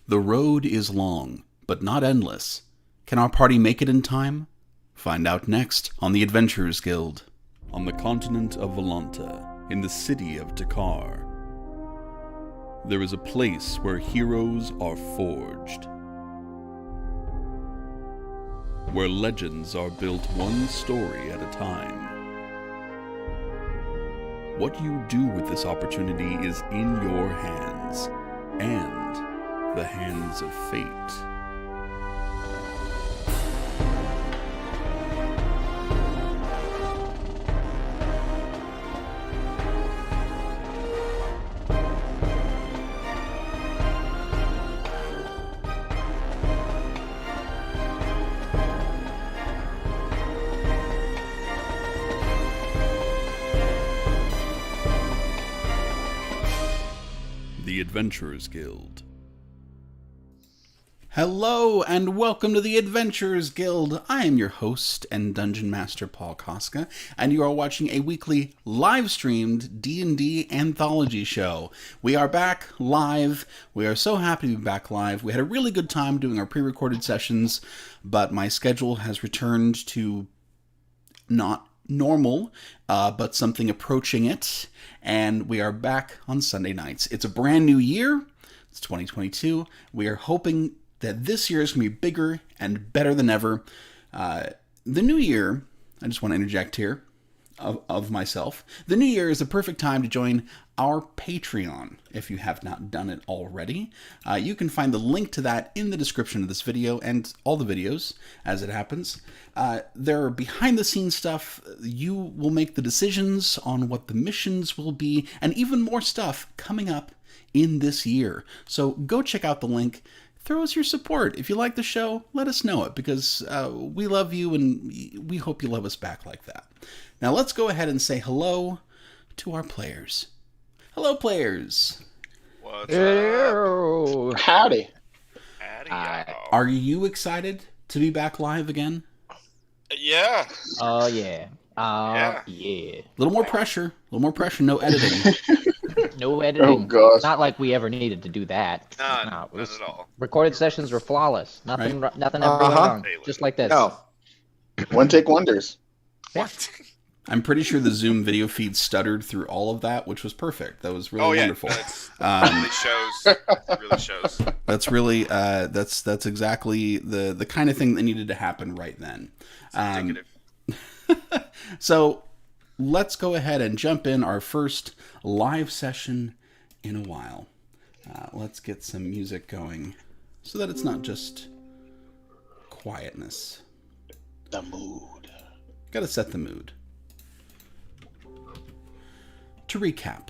The road is long, but not endless. Can our party make it in time? Find out next on the Adventurers Guild. On the continent of Volanta, in the city of Ettkern, there is a place where heroes are forged. Where legends are built one story at a time. What you do with this opportunity is in your hands, and the hands of fate. The Adventurers Guild. Hello and welcome to the Adventurers Guild. I am your host and Dungeon Master Paul Cosca, and you are watching a weekly live-streamed D&D anthology show. We are back live. We are so happy to be back live. We had a really good time doing our pre-recorded sessions, but my schedule has returned to not normal, but something approaching it, and we are back on Sunday nights. It's a brand new year. It's 2022. We are hoping that this year is going to be bigger and better than ever. The new year, I just want to interject here of myself. The new year is the perfect time to join our Patreon if you have not done it already. You can find the link to that in the description of this video and all the videos as it happens. There are behind the scenes stuff. You will make the decisions on what the missions will be and even more stuff coming up in this year. So go check out the link. Throw us your support. If you like the show, let us know it, because we love you and we hope you love us back like that. Now let's go ahead and say hello to our players. Hello, players. What's up? Howdy. Howdy, Are you excited to be back live again? Yeah. Oh, yeah. Yeah. Yeah. A little more pressure. No editing. No editing. Oh, gosh. Not like we ever needed to do that. None No, it was, at all. recorded sessions were flawless. Nothing ever went Uh-huh. wrong. Just like this. No. One take wonders. What? I'm pretty sure the Zoom video feed stuttered through all of that, which was perfect. That was really wonderful. It's, really shows. Really shows. That's really that's exactly the kind of thing that needed to happen right then. Indicative. So let's go ahead and jump in our first live session in a while. Let's get some music going so that it's not just quietness. The mood. Gotta set the mood. To recap,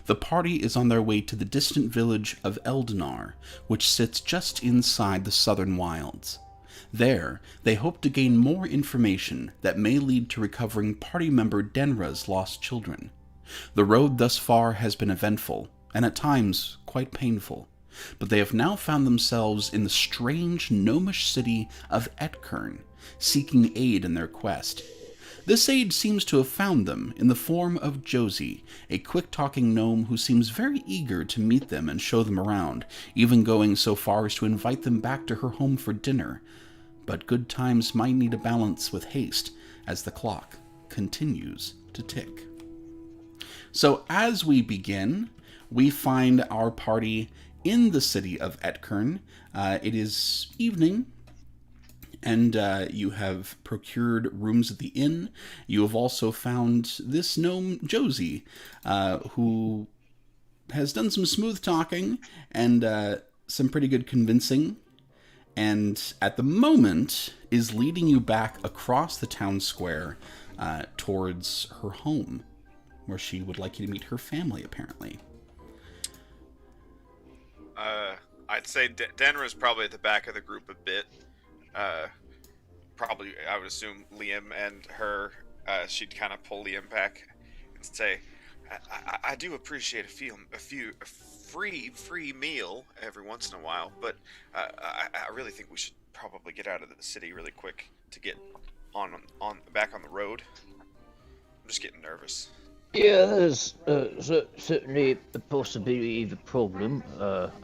the party is on their way to the distant village of Eldenar, which sits just inside the southern wilds. There, they hope to gain more information that may lead to recovering party member Denra's lost children. The road thus far has been eventful, and at times quite painful, but they have now found themselves in the strange gnomish city of Ettkern, seeking aid in their quest. This aid seems to have found them in the form of Josie, a quick-talking gnome who seems very eager to meet them and show them around, even going so far as to invite them back to her home for dinner. But good times might need a balance with haste as the clock continues to tick. So as we begin, we find our party in the city of Ettkern. It is evening, and you have procured rooms at the inn. You have also found this gnome, Josie, who has done some smooth talking and some pretty good convincing, and at the moment is leading you back across the town square towards her home, where she would like you to meet her family, apparently. I'd say Denra's probably at the back of the group a bit. Probably, I would assume Liam and her, she'd kind of pull Liam back and say, I do appreciate a free meal every once in a while, but I really think we should probably get out of the city really quick to get back on the road. I'm just getting nervous. Yeah, there's certainly a possibility of a problem.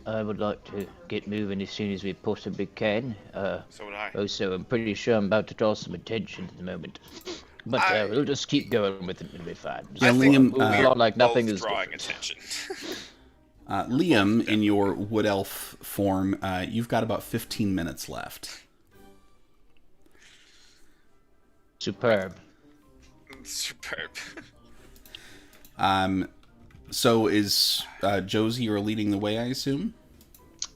I would like to get moving as soon as we possibly can. So would I. Also, I'm pretty sure I'm about to draw some attention at the moment. But I- we'll just keep going with it. It'll be fine. Yeah, I think Liam, We'll we move are on like nothing both is drawing different. attention. Liam, in your wood elf form, you've got about 15 minutes left. Superb. Superb. So is Josie, you're leading the way, I assume?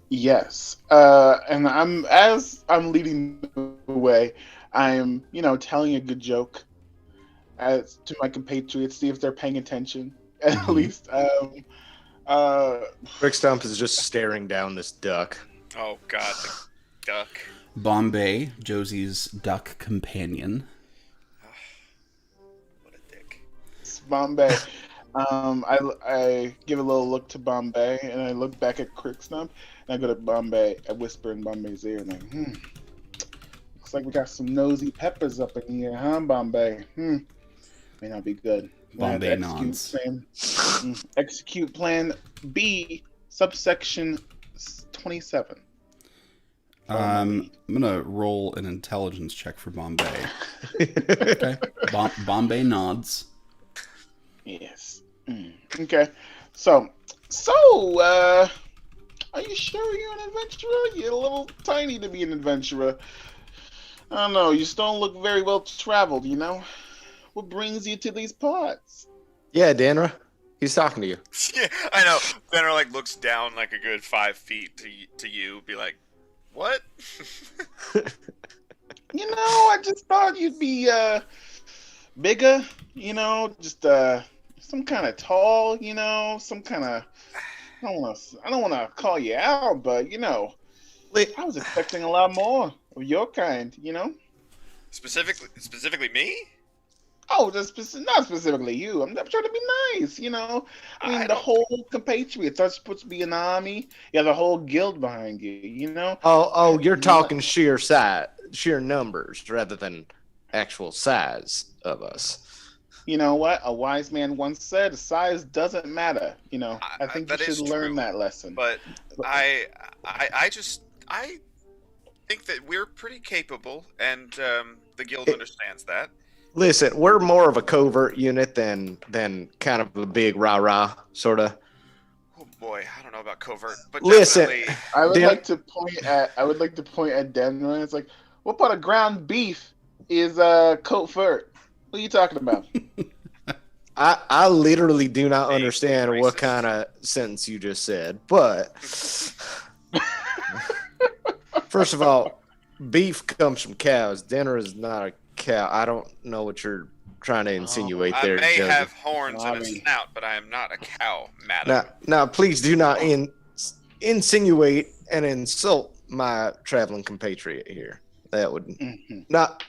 Yes. And as I'm leading the way, I'm, telling a good joke as to my compatriots, see if they're paying attention. At least. Rick Stump is just staring down this duck. Oh God, the duck. Bombay, Josie's duck companion. What a dick. It's Bombay. I give a little look to Bombay, and I look back at Crickstump, and I go to Bombay. I whisper in Bombay's ear, and like, looks like we got some nosy peppers up in here, huh, Bombay? May not be good. Bombay nods. Execute plan B, subsection 27. I'm gonna roll an intelligence check for Bombay. Okay. Bombay nods. Yes. Okay. So, are you sure you're an adventurer? You're a little tiny to be an adventurer. I don't know. You just don't look very well traveled, What brings you to these parts? Yeah, Denra. He's talking to you. Yeah, I know. Benner looks down like a good 5 feet to you, be like, "What?" I just thought you'd be bigger. Just some kind of tall. Some kind of. I don't want to call you out, but I was expecting a lot more of your kind. Specifically me? Oh, not specifically you. I'm trying to be nice, the whole compatriots are supposed to be an army. You have a whole guild behind you, Oh, you're talking sheer size, sheer numbers, rather than actual size of us. You know what? A wise man once said, size doesn't matter. I think you that is should learn true, that lesson. But I think that we're pretty capable, and the guild understands that. Listen, we're more of a covert unit than kind of a big rah-rah sort of. Oh boy, I don't know about covert, but Listen, definitely. I would like to point at Denra. It's like, what part of ground beef is covert? What are you talking about? I literally do not Being understand racist. what kind of sentence you just said, but first of all, beef comes from cows. Dinner is not a cow. I don't know what you're trying to insinuate I there, may Josie. have horns and a Bobby. snout, but I am not a cow, madam. Now, please do not insinuate and insult my traveling compatriot here. That would not.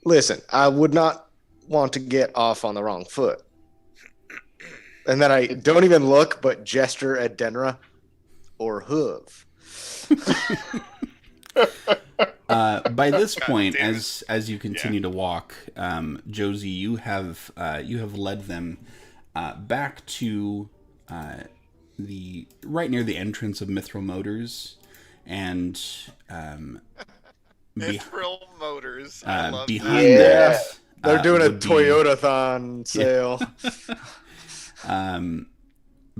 Listen, I would not want to get off on the wrong foot. And then I don't even look, but gesture at Denra or hoof. By this point, damn as you continue to walk, Josie, you have led them back to the right near the entrance of Mithril Motors, and Mithril Motors. I love behind that. that, They're doing a would be- Toyota-thon sale.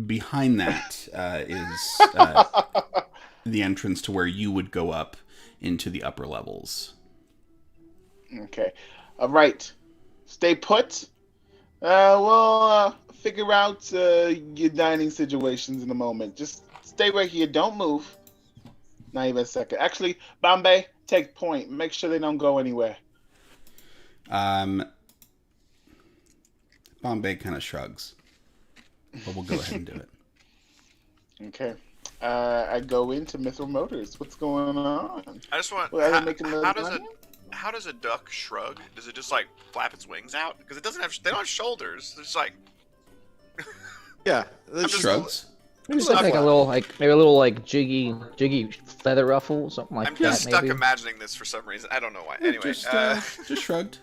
Behind that is the entrance to where you would go up into the upper levels. Okay. All right. Stay put. We'll figure out your dining situations in a moment. Just stay right here. Don't move. Not even a second. Actually, Bombay, take point. Make sure they don't go anywhere. Bombay kind of shrugs, but we'll go ahead and do it. Okay. I go into Mithril Motors. What's going on? I just want. Well, are they making How does a duck shrug? Does it just like flap its wings out? Because it doesn't have. They don't have shoulders. It's just like. Yeah, just- Shrugs. Maybe something like a little jiggy feather ruffle, something like I'm that. just stuck maybe. imagining this for some reason. I don't know why. Anyway, Just shrugged.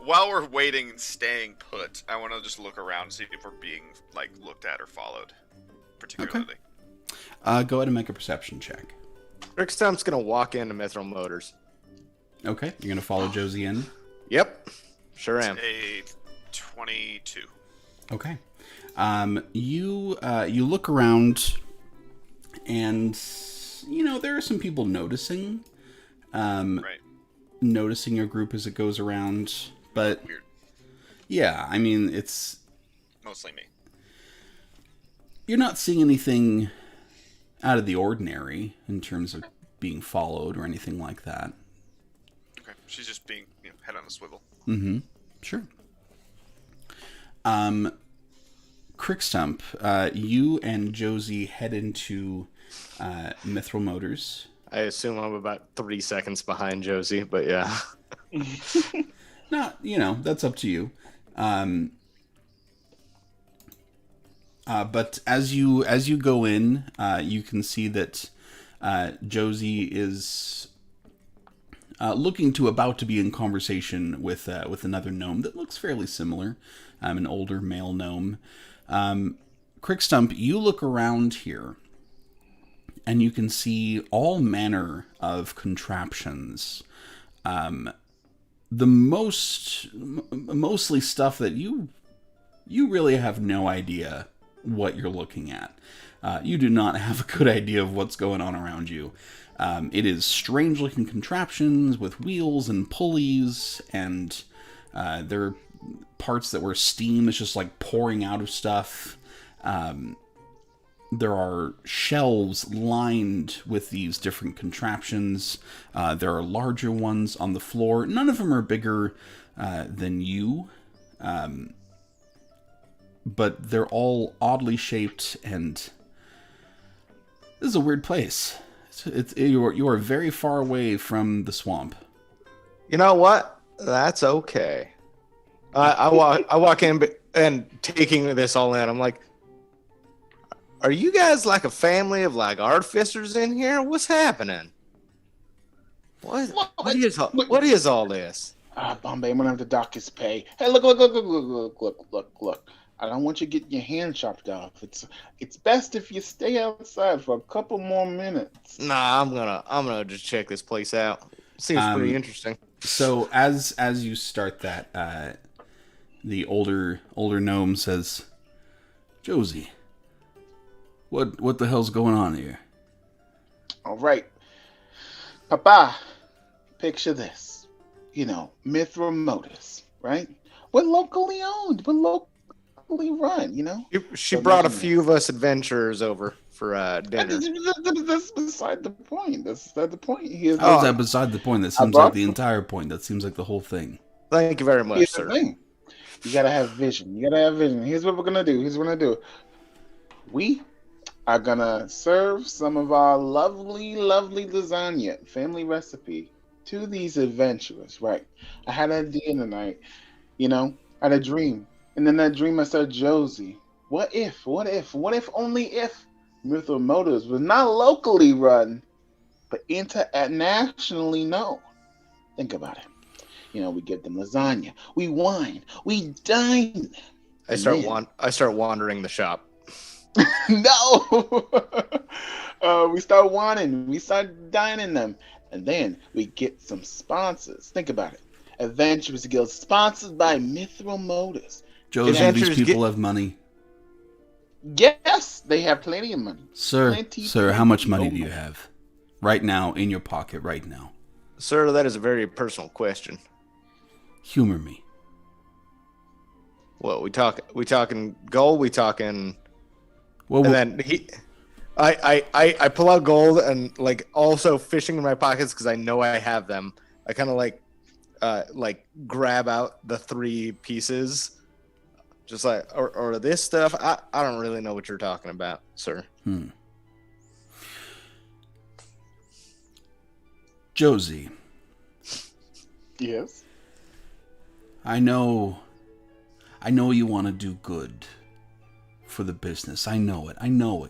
while we're waiting and staying put, I want to just look around and see if we're being like looked at or followed, particularly. Go ahead and make a perception check. Rickstump's gonna walk into Mithril Motors. Okay, you're gonna follow Josie in. Yep, sure am. A 22. Okay. You look around, and there are some people noticing. Right. Noticing your group as it goes around, but Weird. yeah, I mean it's Mostly me. you're not seeing anything out of the ordinary in terms of being followed or anything like that. Okay. She's just being head on a swivel. Mm-hmm. Sure. Crickstump, you and Josie head into Mithril Motors. I assume I'm about 3 seconds behind Josie, but yeah. Not, that's up to you. But as you go in, you can see that Josie is about to be in conversation with another gnome that looks fairly similar, an older male gnome. Crickstump, you look around here, and you can see all manner of contraptions. Mostly stuff that you really have no idea what you're looking at. You do not have a good idea of what's going on around you. It is strange-looking contraptions with wheels and pulleys, and there are parts that where steam is just like pouring out of stuff. There are shelves lined with these different contraptions. There are larger ones on the floor. None of them are bigger than you, but they're all oddly shaped, and this is a weird place. You are very far away from the swamp. You know what? That's okay. I walk in and taking this all in. I'm like, are you guys like a family of like artificers in here? What's happening? What is all this? Bombay, I'm gonna have to dock his pay. Hey, look. I don't want you getting your hand chopped off. It's best if you stay outside for a couple more minutes. Nah, I'm gonna just check this place out. Seems pretty interesting. So as you start that, the older gnome says, Josie, what the hell's going on here? All right, Papa, picture this. Mithril Motors, right? We're locally owned. We're locally run. She brought a few of us adventurers over for dinner. That's beside the point. That's beside the point. How is that beside the point? That seems like the entire point. That seems like the whole thing. Thank you very much, Here's sir. the thing. You gotta have vision. Here's what we're gonna do. We are gonna serve some of our lovely lasagna, family recipe, to these adventurers. Right. I had an idea tonight. I had a dream. And then that dream I said, Josie, what if, only if Mithril Motors was not locally run, but internationally known? Think about it. We give them lasagna, we wine, we dine. I start wandering the shop. No! We start whining, we start dining them, and then we get some sponsors. Think about it. Adventurers Guild, sponsored by Mithril Motors. Josie, these people have money. Yes, they have plenty of money. Sir, how much money do you have? Right now, in your pocket, right now. Sir, that is a very personal question. Humor me. Well, we talking gold, we talking... Well, and then I pull out gold and like also fishing in my pockets because I know I have them. I kind of like grab out the 3 pieces. Just like, or this stuff, I don't really know what you're talking about, sir. Josie. Yes? I know you want to do good for the business. I know it,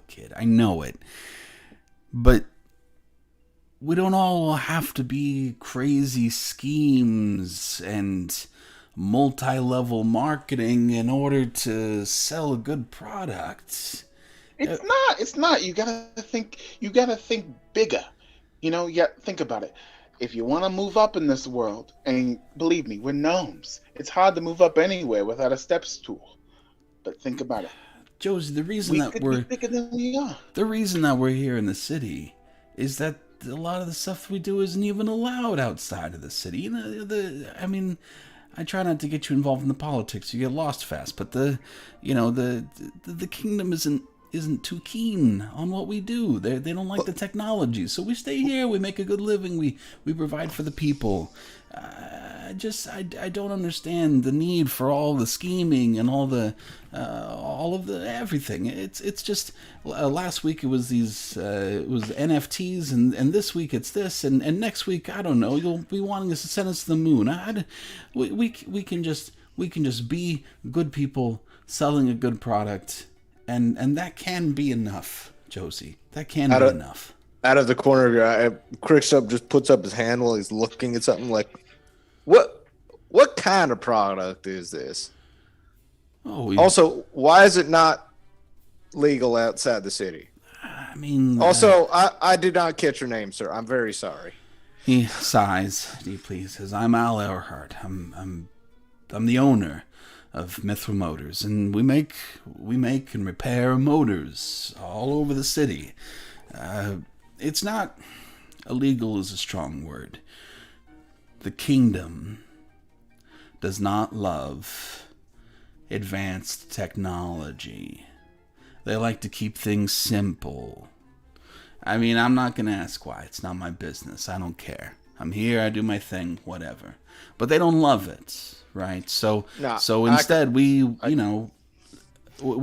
kid. I know it. But we don't all have to be crazy schemes and multi-level marketing in order to sell a good product. It's not. You gotta think bigger. You know, yeah, think about it. If you want to move up in this world, and believe me, we're gnomes. It's hard to move up anywhere without a steps tool. But think about it. Josie, the reason We that could be bigger than we are. the reason that we're here in the city is that a lot of the stuff we do isn't even allowed outside of the city. You know, I mean, I try not to get you involved in the politics. You get lost fast, but the kingdom isn't too keen on what we do. They don't like the technology, so we stay here. We make a good living. We provide for the people. I don't understand the need for all the scheming and all of the everything. It's just last week it was these it was NFTs and this week it's this and next week I don't know, you'll be wanting us to send us to the moon. We can just be good people selling a good product and that can be enough, Josie. That can be enough. Out of the corner of your eye, Cricksup just puts up his hand while he's looking at something like, What kind of product is this? Also, why is it not legal outside the city? I mean... Also, I did not catch your name, sir. I'm very sorry. He sighs deeply. He says, I'm Al Earhart. I'm the owner of Mithril Motors, and we make and repair motors all over the city. It's not... illegal is a strong word. The kingdom does not love advanced technology. They like to keep things simple. I mean, I'm not going to ask why. It's not my business. I don't care. I'm here, I do my thing, whatever. But they don't love it, right? So instead, we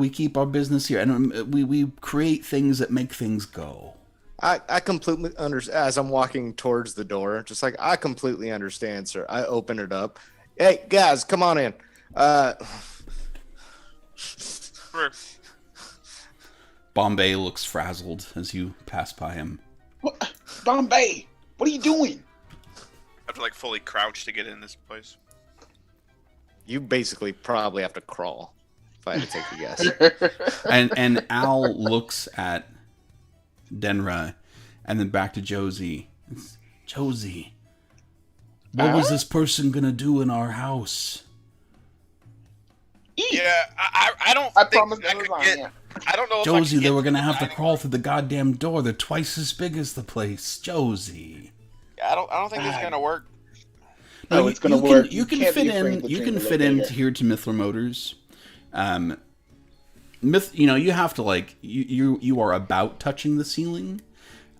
keep our business here. And we create things that make things go. I completely understand. As I'm walking towards the door, just like, I completely understand, sir. I open it up. Hey, guys, come on in. Bombay looks frazzled as you pass by him. What? Bombay, what are you doing? I have to fully crouch to get in this place. You basically probably have to crawl, if I had to take a guess. and Al looks at Denra, and then back to Josie. Josie, what was this person gonna do in our house? Eat. Yeah, I don't. I think promised I them could get. I don't know. Josie, if they were gonna have to crawl through the goddamn door. They're twice as big as the place. Josie. I don't think it's gonna work. No, it's gonna work. You can fit in. You can fit in here to Mithril Motors. You have to you are about touching the ceiling.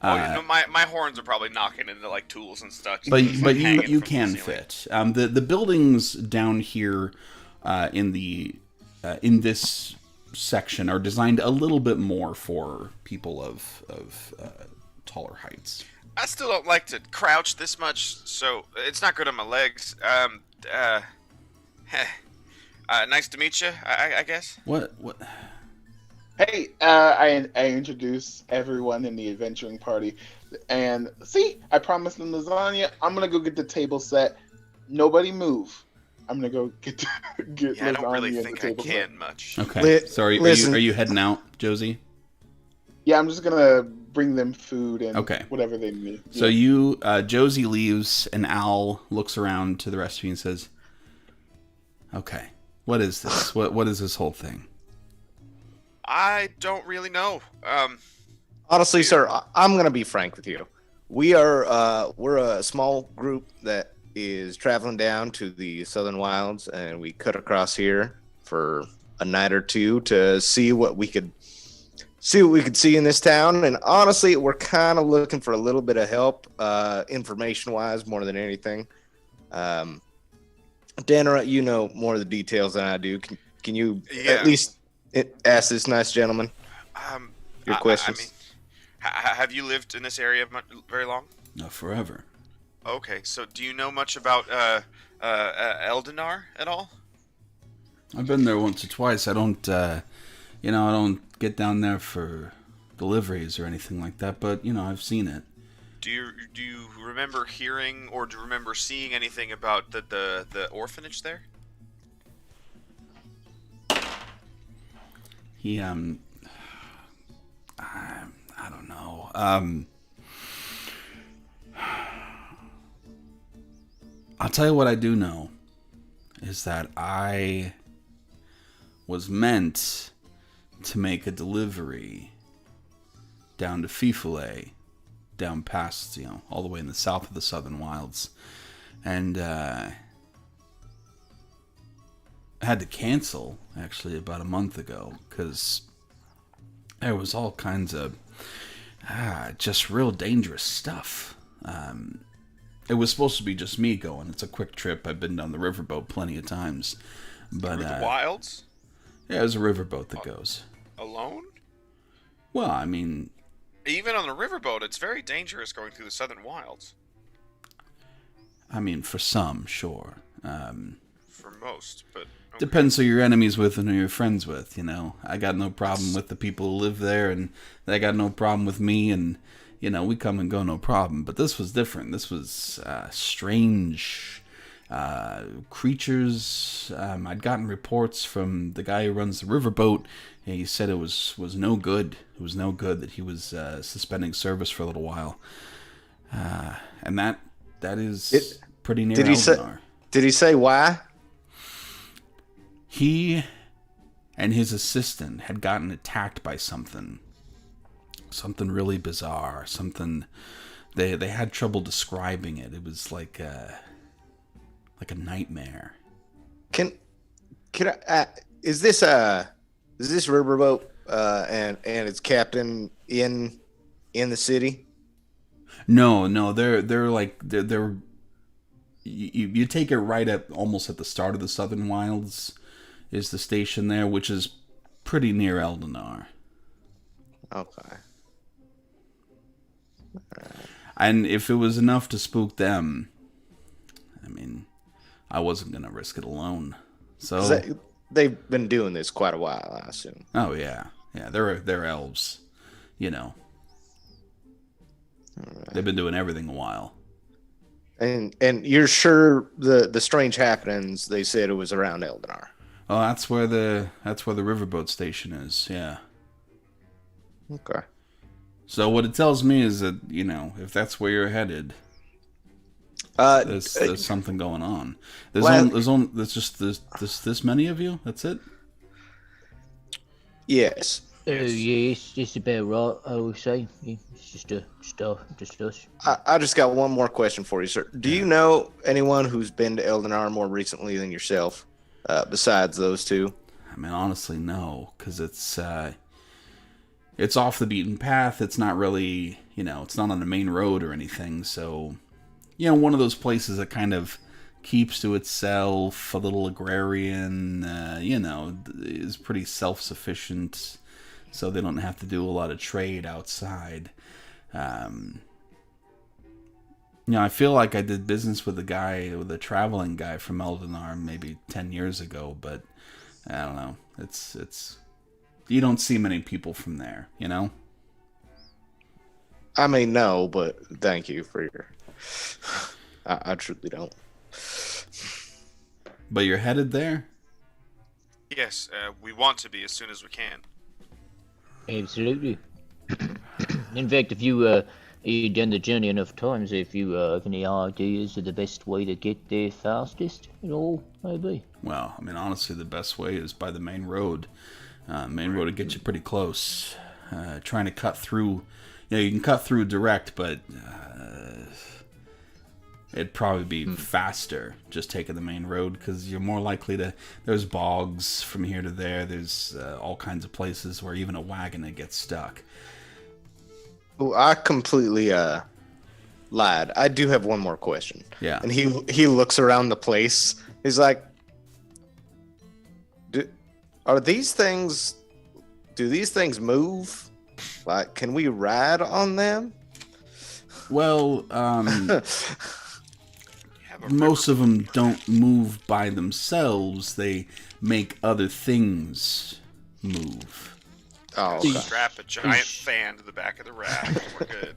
My horns are probably knocking into tools and stuff. But you can fit. The buildings down here in this section are designed a little bit more for people of taller heights. I still don't like to crouch this much, so it's not good on my legs. Nice to meet you, I guess. What? Hey, I introduce everyone in the adventuring party, and see, I promised them lasagna. I'm gonna go get the table set. Nobody move. I'm gonna go get lasagna. I don't really think I can set. much. Okay. Sorry, are you heading out, Josie? Yeah, I'm just gonna bring them food and whatever they need. So Josie leaves, and Al looks around to the rest of you and says, "Okay, what is this? What is this whole thing?" I don't really know. Honestly, sir, I'm gonna be frank with you. We're a small group that is traveling down to the Southern Wilds, and we cut across here for a night or two to see what we could see in this town. And honestly, we're kind of looking for a little bit of help, information-wise, more than anything. Denra, you know more of the details than I do. Can you at least ask this nice gentleman your questions? Have you lived in this area very long? Not forever. Okay, so do you know much about Eldenar at all? I've been there once or twice. I don't, I don't get down there for deliveries or anything like that. But I've seen it. Do you remember hearing or do you remember seeing anything about the orphanage there? He I don't know. I'll tell you what I do know is that I was meant to make a delivery down to Fifale, down past, all the way in the south of the Southern Wilds. And I had to cancel, actually, about a month ago, because there was all kinds of just real dangerous stuff. It was supposed to be just me going. It's a quick trip. I've been down the riverboat plenty of times. But Through the wilds? Yeah, there's a riverboat that goes. Alone? Well, I mean... Even on the riverboat, it's very dangerous going through the southern wilds. I mean, for some, sure. For most, but... Okay. Depends who you're enemies with and who you're friends with, I got no problem with the people who live there, and they got no problem with me, and... we come and go, no problem. But this was different. This was strange creatures. I'd gotten reports from the guy who runs the riverboat. And he said it was no good. It was no good that he was suspending service for a little while. And that is pretty near Eldinar. Did he say why? He and his assistant had gotten attacked by something. Something really bizarre. Something they had trouble describing it. It was like a nightmare. Can I? Is this riverboat and its captain in the city? No. They're you take it right at almost at the start of the Southern Wilds is the station there, which is pretty near Eldinar. Okay. And if it was enough to spook them, I mean, I wasn't gonna risk it alone. So they've been doing this quite a while, I assume. Oh yeah. They're elves, Right. They've been doing everything a while. And you're sure the strange happenings? They said it was around Eldinar. Oh, that's where the riverboat station is. Yeah. Okay. So what it tells me is that if that's where you're headed, there's something going on. There's just this many of you. That's it. Yes. Yes, just about right. I would say. Yeah, it's just us. I just got one more question for you, sir. Do you know anyone who's been to Eldinar more recently than yourself, besides those two? I mean, honestly, no, because it's off the beaten path. It's not really, it's not on the main road or anything. So, one of those places that kind of keeps to itself, a little agrarian, is pretty self-sufficient. So they don't have to do a lot of trade outside. I feel like I did business with a traveling guy from Eldinar maybe 10 years ago, but I don't know. It's you don't see many people from there, I mean, no, but thank you for your... I truly don't. But you're headed there? Yes, we want to be as soon as we can. Absolutely. In fact, if you've done the journey enough times, if you have any ideas of the best way to get there fastest, maybe. Well, I mean, honestly, the best way is by the main road. Main road will get you pretty close. Trying to cut through, you can cut through direct, but it'd probably be faster just taking the main road because you're more likely to. There's bogs from here to there. There's all kinds of places where even a wagon that gets stuck. Oh, I completely lied. I do have one more question. Yeah. And he looks around the place. He's like, do these things move? Like, can we ride on them? Well, most of them don't move by themselves. They make other things move. Oh, okay. Strap a giant fan to the back of the raft. We're good.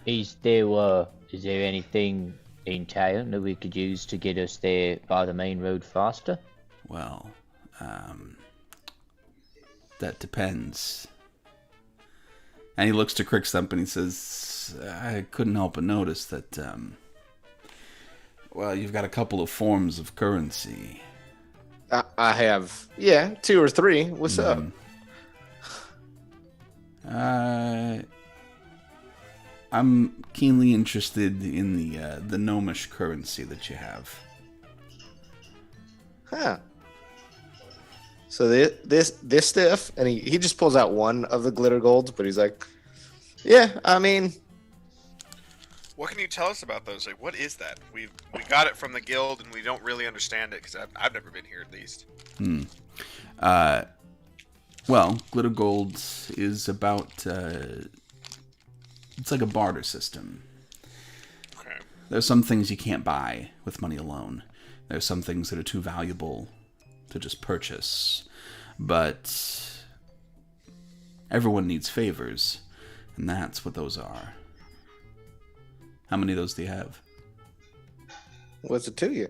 Is there anything in town that we could use to get us there by the main road faster? Well, That depends. And he looks to Crickstump and he says, I couldn't help but notice that, well, you've got a couple of forms of currency. I have, 2 or 3. What's up? I'm keenly interested in the gnomish currency that you have. Huh. So this stuff, and he just pulls out one of the glitter golds, but he's like, yeah, I mean, What can you tell us about those? Like, what is that? We got it from the guild, and we don't really understand it because I've never been here at least. Well, glitter gold is about. It's like a barter system. Okay. There's some things you can't buy with money alone. There's some things that are too valuable to just purchase. But everyone needs favors, and that's what those are. How many of those do you have? what's it to you?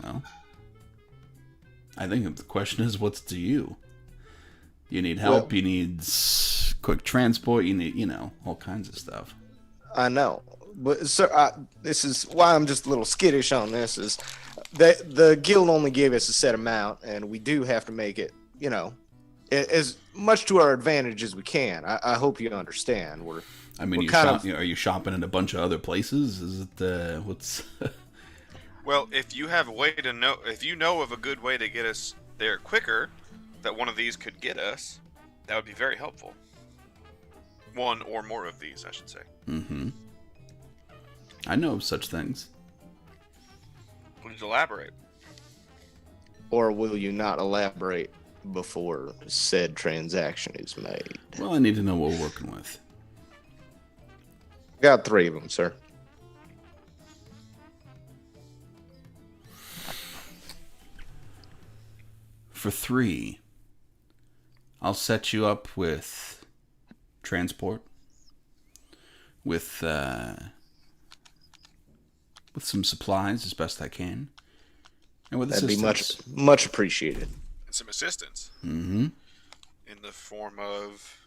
Well, I think the question is, what's to you? You need help, Well- you need quick transport, you need, all kinds of stuff. I know, but sir, this is why I'm just a little skittish on this. Is that the guild only gave us a set amount, and we do have to make it, as much to our advantage as we can. I hope you understand. I mean, are you shopping at a bunch of other places? Is it, what's... Well, if you have a way to know, if you know of a good way to get us there quicker, that one of these could get us, that would be very helpful. One or more of these, I should say. Mm-hmm. I know of such things. Please elaborate. Or will you not elaborate before said transaction is made? Well, I need to know what we're working with. Got 3 of them, sir. For 3, I'll set you up with transport, with some supplies as best I can, and with That'd assistance. be much appreciated. And some assistance. Mm-hmm. In the form of...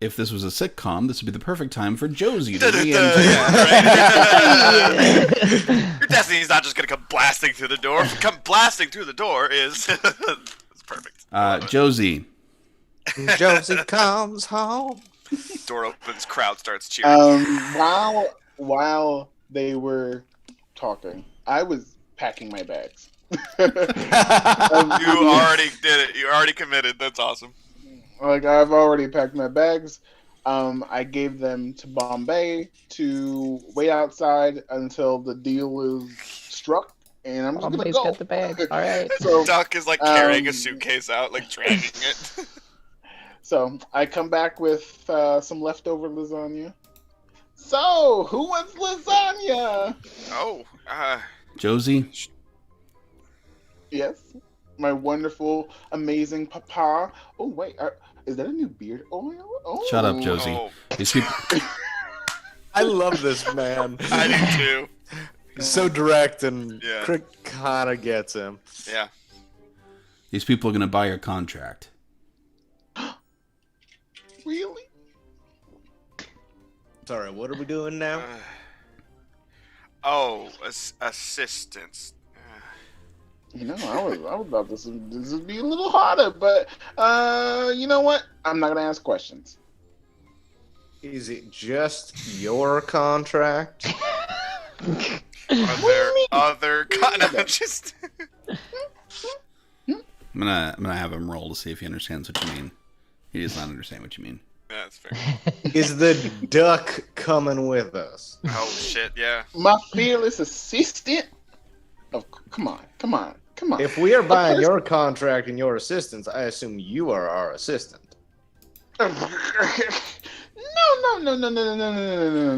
If this was a sitcom, this would be the perfect time for Josie to Your destiny's not just gonna come blasting through the door. Come blasting through the door is... It's perfect. Josie. Josie comes home. Door opens, crowd starts cheering. While they were talking, I was packing my bags. You already did it. You already committed. That's awesome. Like, I've already packed my bags. I gave them to Bombay to wait outside until the deal is struck, and I'm just Bombay's gonna go. got the bag. All right. So, Duck is like carrying a suitcase out, like dragging it. so I come back with some leftover lasagna. So, who wants lasagna? Oh, Josie? Yes, my wonderful, amazing papa. Oh wait, is that a new beard oil? Oh. Shut up, Josie. oh, These people... I love this man. I do too. He's so direct, and Yeah. Crick kind of gets him. Yeah. These people are going to buy your contract. Really? Sorry, what are we doing now? Assistance. You know, I was about this would be a little harder, but you know what? I'm not gonna ask questions. Is it just your contract? Are there other kind of just? I'm gonna have him roll to see if he understands what you mean. He does not understand what you mean. That's fair. Is the duck coming with us? Oh shit! Yeah. My fearless assistant. Oh, come on. If we are buying your contract and your assistance, I assume you are our assistant. No.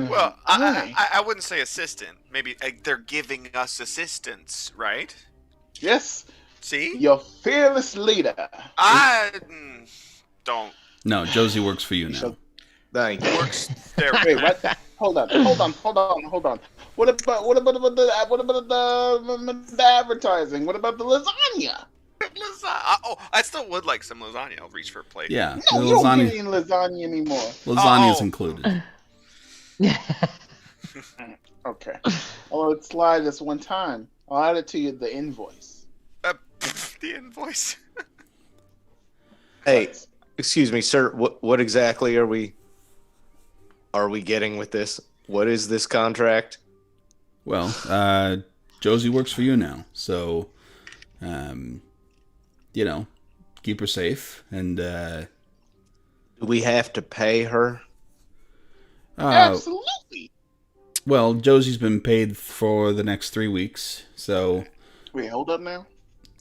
Well, I wouldn't say assistant. Maybe they're giving us assistance, right? Yes, See, your fearless leader. I don't. No, Josie works for you now. Thank you. Works there. Wait, what? Hold on. What about the advertising? What about the lasagna? Oh, I still would like some lasagna. I'll reach for a plate. Yeah, No, the you don't get any lasagna anymore. lasagna is Oh. included. Okay. Well, let's slide this one time. I'll add it to you, the invoice. The invoice. Hey, excuse me, sir. What exactly are we getting with this? What is this contract? Well, Josie works for you now, so keep her safe, and Do we have to pay her? Absolutely. Well, Josie's been paid for the next 3 weeks, so Wait, hold up now.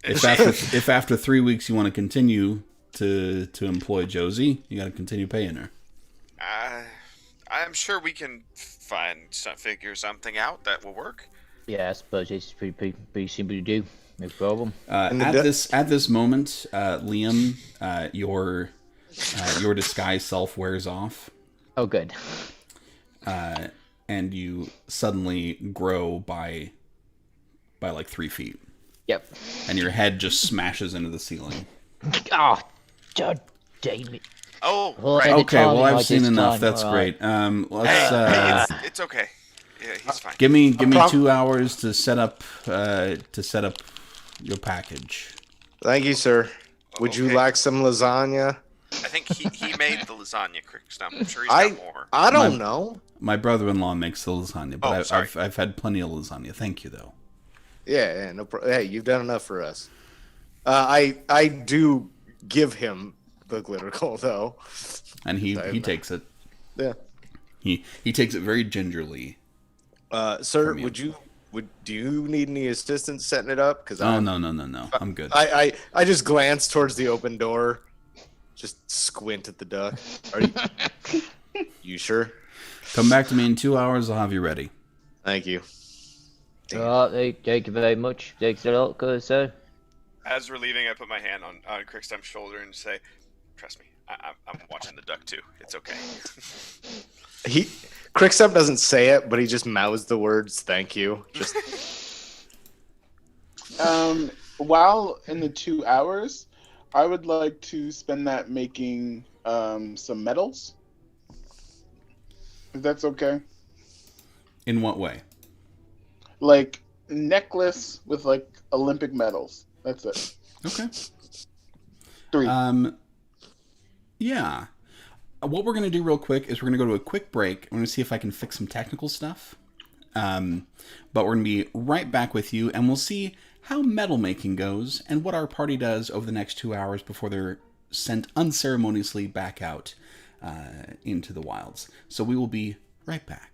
if after 3 weeks you want to continue to employ Josie, you got to continue paying her. I'm sure we can figure something out that will work. Yeah, I suppose it's pretty simple to do. No problem. At this moment, Liam, your disguise self wears off, Oh, good. and you suddenly grow by like 3 feet, Yep. and your head just smashes into the ceiling. Oh, God damn it. Oh, Well, right. at the Okay, time, well, I've like seen this enough. time, That's all right. great. Let's It's okay. Yeah, he's fine. give me 2 hours to set up your package. Thank you, sir. Would you Okay. like some lasagna? I think he made the lasagna, Chris. I'm sure he's got more. I don't know. My brother-in-law makes the lasagna, but Oh, sorry. I've had plenty of lasagna. Thank you, though. Yeah, no problem. Hey, you've done enough for us. I do give him the glitter coal though. And he takes it. Yeah. He takes it very gingerly. Sir, From you. do you need any assistance setting it up? Because No. I'm good. I just glance towards the open door, just squint at the duck. Are you sure? Come back to me in 2 hours. I'll have you ready. Thank you. All right, thank you very much. Thanks a lot, good sir. As we're leaving, I put my hand on Crickstump's shoulder and say, "Trust me, I'm watching the duck too. It's okay." Crickstep doesn't say it, but he just mouths the words "thank you." Just While in the 2 hours, I would like to spend that making some medals. If that's okay. In what way? Like necklace with like Olympic medals. That's it. Okay. 3. Yeah. What we're going to do real quick is we're going to go to a quick break. I'm going to see if I can fix some technical stuff. But we're going to be right back with you, and we'll see how medal making goes and what our party does over the next 2 hours before they're sent unceremoniously back out into the wilds. So we will be right back.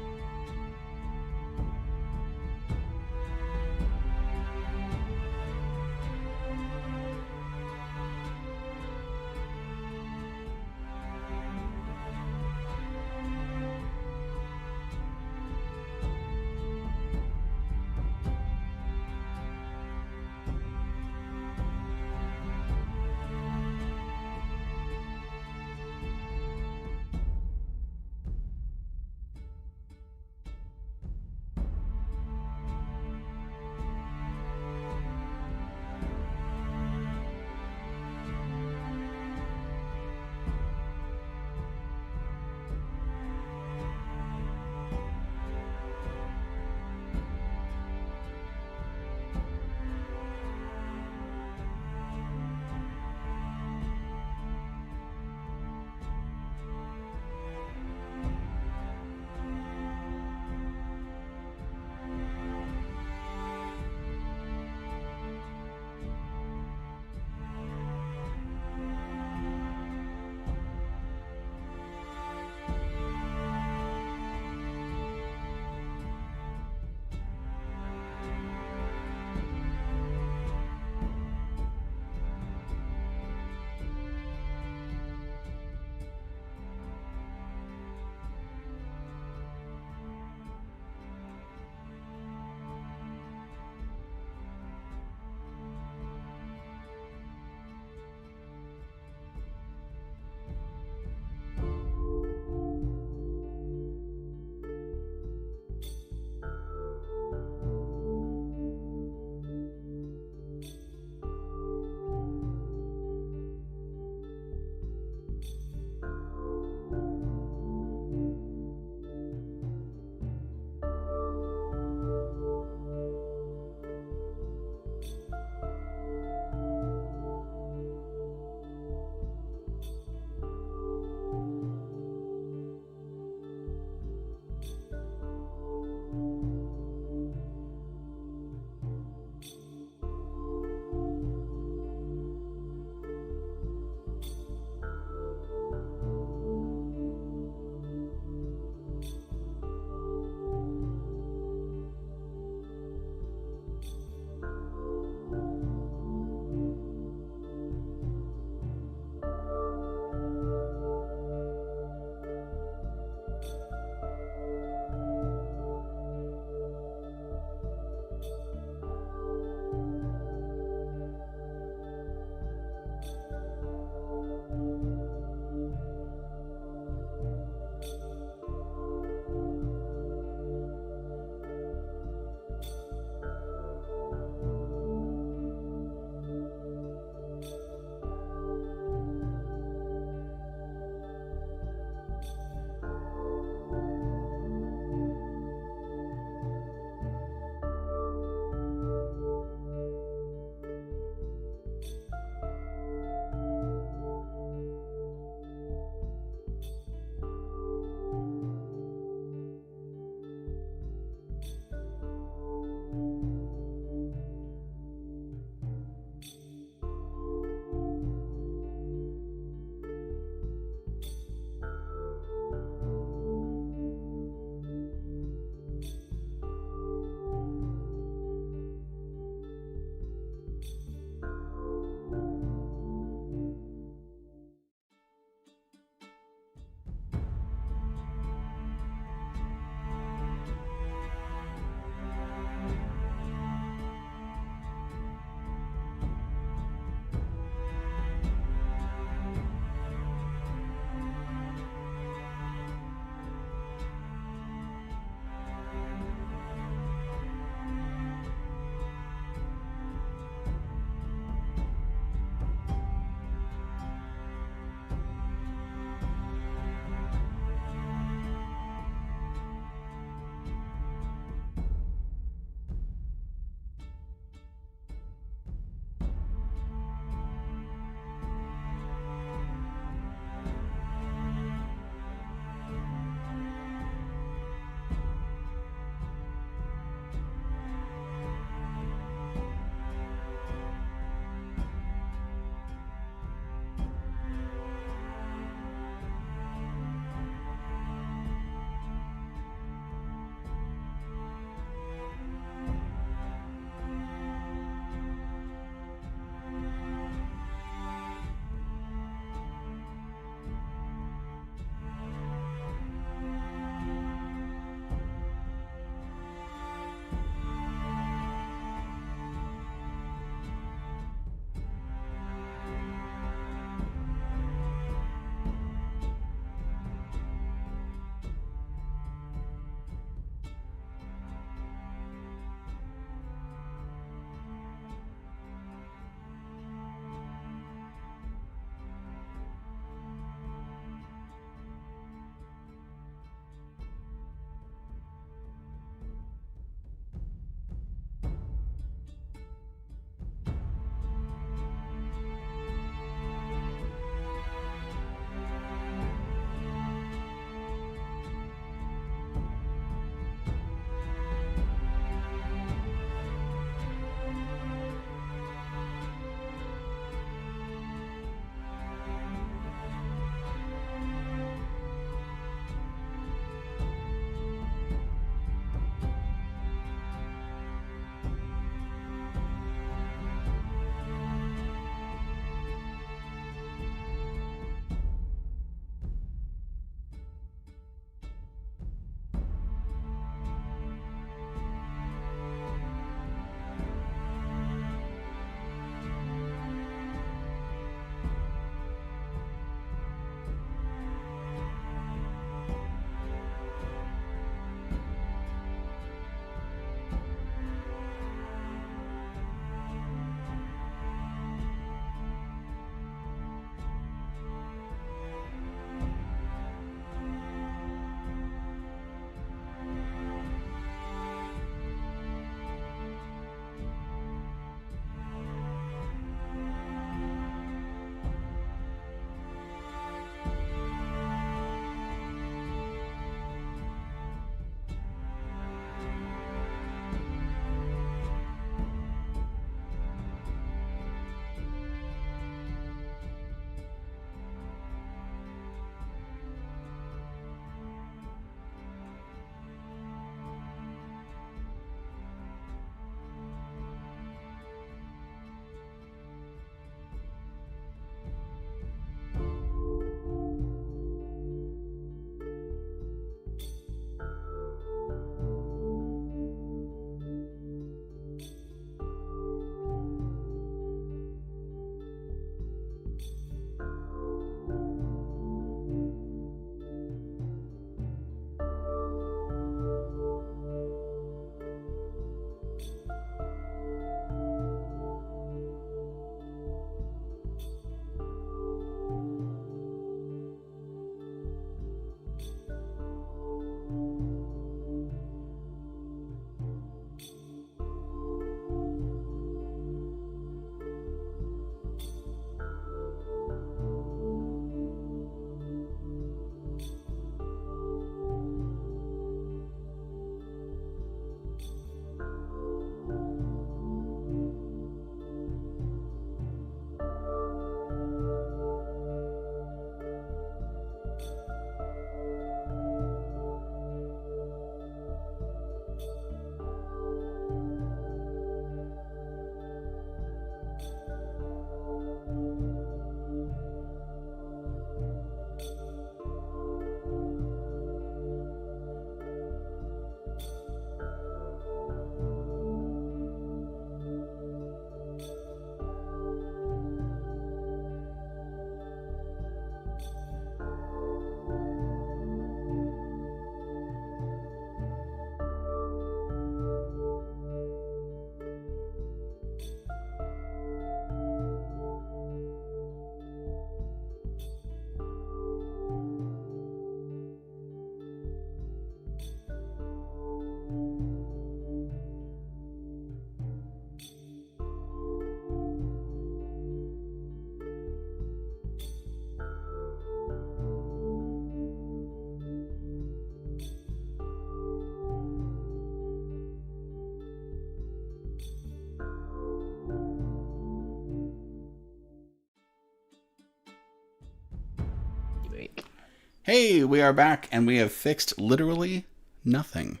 Hey, we are back, and we have fixed literally nothing.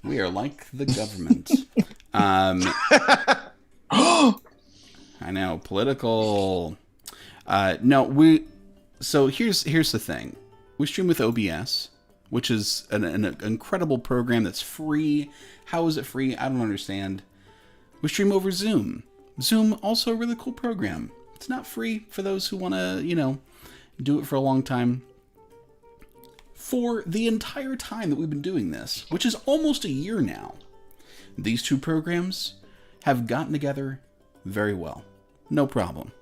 We are like the government. I know, political. So here's the thing. We stream with OBS, which is an incredible program that's free. How is it free? I don't understand. We stream over Zoom. Zoom, also a really cool program. It's not free for those who want to, do it for a long time. For the entire time that we've been doing this, which is almost a year now, these two programs have gotten together very well. No problem.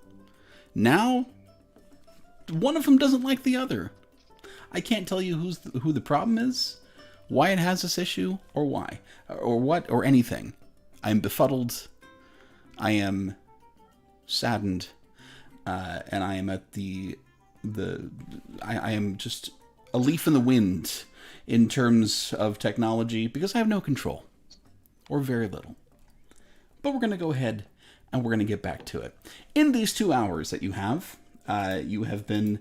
Now, one of them doesn't like the other. I can't tell you who the problem is, why it has this issue, or why, or what, or anything. I am befuddled. I am saddened, and I am at I am just a leaf in the wind in terms of technology because I have no control, or very little. But we're going to go ahead and we're going to get back to it. In these 2 hours that you have been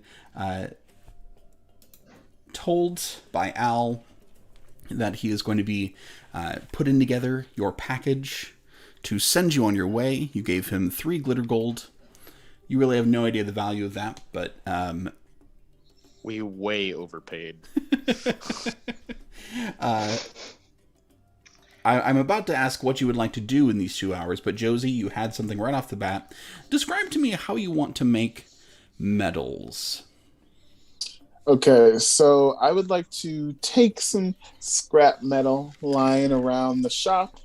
told by Al that he is going to be putting together your package to send you on your way. You gave him 3 glitter gold. You really have no idea the value of that, but we way overpaid. I'm about to ask what you would like to do in these 2 hours, but Josie, you had something right off the bat. Describe to me how you want to make medals. Okay, so I would like to take some scrap metal lying around the shop.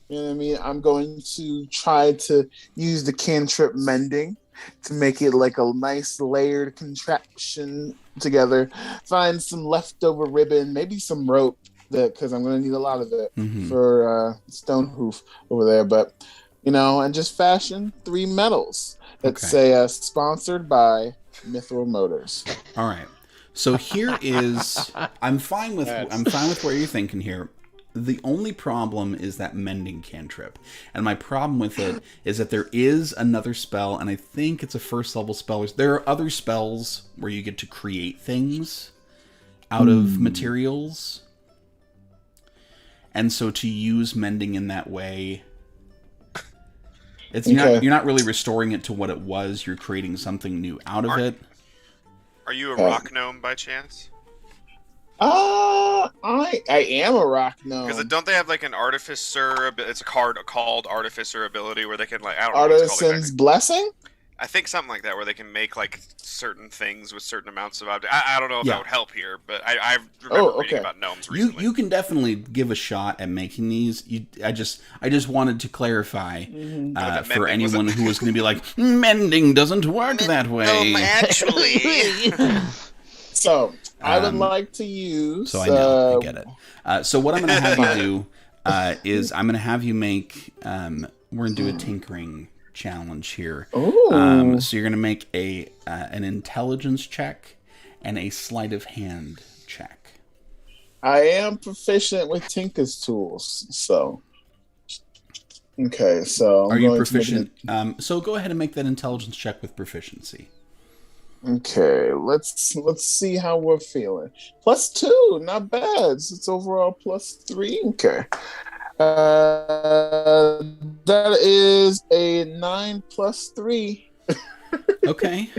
You know what I mean? I'm going to try to use the cantrip mending to make it like a nice layered contraption together. Find some leftover ribbon, maybe some rope, because I'm going to need a lot of it for stone hoof over there. But, and just fashion 3 medals that say sponsored by Mithril Motors. All right. So here is, I'm fine with what you're thinking here. The only problem is that mending cantrip. And my problem with it is that there is another spell, and I think it's a first level spell. There are other spells where you get to create things out of materials. And so to use mending in that way, you're not really restoring it to what it was. You're creating something new out of it. Are you a rock gnome by chance? I am a rock gnome. Because don't they have like an artificer? It's a card called artificer ability where they can I don't know. Artisan's blessing. I think something like that where they can make like certain things with certain amounts of objects. I don't know if that would help here, but I remember reading about gnomes recently. You can definitely give a shot at making these. I just wanted to clarify for anyone who was going to be like, mending doesn't work that way. Actually. So I would like to use. So I know, I get it. So what I'm going to have you do is I'm going to have you make. We're going to do a tinkering challenge here. So you're going to make an intelligence check and a sleight of hand check. I am proficient with Tinker's tools, so. Okay, so. Are you proficient? So go ahead and make that intelligence check with proficiency. Okay, let's see how we're feeling. +2, not bad. It's overall +3. Okay. That is a 9 + 3. Okay.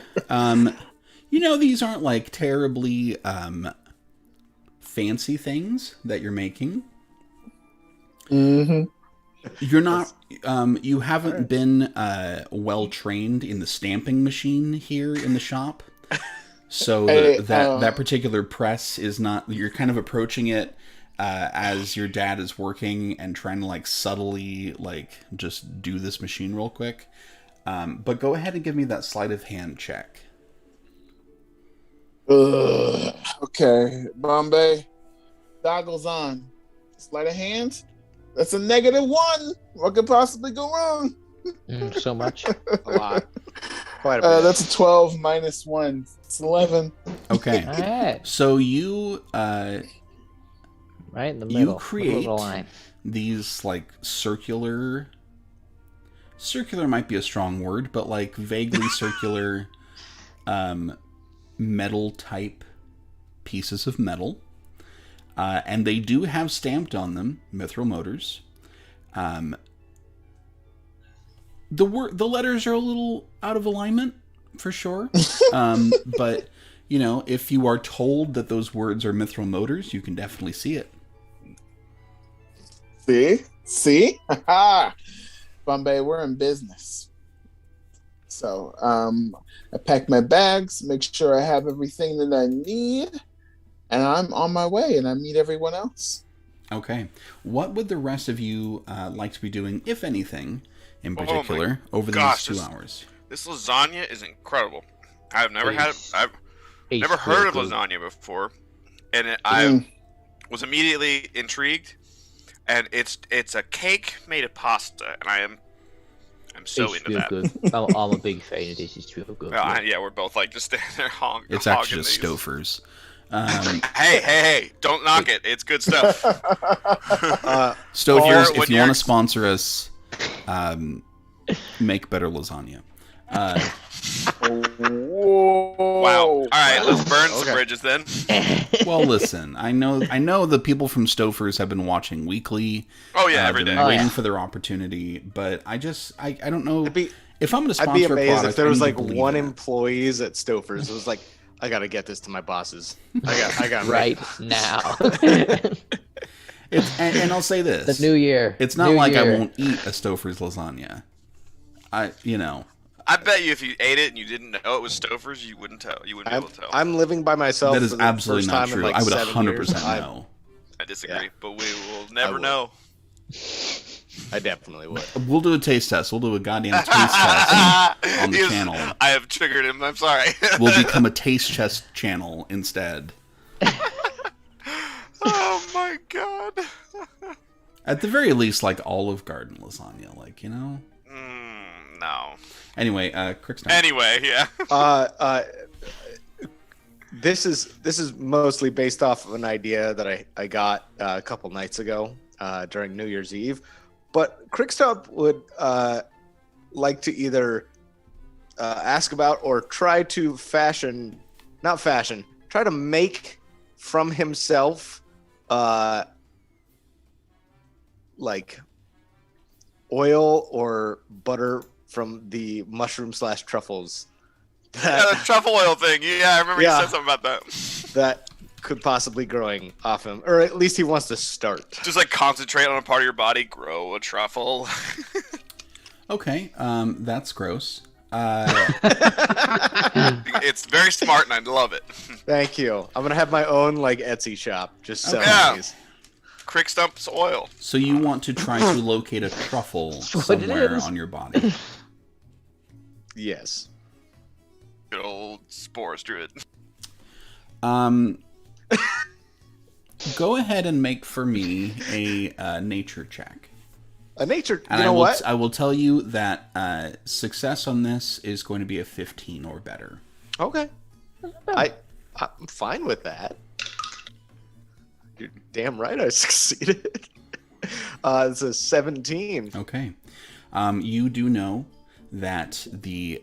These aren't like terribly fancy things that you're making. You're not. You haven't been well trained in the stamping machine here in the shop, so that particular press is not. You're kind of approaching it as your dad is working and trying to subtly just do this machine real quick. But go ahead and give me that sleight of hand check. Okay, Bombay, goggles on. Sleight of hand. That's a -1. What could possibly go wrong? So much. A lot. Quite a bit. That's a 12 - 1. It's 11. Okay. All right. So you right in the middle. You create the line. these circular might be a strong word, but vaguely circular metal type pieces of metal, and they do have stamped on them Mithril Motors. The letters are a little out of alignment, for sure. But, you know, if you are told that those words are Mithril Motors, you can definitely see it. See? Bombay, we're in business. So, I pack my bags, make sure I have everything that I need, and I'm on my way, and I meet everyone else. Okay. What would the rest of you like to be doing, if anything, in particular, over the next 2 hours? This lasagna is incredible. I've never I've never heard of lasagna before, and I was immediately intrigued. And it's a cake made of pasta, and I'm so into that. Good. I'm a big fan of this. It's real good. Yeah, we're both like just standing there It's actually just Stouffer's. Hey, don't knock it. It's good stuff. Stouffer's, if you want to sponsor us, make better lasagna. Wow. All right, let's burn some bridges then. Well, listen, I know the people from Stouffer's have been watching weekly. Oh yeah, every day. Waiting for their opportunity, but I don't know if I'm going to sponsor. I'd be amazed a product, if there was like one employees at Stouffer's. It was like, I got to get this to my bosses. I got right now. And I'll say this: the new year. It's not like I won't eat a Stouffer's lasagna. I bet you if you ate it and you didn't know it was Stouffer's, you wouldn't tell. You wouldn't be able to tell. I'm living by myself. That is for the absolutely first not time true. In like I would 7 know. I disagree, but we will never know. I definitely would. We'll do a taste test. We'll do a goddamn taste test on the channel. I have triggered him. I'm sorry. We'll become a taste test channel instead. Oh my god. At the very least, like Olive Garden lasagna, like, you know. No. Anyway, Crickstone. Anyway, yeah. This is mostly based off of an idea that I got a couple nights ago during New Year's Eve. But Crickstone would like to either ask about or try to try to make from himself like oil or butter from the mushroom/truffles. Yeah, the truffle oil thing. Yeah, I remember you said something about that. That could possibly growing off him, or at least he wants to start. Just like concentrate on a part of your body, grow a truffle. Okay, that's gross. It's very smart, and I love it. Thank you. I'm gonna have my own like Etsy shop, just selling these. Crickstump's oil. So you want to try to locate a truffle somewhere on your body? Yes. Good old spores druid. Go ahead and make for me a nature check. A nature. And you know what? I will tell you that success on this is going to be a 15 or better. Okay. I'm fine with that. You're damn right I succeeded. It's a 17. Okay. You do know that the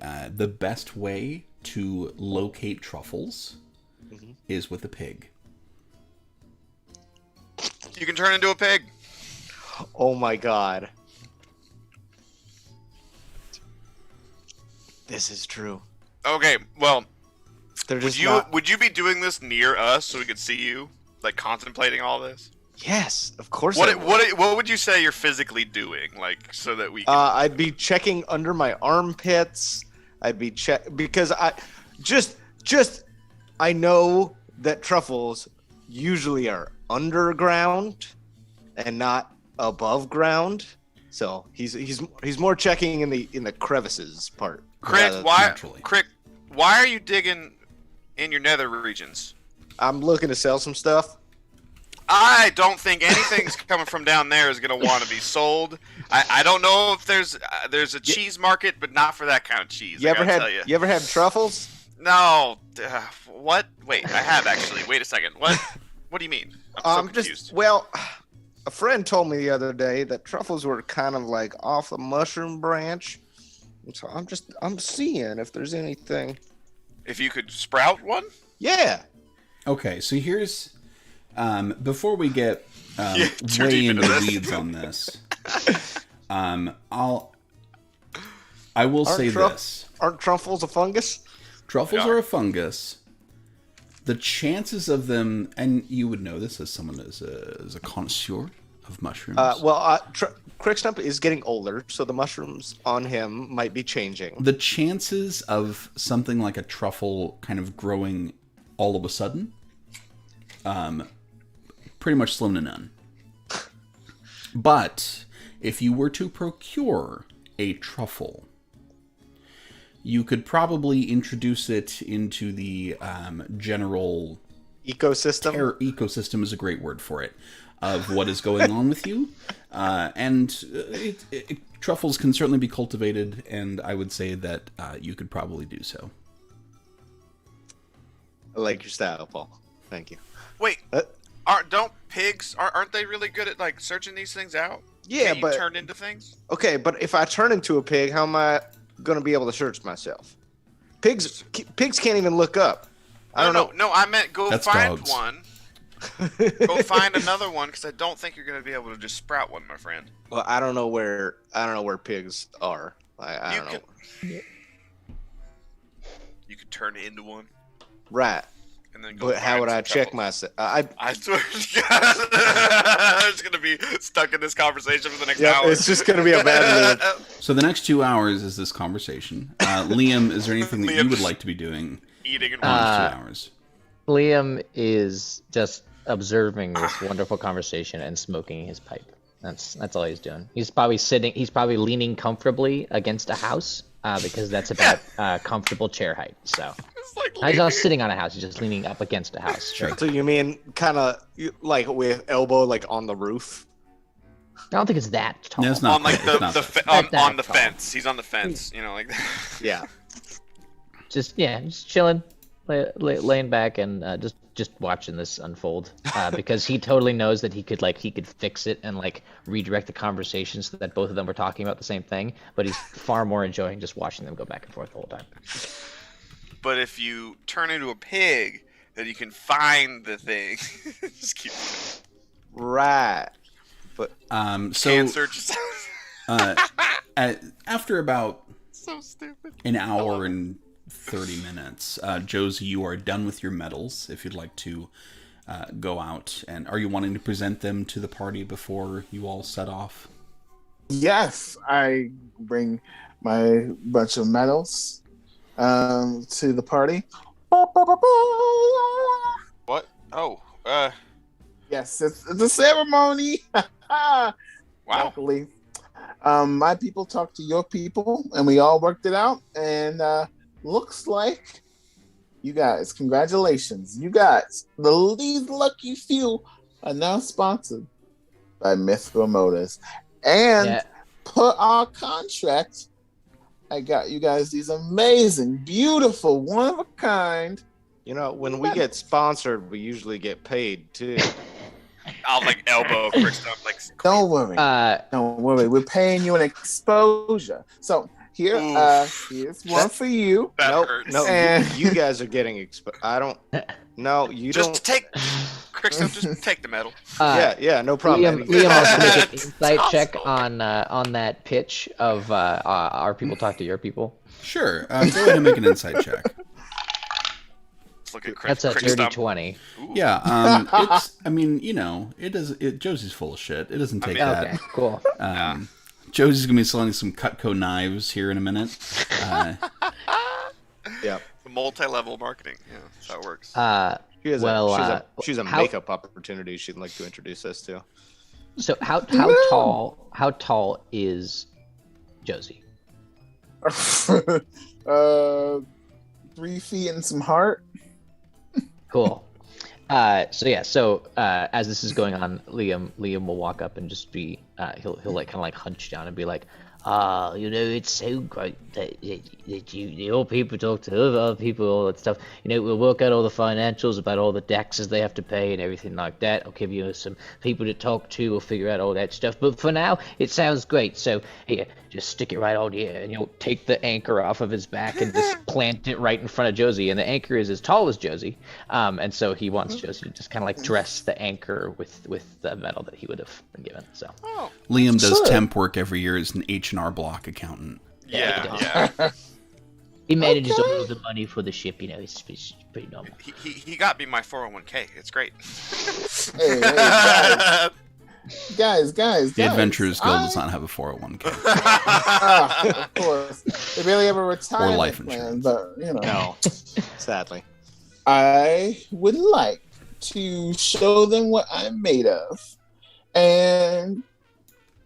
best way to locate truffles is with a pig. You can turn into a pig. Oh my god. This is true. Okay, well, would you be doing this near us so we could see you, like contemplating all this? Yes, of course. What would you say you're physically doing, like so that we? I'd be checking under my armpits. I'd be because I know that truffles usually are underground and not above ground. So he's more checking in the crevices part. Crick, why are you digging in your nether regions? I'm looking to sell some stuff. I don't think anything's coming from down there is going to want to be sold. I don't know if there's a cheese market, but not for that kind of cheese. You ever had truffles? No. What? Wait, I have actually. Wait a second. What? What do you mean? I'm so confused. A friend told me the other day that truffles were kind of like off the mushroom branch. So I'm seeing if there's anything. If you could sprout one? Yeah. Okay, so here's before we get too way deep into into the this. weeds on this, I will say this: Aren't truffles a fungus? truffles They are are. a fungus. The chances of them, and you would know this as someone as a connoisseur of mushrooms. Crickstump is getting older, so the mushrooms on him might be changing. The chances of something like a truffle kind of growing all of a sudden, pretty much slim to none. But if you were to procure a truffle, you could probably introduce it into the general Ecosystem? ecosystem is a great word for it, of what is going on with you. Truffles can certainly be cultivated, and I would say that you could probably do so. I like your style, Paul. Thank you. Wait, don't pigs aren't they really good at like searching these things out? Yeah, Can you but turn into things? okay, but if I turn into a pig, how am I going to be able to search myself? Pigs can't even look up. I don't know. No, I meant go That's find dogs. one. Go find another one because I don't think you're gonna be able to just sprout one, my friend. Well, I don't know where pigs are. I don't know. You could turn into one Right. and then go. But how find would some I check truffles. myself? I swear to God, I'm just gonna be stuck in this conversation for the next hour. it's just going to be a bad loop. So the next 2 hours is this conversation. Liam, is there anything that you Liam would just- like to be doing Eating and in these watching. 2 hours? Liam is just observing this wonderful conversation and smoking his pipe. That's all he's doing. He's probably leaning comfortably against a house because that's about comfortable chair height. So It's like he's not sitting on a house. He's just leaning up against a house. Sure. So you mean kind of like with elbow like on the roof? I don't think it's that tall. No, it's not. on like It's not the that. on Not the tall. fence. He's on the fence. You know, like that. Yeah. Just chilling, laying back and just watching this unfold because he totally knows that he could fix it and like redirect the conversation so that both of them were talking about the same thing, but he's far more enjoying just watching them go back and forth the whole time. But if you turn into a pig, then you can find the thing. Just keep Right. But So cancer. Just after about so stupid. an hour and 30 minutes, Josie, you are done with your medals. If you'd like to go out, and are you wanting to present them to the party before you all set off? Yes, I bring my bunch of medals to the party. What? Oh, Yes, it's a ceremony. wow. Luckily, my people talked to your people, and we all worked it out. And looks like you guys, congratulations, you guys, these lucky few are now sponsored by Mithril Motors, and Yeah. per our contract, I got you guys these amazing, beautiful, one of a kind. you know, when we get sponsored, we usually get paid too. I'll like elbow first up, like. Don't worry. Don't worry, we're paying you an exposure. So here, here's one for you. That Nope, hurts. no, And- you guys are getting exposed. I don't. No, you Just don't. take, Crickstone, just take the medal. Yeah, no problem. Liam wants to make an That's insight check possible. on that pitch of our people talk to your people. Sure. Go ahead and make an insight check. Let's look at That's a dirty Crickstone. 20. Ooh. Yeah. It's. I mean, you know, Josie's full of shit. It doesn't take mean- that. Okay, cool. Josie's gonna be selling some Cutco knives here in a minute. Yeah. Multi-level marketing. Yeah, that's how it works. She has Well, she's a how- makeup opportunity she'd like to introduce us to. So how tall is Josie? 3 feet and some heart. Cool. So as this is going on, Liam will walk up and just be he'll like kind of like hunch down and be like, it's so great that your people talk to other people, all that stuff. We'll work out all the financials about all the taxes they have to pay and everything like that. I'll give you some people to talk to. We'll figure out all that stuff. But for now, it sounds great. So here, just stick it right on here, and you'll take the anchor off of his back and just plant it right in front of Josie. And the anchor is as tall as Josie, and so he wants Josie to just kind of like dress the anchor with the metal that he would have been given. So Liam does temp work every year as an H&R Block accountant. Yeah. He manages all of the money for the ship. It's pretty normal. He got me my 401k. It's great. Hey, guys. The Adventurers Guild does not have a 401k. Of course. They barely have a retirement or life plan, insurance. but, No, sadly. I would like to show them what I'm made of and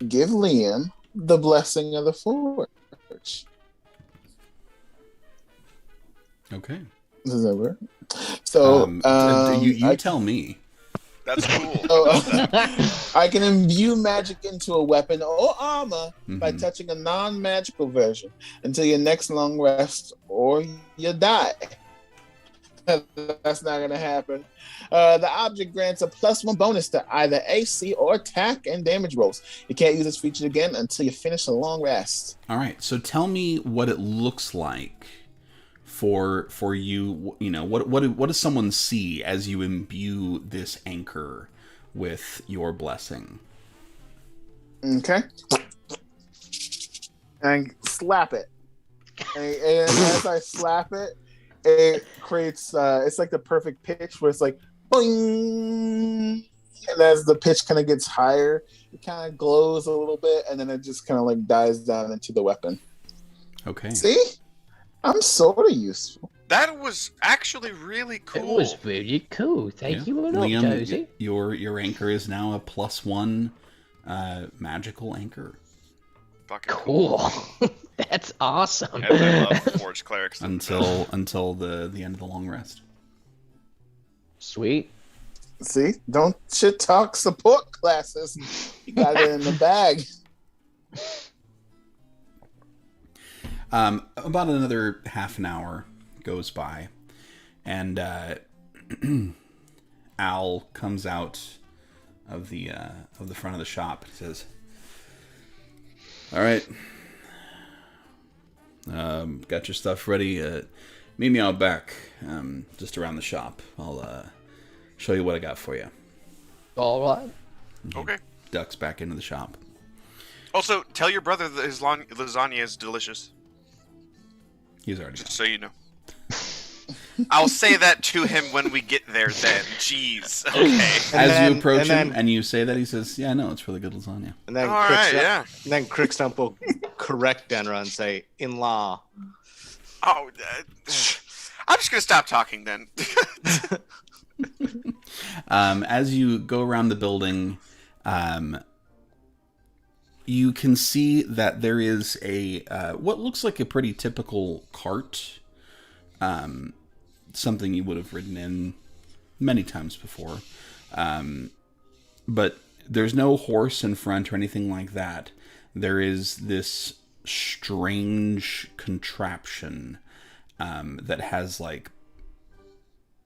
give Liam the blessing of the Forge. Okay. Does that work? So, you tell me. That's cool. I can imbue magic into a weapon or armor by touching a non-magical version until your next long rest or you die. That's not going to happen. The object grants a +1 bonus to either AC or attack and damage rolls. You can't use this feature again until you finish a long rest. All right. So tell me what it looks like for you. What does someone see as you imbue this anchor with your blessing? Okay. And slap it. And as I slap it, it creates, it's like the perfect pitch where it's like, boing! And as the pitch kind of gets higher, it kind of glows a little bit, and then it just kind of like dies down into the weapon. Okay. See? I'm sort of useful. That was actually really cool. It was really cool. Thank you a lot, Liam, Josie. your anchor is now a +1 magical anchor. Fucking Cool. That's awesome. And I love Forge Clerics. until the end of the long rest. Sweet. See? Don't shit talk support classes. You got it in the bag. About another half an hour goes by, and Al comes out of the front of the shop. He says, "All right, got your stuff ready. Meet me out back, just around the shop. I'll show you what I got for you." All right. Okay. Ducks back into the shop. Also, tell your brother that his lasagna is delicious. He's already Just so you know. I'll say that to him when we get there then. Jeez. Okay. As you approach him and you say that, he says, "Yeah, no, it's really good lasagna." And then All right, yeah. And then Crickstump will correct Denra and say, "In law." Oh, I'm just going to stop talking then. As you go around the building, you can see that there is a what looks like a pretty typical cart. Something you would have ridden in many times before. But there's no horse in front or anything like that. There is this strange contraption that has like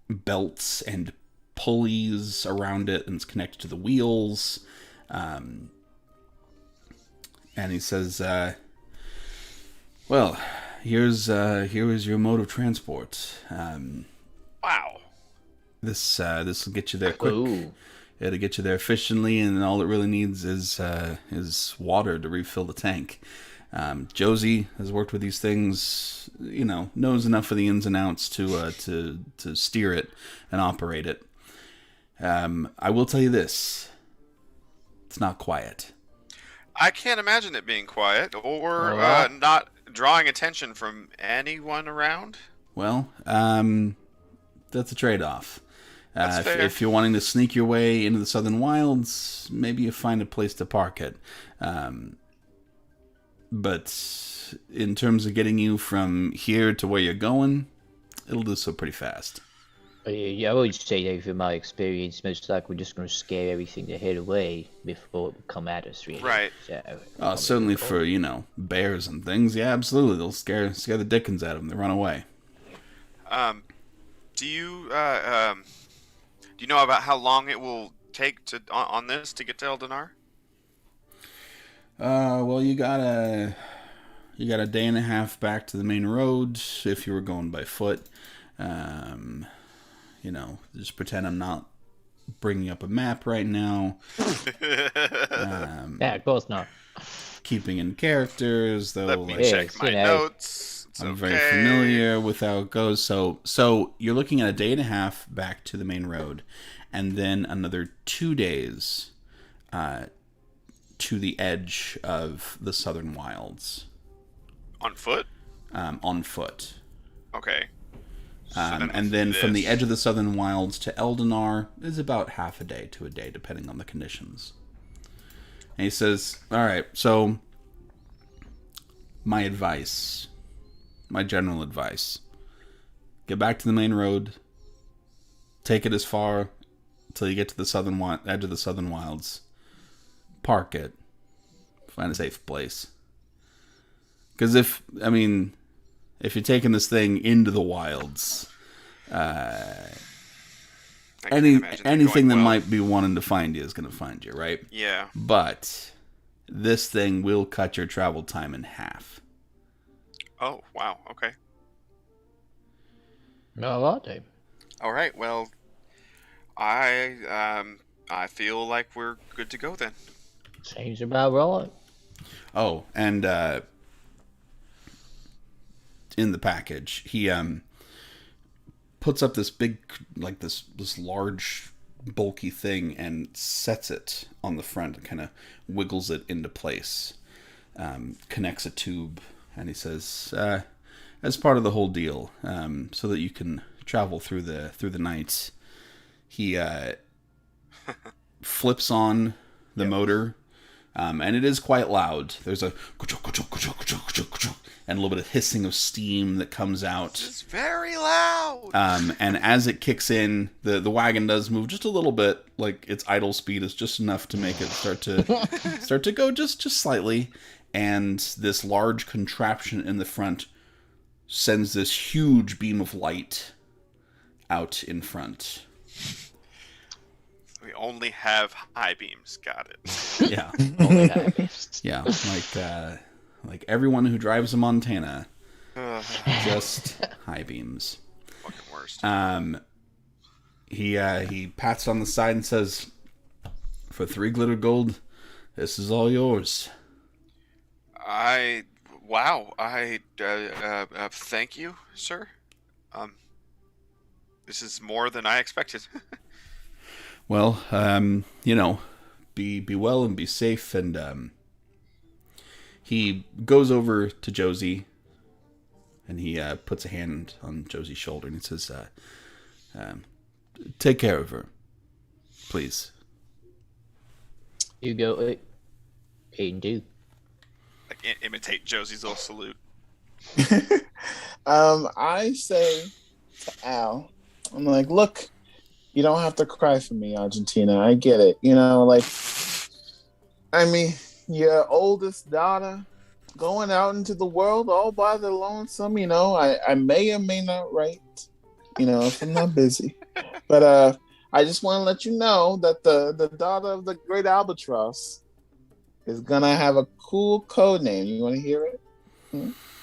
belts and pulleys around it, and it's connected to the wheels. And he says, "Well, here is your mode of transport. Wow. This will get you there quick. Ooh. It'll get you there efficiently, and all it really needs is water to refill the tank. Josie has worked with these things, knows enough of the ins and outs to steer it and operate it. I will tell you this: it's not quiet." I can't imagine it being quiet or not drawing attention from anyone around. Well, that's a trade-off. That's fair. If you're wanting to sneak your way into the Southern Wilds, maybe you find a place to park it. But in terms of getting you from here to where you're going, it'll do so pretty fast. Yeah, I would say that from my experience, most likely we're just going to scare everything the hell away before it will come at us, really. Right. So, Certainly for, bears and things. Yeah, absolutely. They'll scare the dickens out of them. They run away. Do you know about how long it will take on this to get to Eldinar? Well, you got a day and a half back to the main road if you were going by foot. Just pretend I'm not bringing up a map right now. Yeah, of course not. Keeping in characters, though. Let me check my notes. It's I'm very familiar with how it goes. So you're looking at a day and a half back to the main road, and then another 2 days to the edge of the southern wilds. On foot? On foot. Okay. And then from the edge of the southern wilds to Eldinar is about half a day to a day, depending on the conditions. And he says, all right, so my general advice, get back to the main road, take it as far until you get to the edge of the southern wilds, park it, find a safe place. Because if you're taking this thing into the wilds, anything that might be wanting to find you is going to find you, right? Yeah. But this thing will cut your travel time in half. Oh, wow. Okay. Not a lot, Dave. All right. Well, I feel like we're good to go then. Seems about right. Oh, and in the package, he puts up this big, like this large, bulky thing and sets it on the front and kind of wiggles it into place. Connects a tube, and he says, as part of the whole deal, so that you can travel through the night, he flips on the motor. And it is quite loud. There's a and a little bit of hissing of steam that comes out. It's very loud. And as it kicks in, the wagon does move just a little bit. Like its idle speed is just enough to make it start to go just slightly. And this large contraption in the front sends this huge beam of light out in front. We only have high beams. Got it. Yeah. Yeah. Like everyone who drives a Montana, just high beams. Fucking worst. He pats on the side and says, "For 3 glitter gold, this is all yours." Wow. Thank you, sir. This is more than I expected. Well, be well and be safe. And he goes over to Josie, and he puts a hand on Josie's shoulder, and he says, "Take care of her, please." You go, do. Like imitate Josie's little salute. I say to Al, I'm like, look, you don't have to cry for me, Argentina. I get it. Your oldest daughter going out into the world all by the lonesome, I may or may not write, if I'm not busy. But I just want to let you know that the daughter of the great albatross is going to have a cool code name. You want to hear it?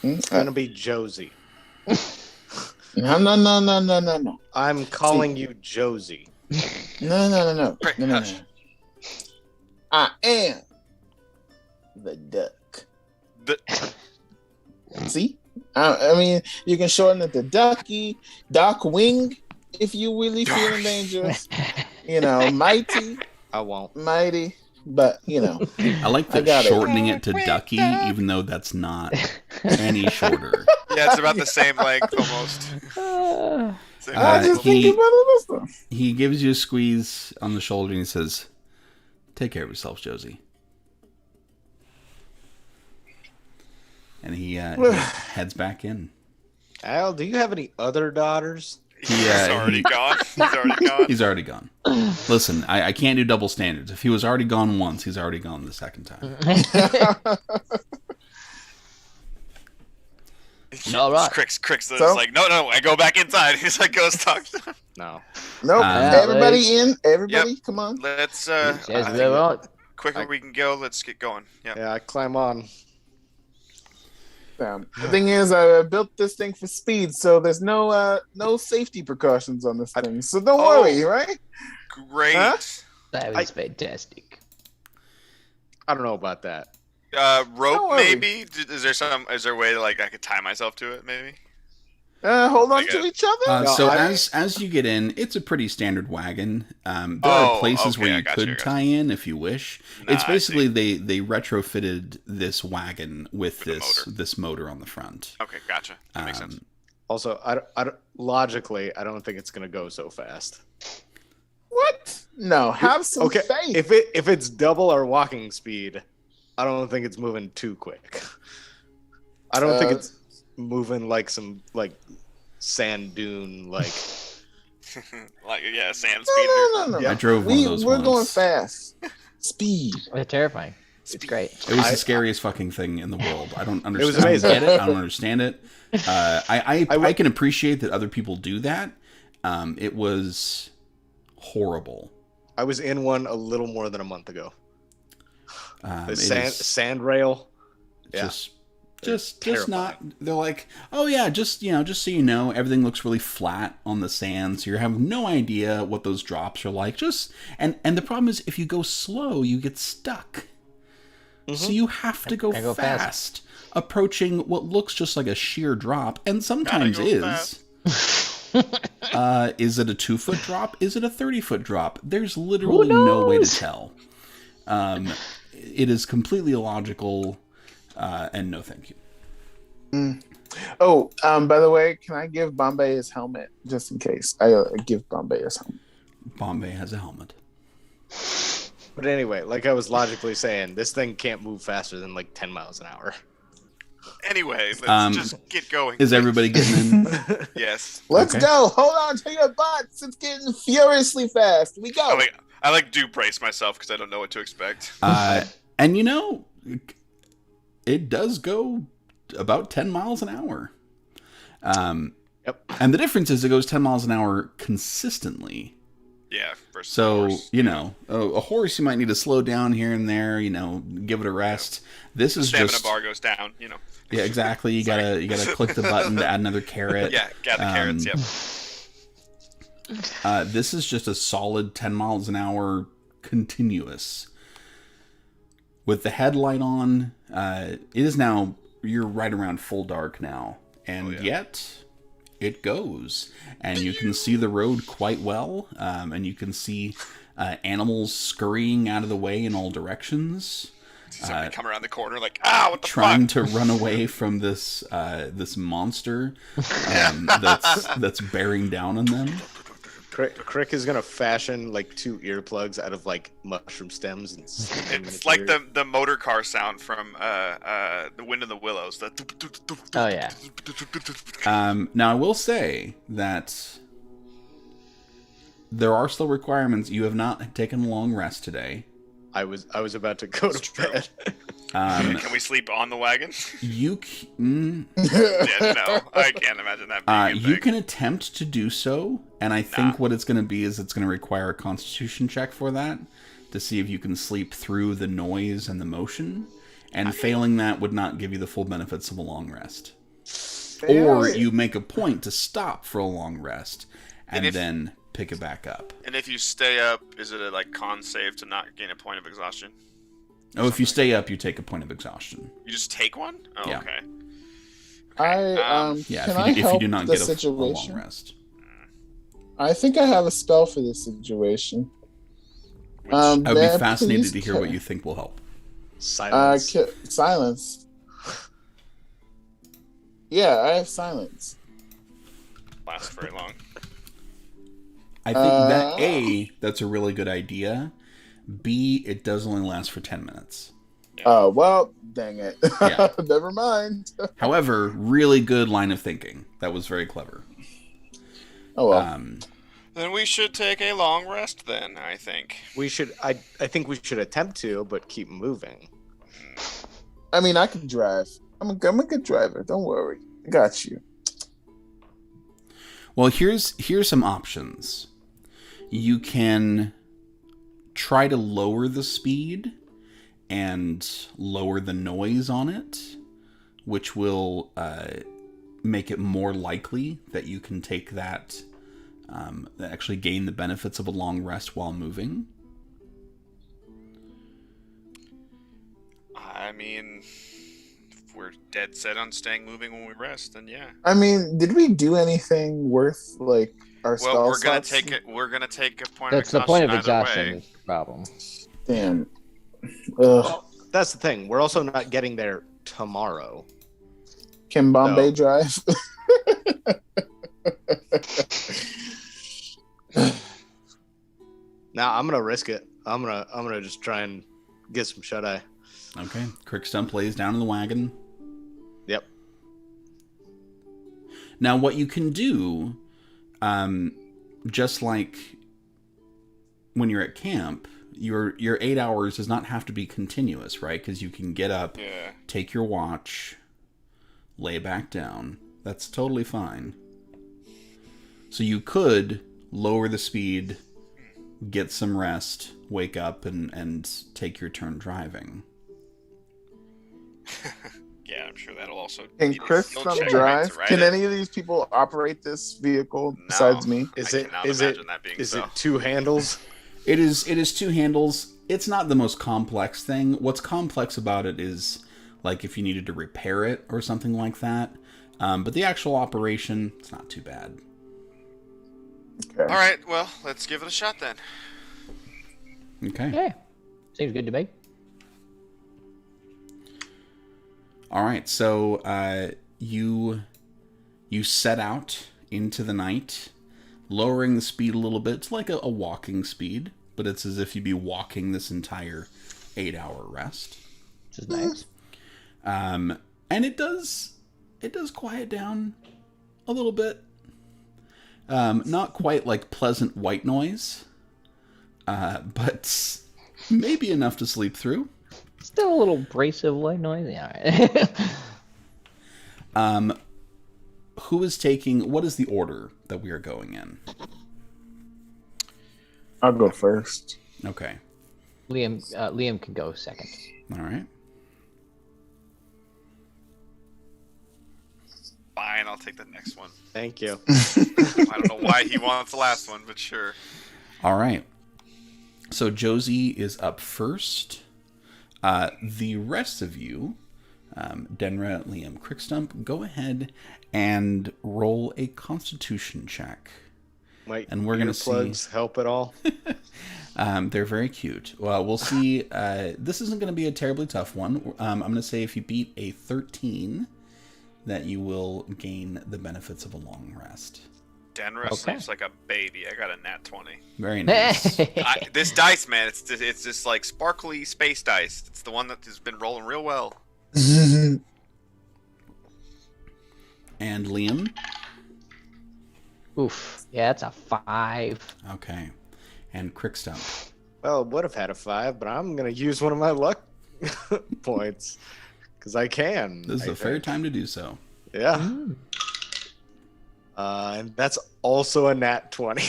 It's going to be Josie. No. I'm calling you Josie. No. Great, No. hush. I am the duck. See? You can shorten it to Ducky, Doc Wing, if you really feeling dangerous. Mighty. I won't. Mighty. But, I like that shortening it to Ducky, even though that's not any shorter. Yeah, it's about the same length almost. I just think about it this time. He gives you a squeeze on the shoulder and he says, "Take care of yourself, Josie." And he heads back in. Al, do you have any other daughters? He's already gone. He's already gone. He's already gone. Listen, I can't do double standards. If he was already gone once, he's already gone the second time. All right. Crix is So? like, no, I go back inside. He's like, goes talk to him. No. Nope. Everybody let's- in. Everybody, come on. Let's, Says I we're think right. quicker we can go, let's get going. Yep. Yeah, I climb on. The thing is, I built this thing for speed, so there's no safety precautions on this thing. So don't Oh. worry, right? Great. Huh? That was fantastic. I don't know about that. Rope, Don't worry. maybe? Is there a way to, like, I could tie myself to it, maybe? Hold on Like to a- each other. No, So I- as you get in, it's a pretty standard wagon. There are places okay, where I you got could you, I got tie in if you wish. Nah, It's I basically they retrofitted this wagon with With a motor. this motor on the front. Okay, gotcha. That makes sense. Also, logically, I don't think it's gonna go so fast. What? No, have some Okay, faith. if it's double our walking speed, I don't think it's moving too quick. I don't think it's moving like some sand dune like. Like, yeah, sand speed. No. Yeah. I drove one of those We're once. going fast. Speed. They're terrifying. It's great. It was the scariest fucking thing in the world. I don't understand. was amazing. I don't get it. I don't understand it. I can appreciate that other people do that. It was horrible. I was in one a little more than a month ago. The It sand is sand rail. Yeah. just terrifying. not. They're like, oh yeah, just so you know, everything looks really flat on the sand, so you have no idea what those drops are like. And the problem is, if you go slow, you get stuck. So you have to go, I go fast, approaching what looks just like a sheer drop, and sometimes go is. Is it a 2-foot drop? Is it a 30-foot drop? There's literally no way to tell. It is completely illogical, and no thank you. Oh, by the way, can I give Bombay his helmet just in case? I give Bombay his helmet. Bombay has a helmet. But anyway, like I was logically saying, this thing can't move faster than like 10 miles an hour. Anyway, let's just get going. Is everybody getting in? Yes. Let's Okay. go. Hold on to your butts. It's getting furiously fast. We go. I do brace myself because I don't know what to expect. And you know, it does go about 10 miles an hour. Yep. And the difference is it goes 10 miles an hour consistently. Yeah. Versus a So, horse. you know, a horse you might need to slow down here and there, you know, give it a rest. This is Stamina just bar goes down. You know. yeah, exactly. You gotta click the button to add another carrot. Yeah. Gather carrots. Yep. This is just a solid 10 miles an hour continuous. With the headlight on, it is now, you're right around full dark now. And yet, it goes. And you can see the road quite well. And you can see animals scurrying out of the way in all directions. Somebody come around the corner like, what the Trying fuck? to run away from this this monster that's bearing down on them. Crick is gonna fashion like 2 earplugs out of like mushroom stems and stick them in It's his like ear. the motor car sound from The Wind in the Willows. Oh, yeah. Now I will say that there are still requirements. You have not taken a long rest today. I was about to go to true. bed. Can we sleep on the wagon? You Yeah, no, I can't imagine that being a you thing. can attempt to do so, and I think what it's going to be is it's going to require a Constitution check for that to see if you can sleep through the noise and the motion. And failing that would not give you the full benefits of a long rest. Or you make a point to stop for a long rest and then pick it back up. And if you stay up, is it a con save to not gain a point of exhaustion? Oh, if you stay up, you take a point of exhaustion. You just take one? Oh, Yeah. okay. Yeah, Can I if you help do not the get a long situation? rest. I think I have a spell for this situation. I would May be fascinated please to hear what you think will help. Silence. Silence. Yeah, I have silence. Lasts very long. I think that A, that's a really good idea. B, it does only last for 10 minutes. Oh, well, dang it. Yeah. Never mind. However, really good line of thinking. That was very clever. Oh well. Then we should take a long rest. Then I think We should. I think we should attempt to, but keep moving. I mean, I can drive. I'm a good driver. Don't worry. I got you. Well, here's some options. You can try to lower the speed and lower the noise on it, which will make it more likely that you can take that, actually gain the benefits of a long rest while moving. I mean, if we're dead set on staying moving when we rest, then yeah. I mean, did we do anything worth like our spell Well, we're gonna slots? take it. We're gonna take a point That's of the point of exhaustion either exhaustion way. is the problem. Damn. Ugh. Well, that's the thing. We're also not getting there tomorrow. Can Bombay No. drive? Now I'm gonna risk it. I'm gonna just try and get some shut eye. Okay, Crickstump lays down in the wagon. Yep. Now, what you can do, just like when you're at camp, your 8 hours does not have to be continuous, right? Because you can get up, Yeah. take your watch, lay back down. That's totally fine. So you could lower the speed, get some rest, wake up, and take your turn driving. Yeah, I'm sure that'll also. Can give you a Chris skill come check, right, drive? to ride Can it. any of these people operate this vehicle No. besides me? I cannot Is imagine that being is so. it two handles? It is two handles. It's not the most complex thing. What's complex about it is, like, if you needed to repair it or something like that. But the actual operation, it's not too bad. Okay. All right, well, let's give it a shot then. Okay. Yeah, seems good to me. All right. So you set out into the night, lowering the speed a little bit. It's like a walking speed, but it's as if you'd be walking this entire 8-hour rest. Which is nice. And it does quiet down a little bit. Not quite like pleasant white noise, but maybe enough to sleep through. Still a little abrasive white noise. Yeah. All right. Who is taking? What is the order that we are going in? I'll go first. Okay. Liam can go second. All right. Fine, I'll take the next one. Thank you. I don't know why he wants the last one, but sure. All right. So Josie is up first. The rest of you, Denra, Liam, Crickstump, go ahead and roll a Constitution check. Might And we're gonna earplugs see- help at all? They're very cute. Well, we'll see. This isn't going to be a terribly tough one. I'm going to say if you beat a 13, that you will gain the benefits of a long rest. Denra Okay. sleeps like a baby. I got a nat 20. Very nice. This dice, man, it's just like sparkly space dice. It's the one that has been rolling real well. And Liam? Oof. Yeah, that's a 5. Okay. And Crickstump? Well, would have had a 5, but I'm gonna use one of my luck points because I can. This is I a fair think. time to do so. Yeah. And that's also a nat 20.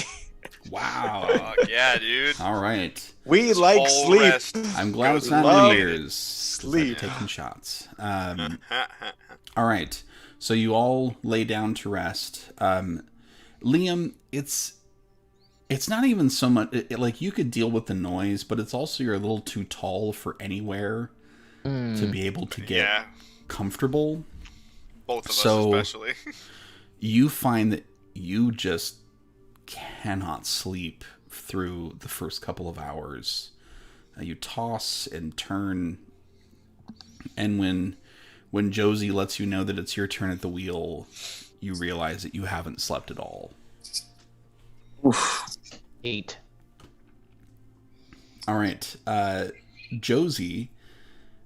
Wow. Fuck yeah, dude. All right. We This like whole sleep. rest. I'm glad it's not Love New Year's. sleep. Taking shots. All right. So you all lay down to rest. Liam, it's not even so much like you could deal with the noise, but it's also you're a little too tall for anywhere to be able to get Yeah, comfortable. both of So- us especially. You find that you just cannot sleep through the first couple of hours. You toss and turn, and when Josie lets you know that it's your turn at the wheel, you realize that you haven't slept at all. Oof. 8. All right, Josie,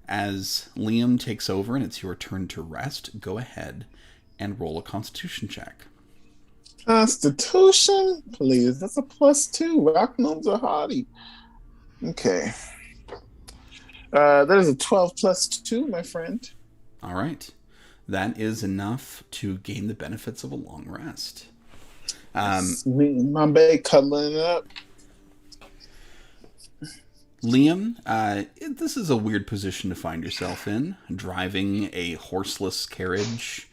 as Liam takes over and it's your turn to rest, go ahead and roll a Constitution check. Constitution, please. That's a +2. Rock gnomes are hardy. Okay. That is a 12 plus 2, my friend. All right. That is enough to gain the benefits of a long rest. Me and Bombay cuddling it up. Liam, this is a weird position to find yourself in, driving a horseless carriage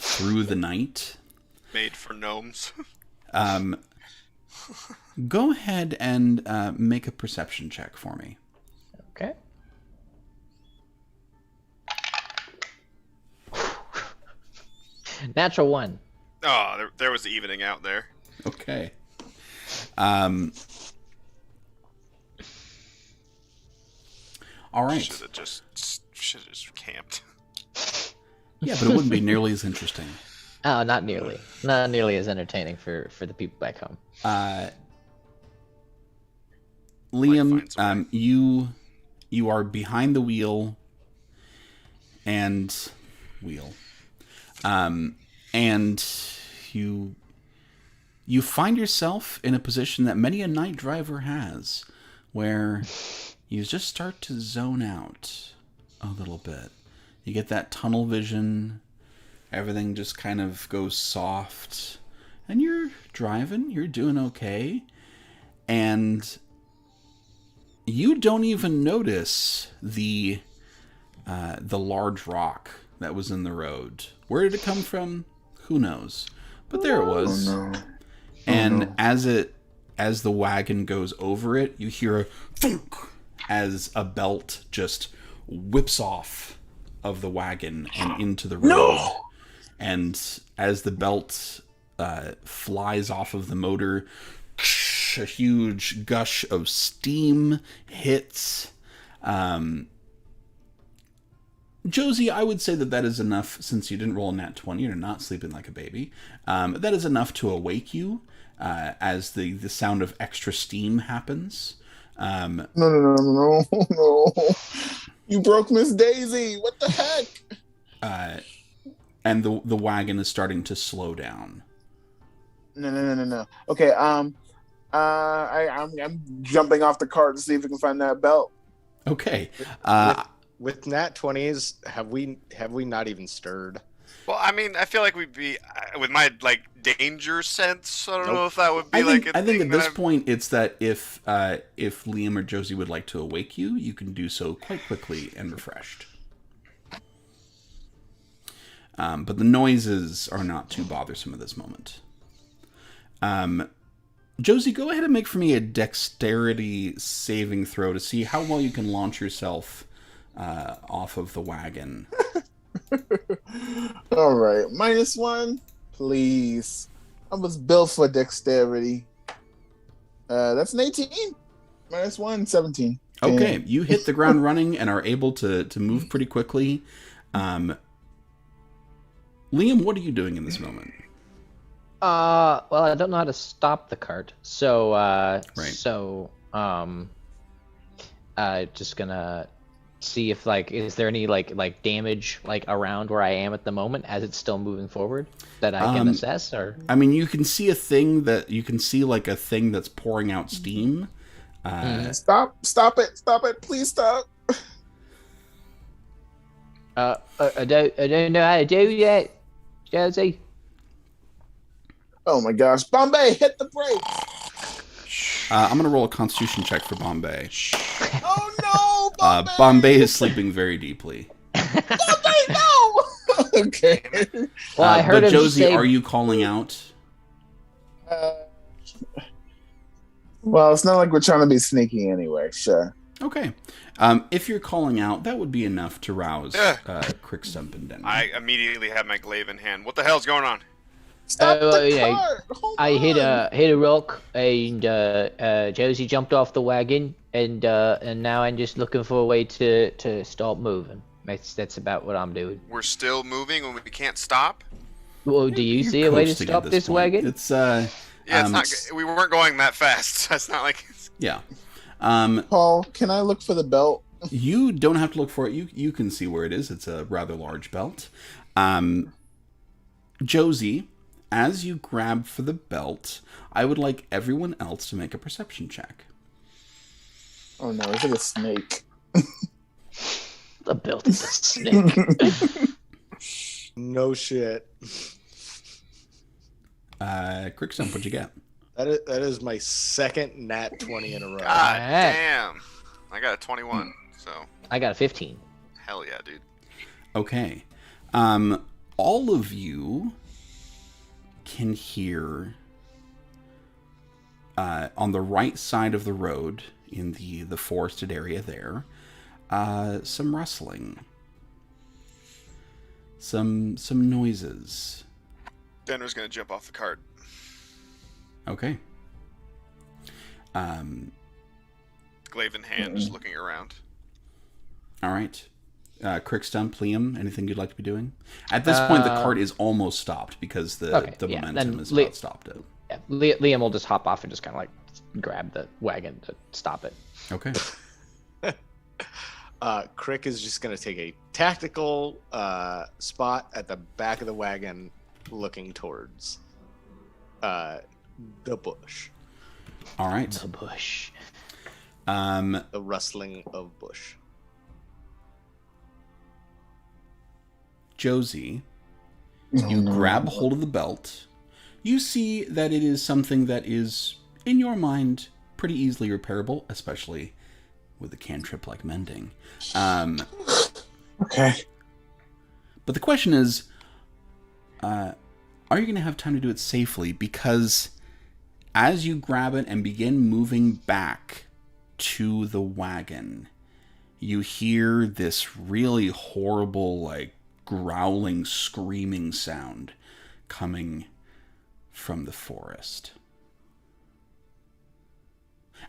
through the night. Made for gnomes. Go ahead and make a perception check for me. Okay. Natural 1. Oh, there was the evening out there. Okay. All right. Should have just camped. Yeah, but it wouldn't be nearly as interesting. Oh, not nearly. Not nearly as entertaining for the people back home. Liam, you are behind the wheel and you find yourself in a position that many a night driver has, where you just start to zone out a little bit. You get that tunnel vision. Everything just kind of goes soft. And you're driving. You're doing okay. And you don't even notice the large rock that was in the road. Where did it come from? Who knows? But there it was. Oh, no. And as the wagon goes over it, you hear a thunk as a belt just whips off of the wagon and into the road. No! And as the belt flies off of the motor, a huge gush of steam hits. Josie, I would say that is enough, since you didn't roll a nat 20, you're not sleeping like a baby. That is enough to awake you as the sound of extra steam happens. No. You broke Miss Daisy. What the heck? And the wagon is starting to slow down. No. Okay, I'm jumping off the cart to see if we can find that belt. Okay. With nat 20s, have we not even stirred? Well, I mean, I feel like we'd be with my danger sense. I don't know if that would be I think at this point it's that if Liam or Josie would like to awake you, you can do so quite quickly and refreshed. But the noises are not too bothersome at this moment. Josie, go ahead and make for me a dexterity saving throw to see how well you can launch yourself off of the wagon. All right, -1, please. I was built for dexterity. That's an 18. -1, 17. Okay, you hit the ground running and are able to move pretty quickly. Liam, what are you doing in this moment? Well, I don't know how to stop the cart, so Right. Just gonna see if is there any like damage around where I am at the moment as it's still moving forward that I can assess, or I mean, you can see a thing that's pouring out steam. Stop it, please stop. I don't know how to do that, Josie. Oh my gosh, Bombay, hit the brakes. I'm gonna roll a Constitution check for Bombay. Oh no, Bombay. Bombay is sleeping very deeply. Bombay, no. Okay. Well, I heard but him Josie, say... are you calling out? Well, it's not like we're trying to be sneaky anyway. Sure. Okay. If you're calling out, that would be enough to rouse Crickstump and Denra. I immediately have my glaive in hand. What the hell's going on? Stop the cart. Hold I on. hit a rock, and Josie jumped off the wagon, and now I'm just looking for a way to stop moving. That's about what I'm doing. We're still moving when we can't stop? Well, do you see You're a way to coasting stop at this point. wagon? It's Yeah, it's not. We weren't going that fast. That's not like. yeah. Paul, can I look for the belt? You don't have to look for it. You can see where it is. It's a rather large belt. Josie, as you grab for the belt, I would like everyone else to make a perception check. Oh no, is it a snake? The belt is a snake. No shit. Crickstump, what'd you get? That is my second nat 20 in a row. God Alright. damn. I got a 21, so I got a 15. hell yeah, dude. Okay. All of you can hear on the right side of the road in the forested area there, some rustling. Some noises. Denra's gonna jump off the cart. Okay. Glaive in hand, just looking around. All right. Crickstump, Liam, anything you'd like to be doing? At this point, the cart is almost stopped because the momentum then has about stopped it. Yeah, Liam will just hop off and just kind of like grab the wagon to stop it. Okay. Crick is just going to take a tactical spot at the back of the wagon looking towards the bush. All right. The bush. The rustling of bush. Josie, you grab hold of the belt. You see that it is something that is, in your mind, pretty easily repairable, especially with a cantrip like mending. Okay. But the question is, are you going to have time to do it safely? Because as you grab it and begin moving back to the wagon, you hear this really horrible, like, growling, screaming sound coming from the forest.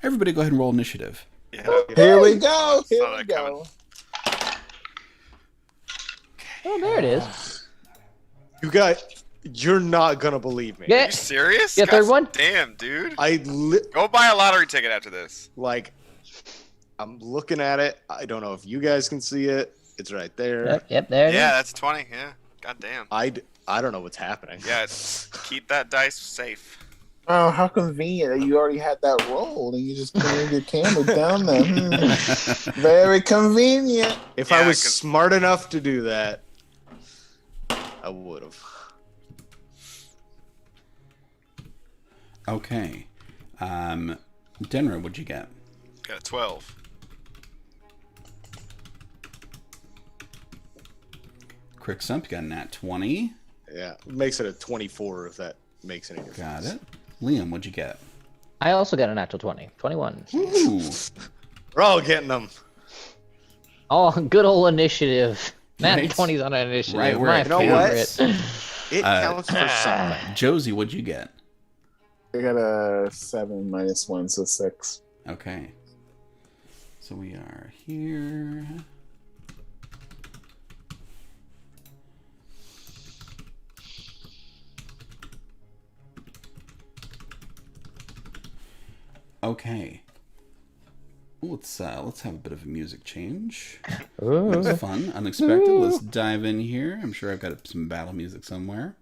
Everybody go ahead and roll initiative. Yeah. Here we go. Here Saw we that go. Oh, there it is. You're not going to believe me. Are Yeah. you serious? Yeah, third one? Damn, dude. Go Go buy a lottery ticket after this. I'm looking at it. I don't know if you guys can see it. It's right there. Yep, there it is. Yeah, that's 20. Yeah. God damn. I don't know what's happening. Yeah, keep that dice safe. Oh, how convenient that you already had that roll and you just turned your camera down there. Very convenient. If Yeah, I was 'cause- smart enough to do that, I would have. Okay. Denra, what'd you get? Got a 12. Crickstump, you got a nat 20. Yeah, it makes it a 24 if that makes any difference. Got it. Liam, what'd you get? I also got a natural 20. 21. Ooh. We're all getting them. Oh, good old initiative. Nat Right. 20's on an initiative. Right where My it You know what? favorite. It counts for something. Josie, what'd you get? I got a 7 minus 1, so 6. Okay. So we are here. Okay. Let's have a bit of a music change. That's fun, unexpected. Let's dive in here. I'm sure I've got some battle music somewhere.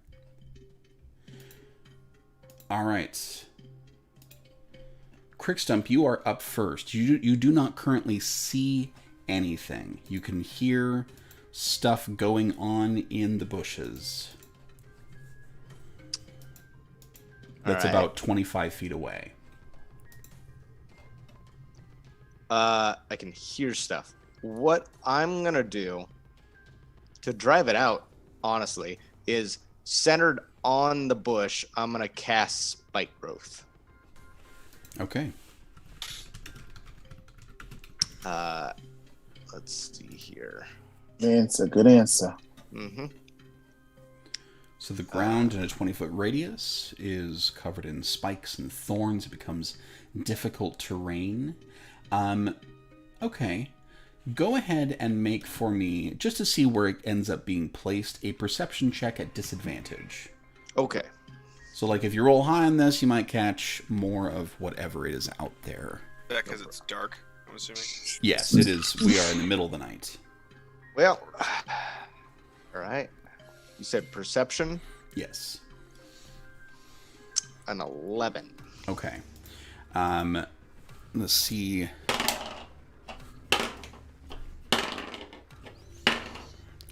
All right. Crickstump, you are up first. You do not currently see anything. You can hear stuff going on in the bushes. That's All right. about 25 feet away. I can hear stuff. What I'm gonna do to drive it out, honestly, is centered on the bush. I'm gonna cast Spike Growth. Okay. Let's see here. Good answer. Mm-hmm. So the ground in a 20-foot radius is covered in spikes and thorns. It becomes difficult terrain. Okay. Go ahead and make for me, just to see where it ends up being placed, a perception check at disadvantage. Okay. So, like, if you roll high on this, you might catch more of whatever it is out there. Is that because it's dark, I'm assuming? Yes, it is. We are in the middle of the night. Well, all right. You said perception. Yes. an 11. Okay. Let's see.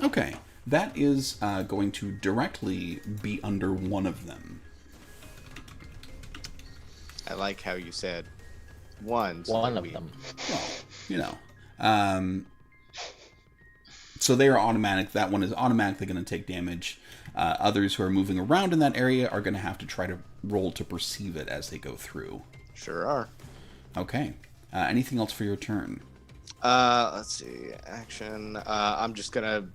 Okay. That is going to directly be under one of them. I like how you said one. So One of them. Well, you know. So they are automatic. That one is automatically going to take damage. Others who are moving around in that area are going to have to try to roll to perceive it as they go through. Sure are. Okay. Anything else for your turn? Let's see. Action. I'm just gonna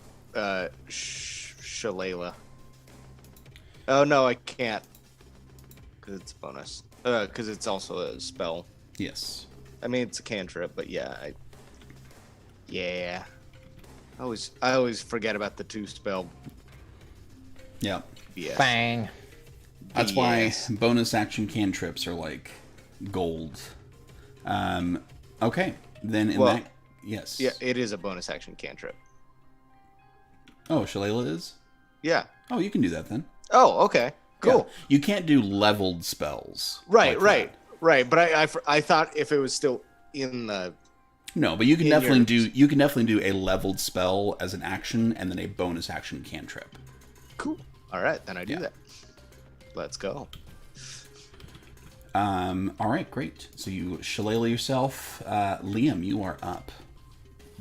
Shillelagh. Oh no, I can't. Because it's a bonus. Because it's also a spell. Yes. I mean, it's a cantrip, but yeah. Yeah. I always forget about the 2 spell. Yeah. Yeah. Bang. That's why bonus action cantrips are like gold. Okay. Then in that... Yes. Yeah, it is a bonus action cantrip. Oh, Shillelagh is? Yeah. Oh, you can do that then. Oh, okay. Cool. Yeah. You can't do leveled spells. Right, like right. But I thought if it was still in the... No, but you can definitely do a leveled spell as an action and then a bonus action cantrip. Cool. All right, then I do that. Let's go. All right, great. So you Shillelagh yourself. Liam, you are up.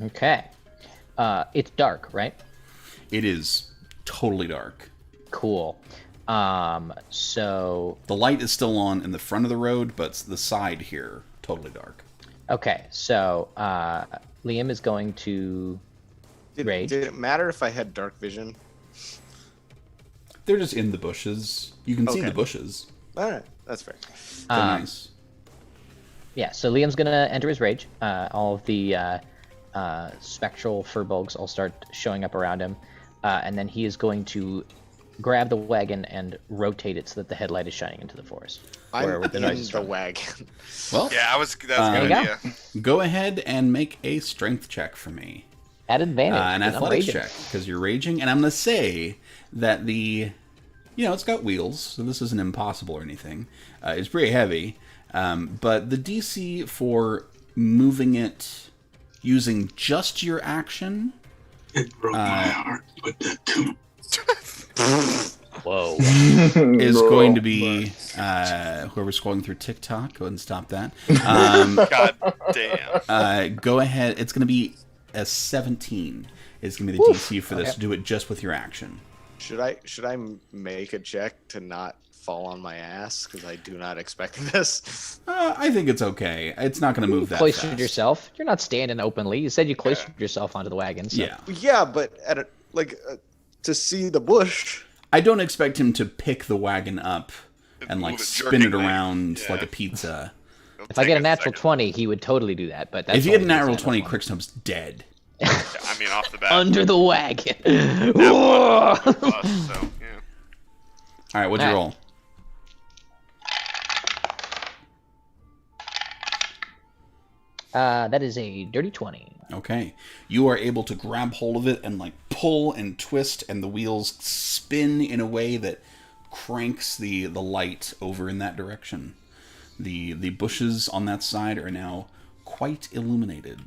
Okay. It's dark, right? It is totally dark. Cool. So... The light is still on in the front of the road, but the side here, totally dark. Okay, so Liam is going to rage. Did it matter if I had dark vision? They're just in the bushes. You can see the bushes. All right, that's fair. They're nice. Yeah, so Liam's going to enter his rage. All of the spectral furbolgs all start showing up around him. And then he is going to grab the wagon and rotate it so that the headlight is shining into the forest. I'm where the noise is the from. wagon. Well, Yeah, that's a good idea. go ahead and make a strength check for me. At advantage. An 'cause I'm athletics raging. check, because you're raging. And I'm going to say that it's got wheels, so this isn't impossible or anything. It's pretty heavy. But the DC for moving it using just your action... It broke my heart with that too. Whoa. is going to be whoever's scrolling through TikTok. Go ahead and stop that. God damn. Go ahead. It's going to be a 17. Is going to be the DC for this. Okay. Do it just with your action. Should I make a check to not fall on my ass? Because I do not expect this. I think it's okay. It's not going to move that Cloistered fast. yourself. You're not standing openly. You said you cloistered yourself onto the wagon. So. Yeah. Yeah, but to see the bush. I don't expect him to pick the wagon up and like Move it spin it jerkingly. around Yeah. like a pizza. It'll If I take get a natural second. 20, he would totally do that. But that's If you get a only natural his 20, natural Quicksnub's dead. I mean, off the bat. Under the wagon. That one plus, so, yeah. All right, what'd you All right. roll? That is a dirty 20. Okay. You are able to grab hold of it and like pull and twist, and the wheels spin in a way that cranks the light over in that direction. The bushes on that side are now quite illuminated.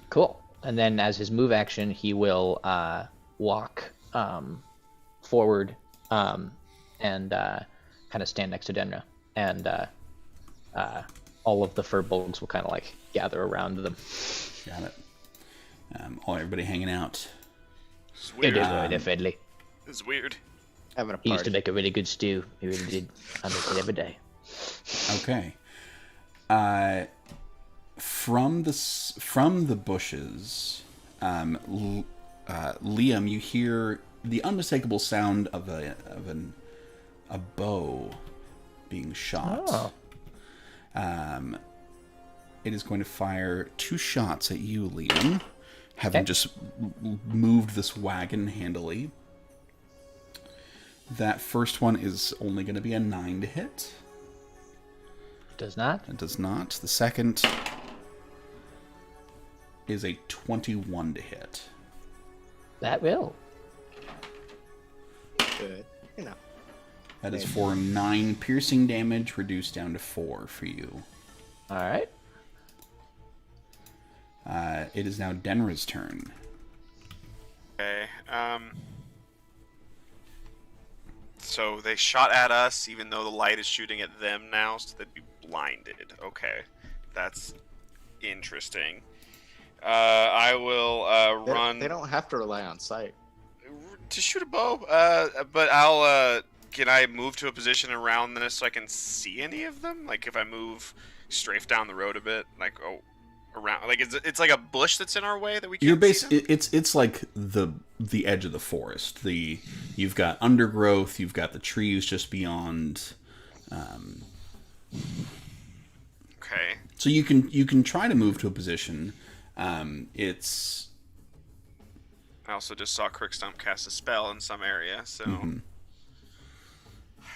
Cool. And then as his move action, he will walk forward and kind of stand next to Denra. And all of the furbolgs will kind of like gather around them. Got it. Everybody hanging out. It's They weird. do it friendly. It's weird. Having a He used to party. make a really good stew. He really did. I make it every day. Okay. From the bushes, Liam, you hear the unmistakable sound of a bow being shot. Oh. It is going to fire 2 shots at you, Liam, having just moved this wagon handily. That first one is only going to be a 9 to hit. Does not? It does not. The second is a 21 to hit. That will. Good. That is for 9 piercing damage, reduced down to 4 for you. All right. It is now Denra's turn. Okay. So they shot at us, even though the light is shooting at them now, so they'd be blinded. Okay, that's interesting. I will run. They don't have to rely on sight. To shoot a bow, but I'll. Can I move to a position around this so I can see any of them? Like if I move, strafe down the road a bit, like around, like it's like a bush that's in our way that we can't. It's like the edge of the forest. You've got undergrowth, you've got the trees just beyond. Okay. So you can try to move to a position. It's. I also just saw Crickstump cast a spell in some area, so. Mm-hmm.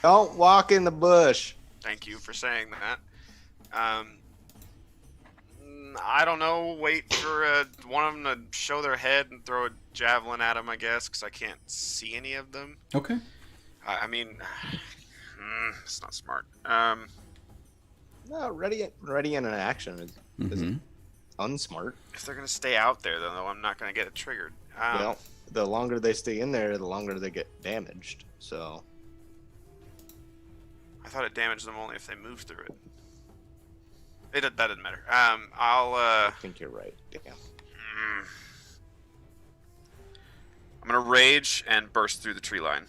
Don't walk in the bush. Thank you for saying that. I don't know. Wait for one of them to show their head and throw a javelin at them, I guess, because I can't see any of them. Okay. I mean, it's not smart. No, ready in an action is unsmart. If they're gonna stay out there, though, I'm not gonna get it triggered. Well, the longer they stay in there, the longer they get damaged. So. I thought it damaged them only if they moved through it. That doesn't matter. I think you're right. Damn. I'm gonna rage and burst through the tree line.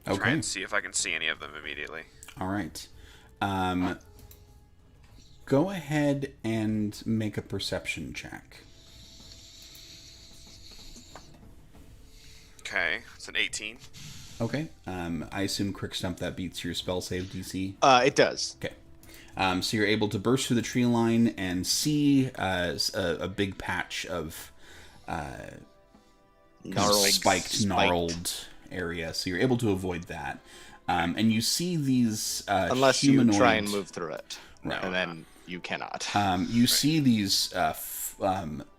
Okay. Try and see if I can see any of them immediately. All right. Go ahead and make a perception check. Okay, it's an 18. Okay. I assume Crickstump that beats your spell save DC. It does. Okay. So you're able to burst through the tree line and see a big patch of gnarled area. So you're able to avoid that. And you see these unless humanoid... you try and move through it, Right. and then you cannot. You see these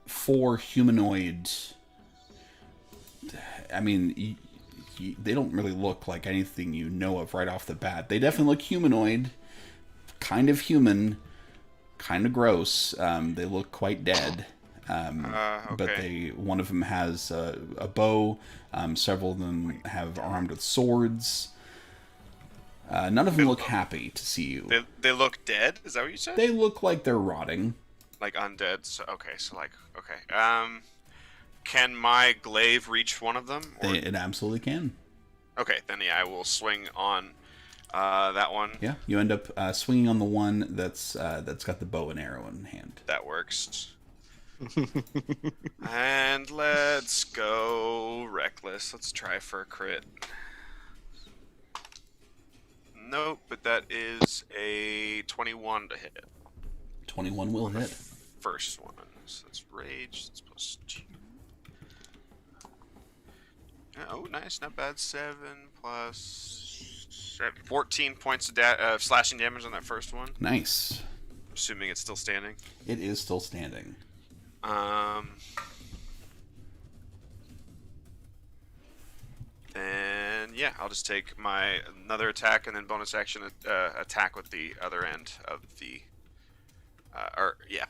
4 humanoid... I mean, they don't really look like anything you know of right off the bat. They definitely look humanoid, kind of human, kind of gross. They look quite dead. Okay. But one of them has a bow. Several of them have armed with swords. None of them look happy to see you. They look dead? Is that what you said? They look like they're rotting. Like undead? So, okay. Can my glaive reach one of them? Or... It absolutely can. Okay, then yeah, I will swing on that one. Yeah, you end up swinging on the one that's got the bow and arrow in hand. That works. And let's go reckless. Let's try for a crit. Nope, but that is a 21 to hit. 21 will hit. First one. So that's rage. That's plus 2. Oh, nice. Not bad. 7 plus 7. 14 points of slashing damage on that first one. Nice. Assuming it's still standing. It is still standing. Then yeah, I'll just take my another attack and then bonus action attack with the other end of the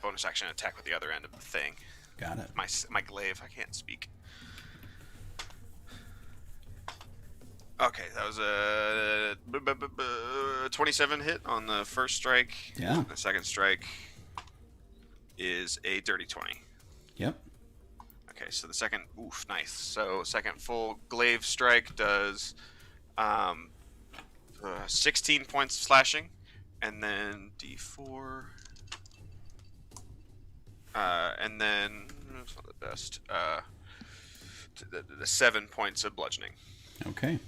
bonus action attack with the other end of the thing. Got it. My glaive. I can't speak. Okay, that was a 27 hit on the first strike. Yeah. The second strike is a dirty 20. Yep. Okay, so the second, nice. So second full glaive strike does 16 points of slashing, and then D4, and then that's not the best. The 7 points of bludgeoning. Okay.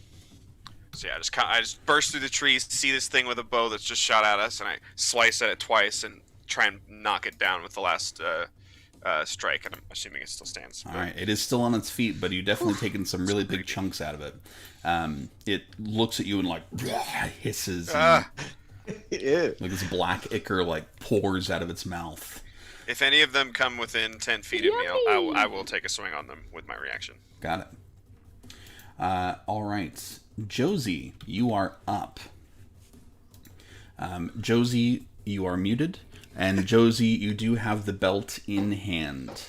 So yeah, I just burst through the trees, see this thing with a bow that's just shot at us, and I slice at it twice and try and knock it down with the last strike. And I'm assuming it still stands. All right, it is still on its feet, but you've definitely taken some really big chunks out of it. It looks at you and hisses. And, like this black ichor pours out of its mouth. If any of them come within 10 feet of me, I will take a swing on them with my reaction. Got it. All right. Josie, you are up. Josie, you are muted. And Josie, you do have the belt in hand.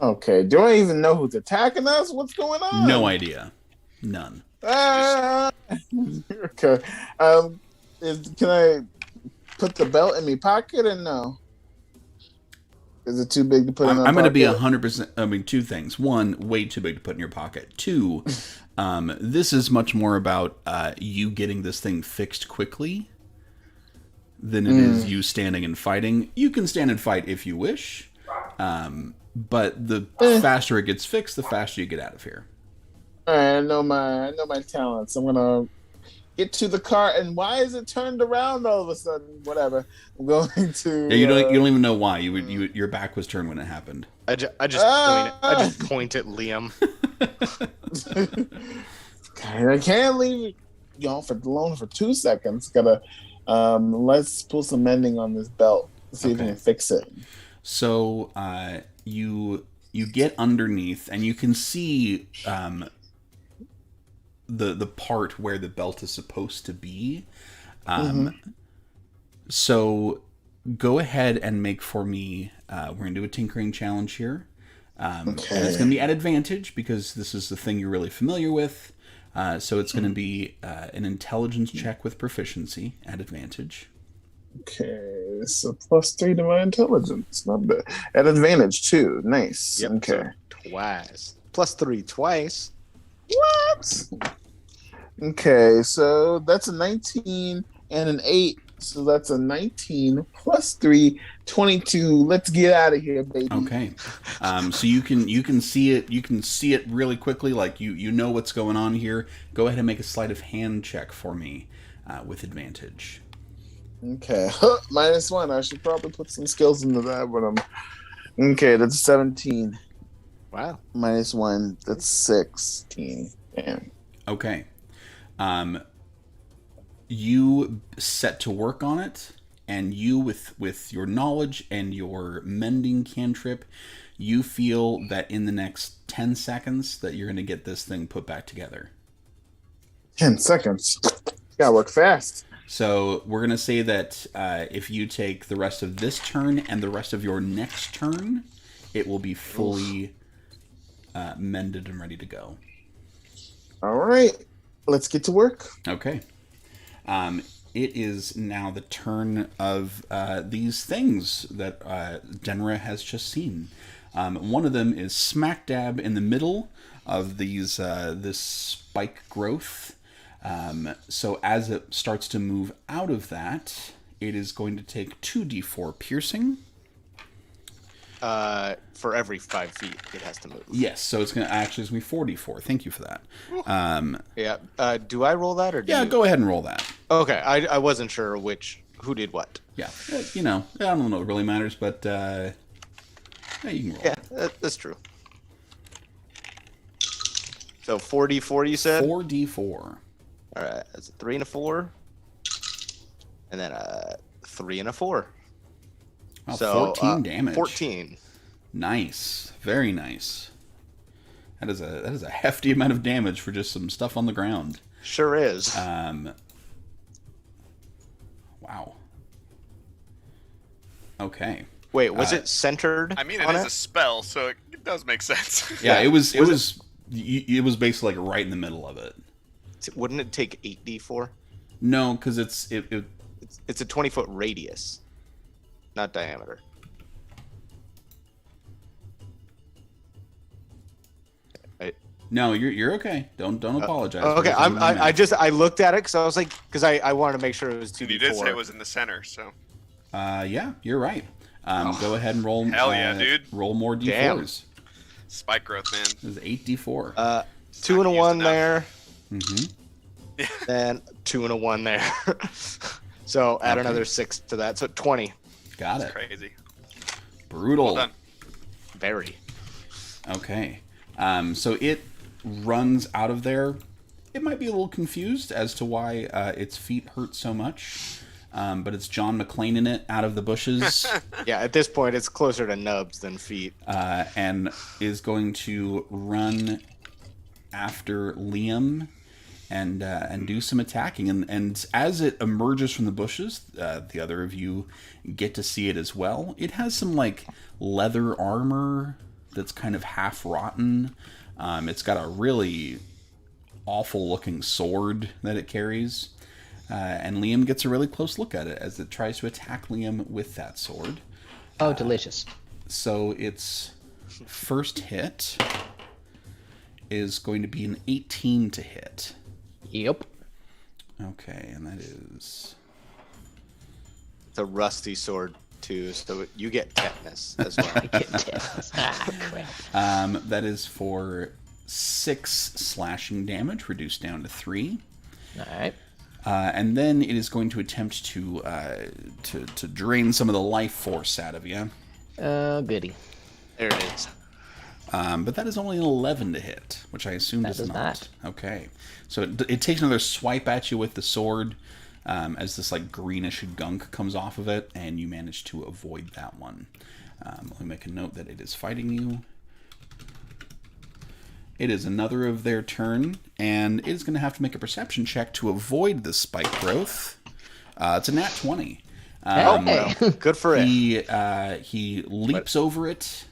Okay. Do I even know who's attacking us? What's going on? No idea. None. Okay. Can I put the belt in my pocket or no? Is it too big to put in my pocket? I'm going to be 100%. I mean, two things. One, way too big to put in your pocket. Two, this is much more about you getting this thing fixed quickly than it is you standing and fighting. You can stand and fight if you wish, but the faster it gets fixed, the faster you get out of here. All right, I know my talents. I'm gonna get to the car, and why is it turned around all of a sudden? Whatever. I'm going to. Yeah, you don't even know why. Your back was turned when it happened. I just point at Liam. I can't leave you alone for 2 seconds. Gotta let's pull some mending on this belt. See if we can fix it. So you get underneath, and you can see the part where the belt is supposed to be. So go ahead and make for me. We're gonna do a tinkering challenge here. And it's gonna be at advantage because this is the thing you're really familiar with. So it's gonna be an intelligence check with proficiency at advantage. Okay, so +3 to my intelligence. Not bad. At advantage too. Nice. Yep, okay. so twice. +3 twice. What? Okay, so that's a 19 and an 8. So that's a 19 +3, 22. Let's get out of here, baby. Okay. So you can see it. You can see it really quickly. Like you know what's going on here. Go ahead and make a sleight of hand check for me with advantage. Okay. -1. I should probably put some skills into that, but okay. That's 17. Wow. -1. That's 16. Damn. Okay. You set to work on it, and you with your knowledge and your mending cantrip, you feel that in the next 10 seconds that you're going to get this thing put back together. 10 seconds. Gotta work fast. So we're going to say that if you take the rest of this turn and the rest of your next turn, it will be fully mended and ready to go. All right. Let's get to work. Okay. It is now the turn of these things that Denra has just seen. One of them is smack dab in the middle of these this spike growth. So as it starts to move out of that, it is going to take 2d4 piercing. For every 5 feet, it has to move. Yes, so it's going to be 4d4. Thank you for that. Yeah. Do I roll that or do you? Go ahead and roll that. Okay, I wasn't sure who did what. Yeah, I don't know what really matters, but yeah, you can roll. Yeah, that's true. So 4d4, you said? 4d4. All right, that's a 3 and a 4, and then a 3 and a 4. Wow, So 14 damage. 14. Nice, very nice. That is a hefty amount of damage for just some stuff on the ground. Sure is. Wow. Okay. Wait, was it centered? I mean, it on is a spell, so it does make sense. Yeah, it was basically like right in the middle of it. Wouldn't it take 8d4? No, because it's a 20-foot radius, not diameter. No, you're okay. Don't apologize. Okay, I looked at it because I was like, I wanted to make sure it was 2d4. You did say it was in the center, so. Yeah, you're right. Go ahead and roll. Hell yeah, dude. Roll more d4s. Damn. Spike growth, man. This is 8d4. 2 and a 1 there. Mm-hmm. Then 2 and a 1 there. So add another 6 to that. So 20. Got That's it. crazy. Brutal. Well done. Very. Okay. So it runs out of there. It might be a little confused as to why its feet hurt so much. But it's John McClane in it out of the bushes. Yeah, at this point, it's closer to nubs than feet. And is going to run after Liam and do some attacking. And as it emerges from the bushes, the other of you get to see it as well. It has some like leather armor that's kind of half rotten. It's got a really awful looking sword that it carries. And Liam gets a really close look at it as it tries to attack Liam with that sword. Oh, delicious. So its first hit is going to be an 18 to hit. Yep. Okay, and that is... It's a rusty sword, too, so you get tetanus as well. Crap. That is for 6 slashing damage, reduced down to 3. All right. And then it is going to attempt to drain some of the life force out of you. Oh, goody. There it is. But that is only an 11 to hit, which I assume That does not. Okay. So it takes another swipe at you with the sword as this like greenish gunk comes off of it, and you manage to avoid that one. Let me make a note that it is fighting you. It is another of their turn, and it is going to have to make a perception check to avoid the spike growth. It's a nat 20. Hey. Good for it. He leaps over it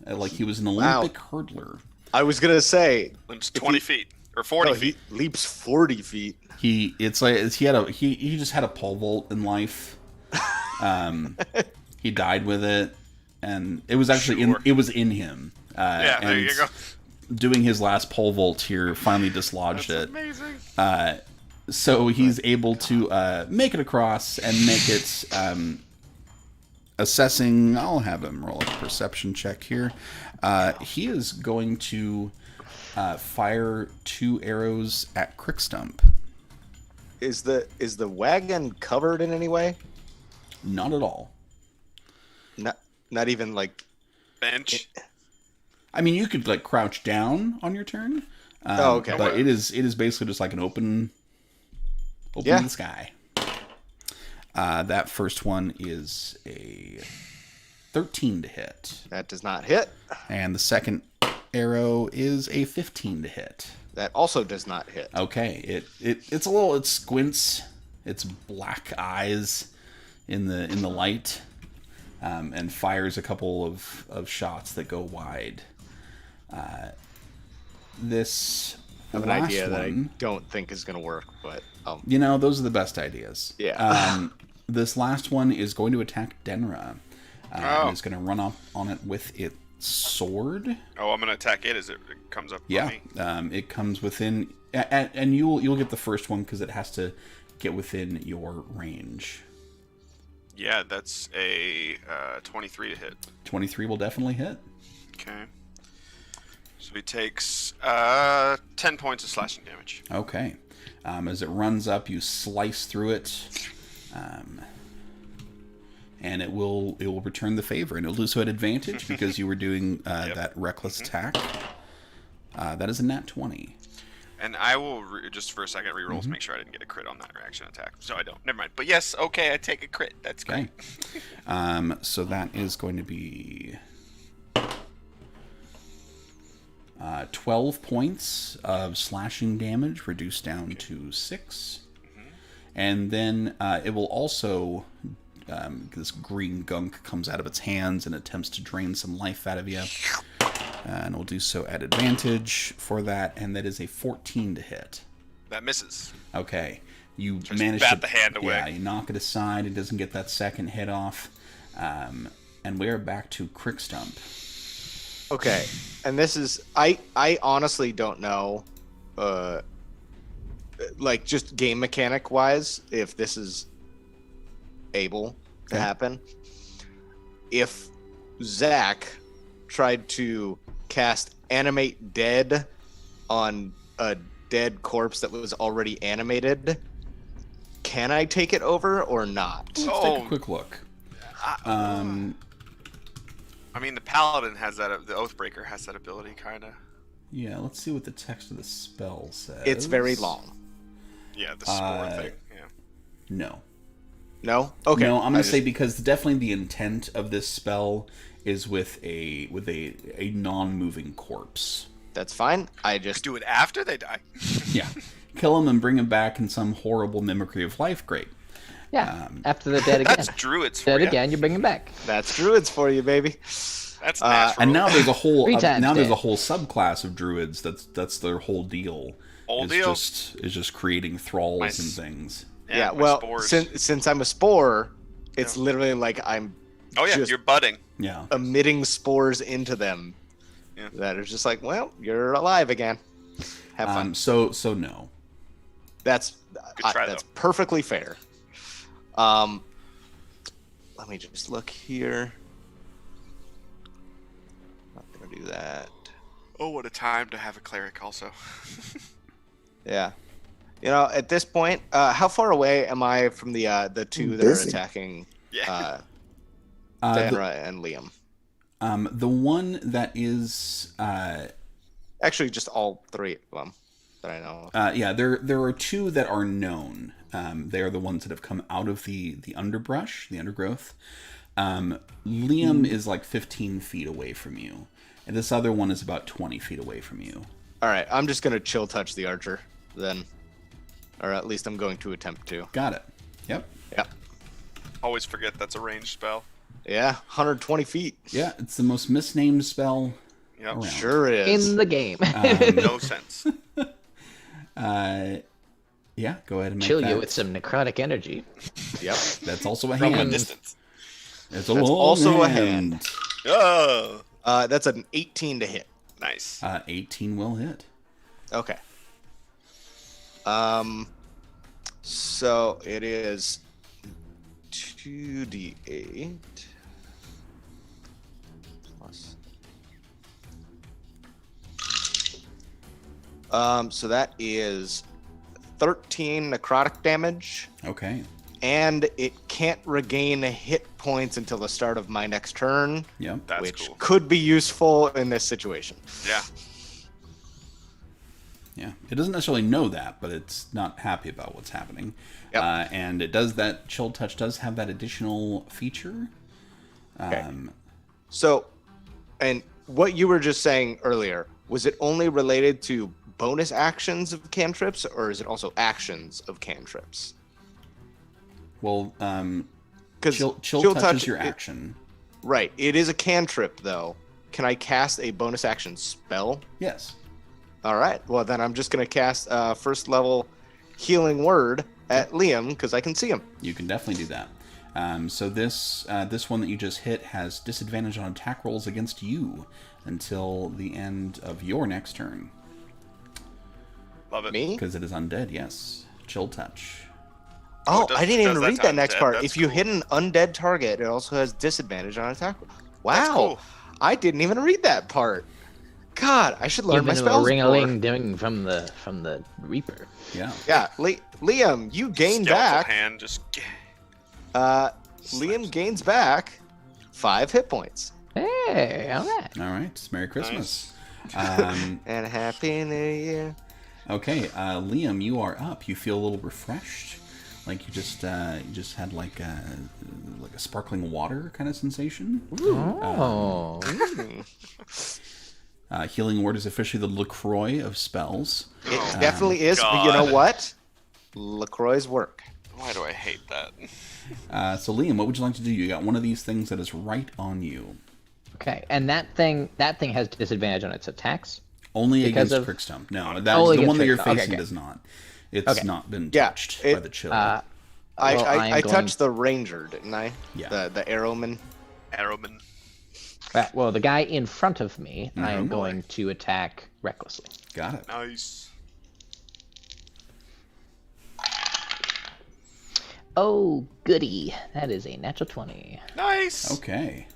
like he was an Olympic hurdler. I was going to say... It's 20 feet. Or 40 feet. He leaps 40 feet. He just had a pole vault in life. He died with it, and it was actually in him. Yeah, there you go. Doing his last pole vault here finally dislodged it. Amazing. So he's able to make it across and make it assessing. I'll have him roll a perception check here. He is going to fire 2 arrows at Crickstump. Is the wagon covered in any way? Not at all. Not even like Bench. I mean, you could like crouch down on your turn. Okay. But it is basically just like an open in the sky. That first one is a 13 to hit. That does not hit. And the second arrow is a 15 to hit. That also does not hit. Okay. It squints its black eyes in the light, and fires a couple of shots that go wide. This I have an last idea that I one, don't think is going to work, but those are the best ideas. Yeah. This last one is going to attack Denra. And is going to run up on it with its sword. Oh, I'm going to attack it as it comes up Yeah. on me. It comes within, and you'll get the first one because it has to get within your range. Yeah, that's a 23 to hit. 23 will definitely hit. Okay. So he takes 10 points of slashing damage. Okay. As it runs up, you slice through it, and it will return the favor, and it'll do so at advantage because you were doing that reckless attack. That is a nat 20. And I will, just for a second, reroll to make sure I didn't get a crit on that reaction attack. So I don't. Never mind. But yes, okay, I take a crit. That's great. Okay. So that is going to be 12 points of slashing damage, reduced down to 6. And then it will also, this green gunk comes out of its hands and attempts to drain some life out of you. And we'll do so at advantage for that, and that is a 14 to hit. That misses. Okay. You Just manage bat to the hand away. Yeah, you knock it aside. It doesn't get that second hit off. And we're back to Crickstump. okay. And this is I honestly don't know, like just game mechanic wise, if this is able to happen. If Zach tried to cast Animate Dead on a dead corpse that was already animated, can I take it over or not? Let's take a quick look. I mean, the Paladin has that. The Oathbreaker has that ability, kind of. Yeah, let's see what the text of the spell says. It's very long. Yeah, the spore thing. Yeah. No. No? Okay. No, I'm going to say because definitely the intent of this spell is with a non-moving corpse. That's fine. I just Do it after they die. Yeah. kill him and bring him back in some horrible mimicry of life. Great. Yeah. After the dead again. That's druids for Dead you. again, you bring him back. That's druids for you, baby. That's natural. And now there's a whole Three times now there's dead. a whole subclass of druids. That's their whole deal. Is just creating thralls Nice. and things. Yeah, my well, spores. since I'm a spore, it's literally like I'm Oh yeah, just you're budding. Yeah. emitting spores into them. Yeah. That are just like, well, you're alive again. Have fun. So no. That's try, that's though. perfectly fair. Let me just look here. Not gonna do that. Oh, what a time to have a cleric also. Yeah. You know, at this point, how far away am I from the two that are Busy. attacking Yeah. Denra and Liam? The one that is Actually, just all three of them that I know of. yeah, there are two that are known. They are the ones that have come out of the underbrush, the undergrowth. Liam is like 15 feet away from you, and this other one is about 20 feet away from you. All right, I'm just gonna chill touch the archer then, or at least I'm going to attempt to. Got it. Yep. Yep. Always forget that's a ranged spell. Yeah, 120 feet. Yeah, it's the most misnamed spell Yep. around. Sure is. In the game. No sense. Yeah, go ahead and make Chill that. you with some necrotic energy. Yep. That's also a From a hand. distance. It's a That's long also a hand. hand. Oh, That's an 18 to hit. nice. 18 will hit. Okay. So it is 2d8 plus. So that is 13 necrotic damage, Okay. and it can't regain hit points until the start of my next turn, Yep. That's which cool. could be useful in this situation. Yeah. Yeah. It doesn't necessarily know that, but it's not happy about what's happening. Yep. And it does that. Chill Touch does have that additional feature. So, and what you were just saying earlier, was it only related to bonus actions of cantrips, or is it also actions of cantrips? Well, Because chill touch is your action. Right. It is a cantrip, though. Can I cast a bonus action spell? Yes. All right. Well, then I'm just going to cast first level healing word at Liam because I can see him. You can definitely do that. So this one that you just hit has disadvantage on attack rolls against you until the end of your next turn. Love it. Me? Because it is undead, yes. Chill Touch. Oh, it does- I didn't even does that read to that next undead. part. That's If you cool. hit an undead target, it also has disadvantage on attack. Wow. That's cool. I didn't even read that part. God, I should learn Give my him a spells more. ring-a-ling ding from the Reaper. Yeah. Yeah, Liam, you gain Skeletal back. hand just. Liam gains back 5 hit points. Hey, all right. All right. Merry Christmas. And Happy New Year. Okay, Liam, you are up. You feel a little refreshed, like you just had like a sparkling water kind of sensation. Oh. Healing word is officially the LaCroix of spells. It definitely is, but you know God. what? LaCroix's work. Why do I hate that? So Liam, what would you like to do? You got one of these things that is right on you. Okay, and that thing has disadvantage on its attacks. Only Because against of- Crickstump. No, Only the one against that you're Crickstump. Okay, facing okay. does not. It's Okay. not been Yeah, touched by it- the chill. Well, I I'm going- touched the ranger, didn't I? Yeah. The arrowman. Arrowman. Well, the guy in front of me, I am boy. going to attack recklessly. Got it. Nice. Oh, goody. That is a natural 20. Nice. Okay.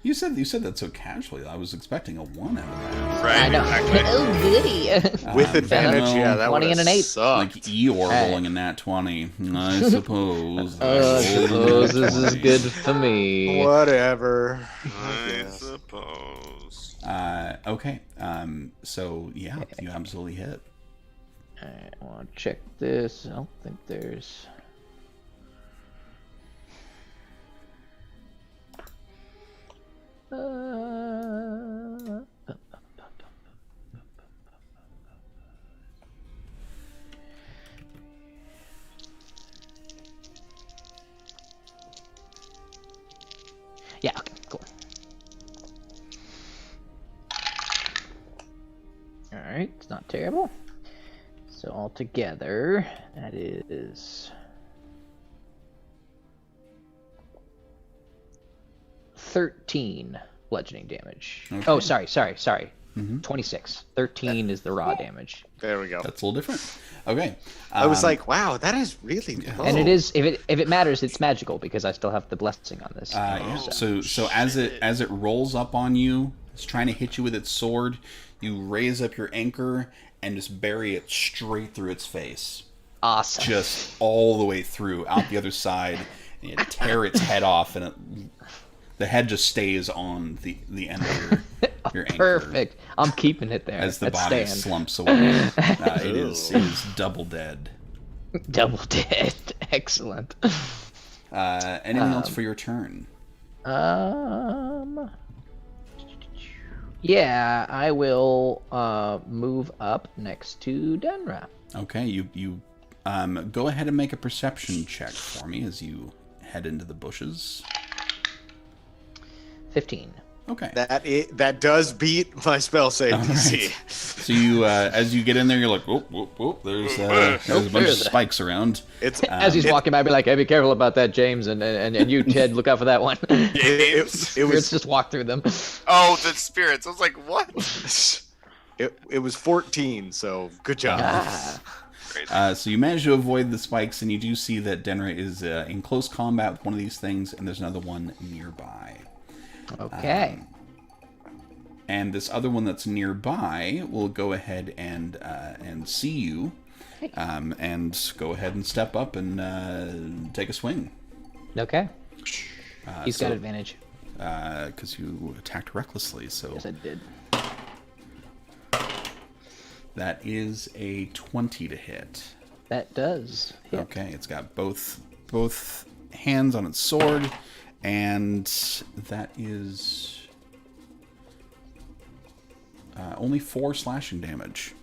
You said that so casually. I was expecting a 1 out of that. Right. I know. Exactly. Oh, goody. With advantage, no. yeah, that 20 would and have an 8. sucked. Like Eeyore Hey. rolling in that 20. I suppose. I suppose this is good for me. Whatever. I suppose. Okay. So yeah, you absolutely hit. Alright, I want to check this. I don't think there's... terrible. So altogether, that is 13 bludgeoning damage. Okay. Oh, sorry. 26. 13 is the raw Oh. damage. There we go. That's a little different. Okay. I was like, wow, that is really low. And it is, if it matters, it's magical because I still have the blessing on this. Yeah. So as it rolls up on you, it's trying to hit you with its sword. You raise up your anchor and just bury it straight through its face, Awesome. just all the way through, out the other side, and you tear its head off, and the head just stays on the end of your anchor. Perfect. I'm keeping it there. As the Let's body stand. slumps away. It is double dead. Double dead. Excellent. Anything else for your turn? Yeah, I will move up next to Denra. Okay, you go ahead and make a perception check for me as you head into the bushes. 15. Okay. That does beat my spell save DC. So you, as you get in there, you're like, whoop, whoop, whoop. There's a bunch of spikes around. It's As he's walking by, I'd be like, hey, be careful about that, James, and you, Ted, look out for that one. it Let's was just walk through them. Oh, the spirits. I was like, what? it was 14. So good job. Ah, So you manage to avoid the spikes, and you do see that Denra is in close combat with one of these things, and there's another one nearby. okay. And this other one that's nearby will go ahead and see you, and go ahead and step up and take a swing. Okay. He's got so- advantage. Because you attacked recklessly. So Yes, I did. that is a 20 to hit. That does hit. Okay, it's got both hands on its sword, and that is only 4 slashing damage,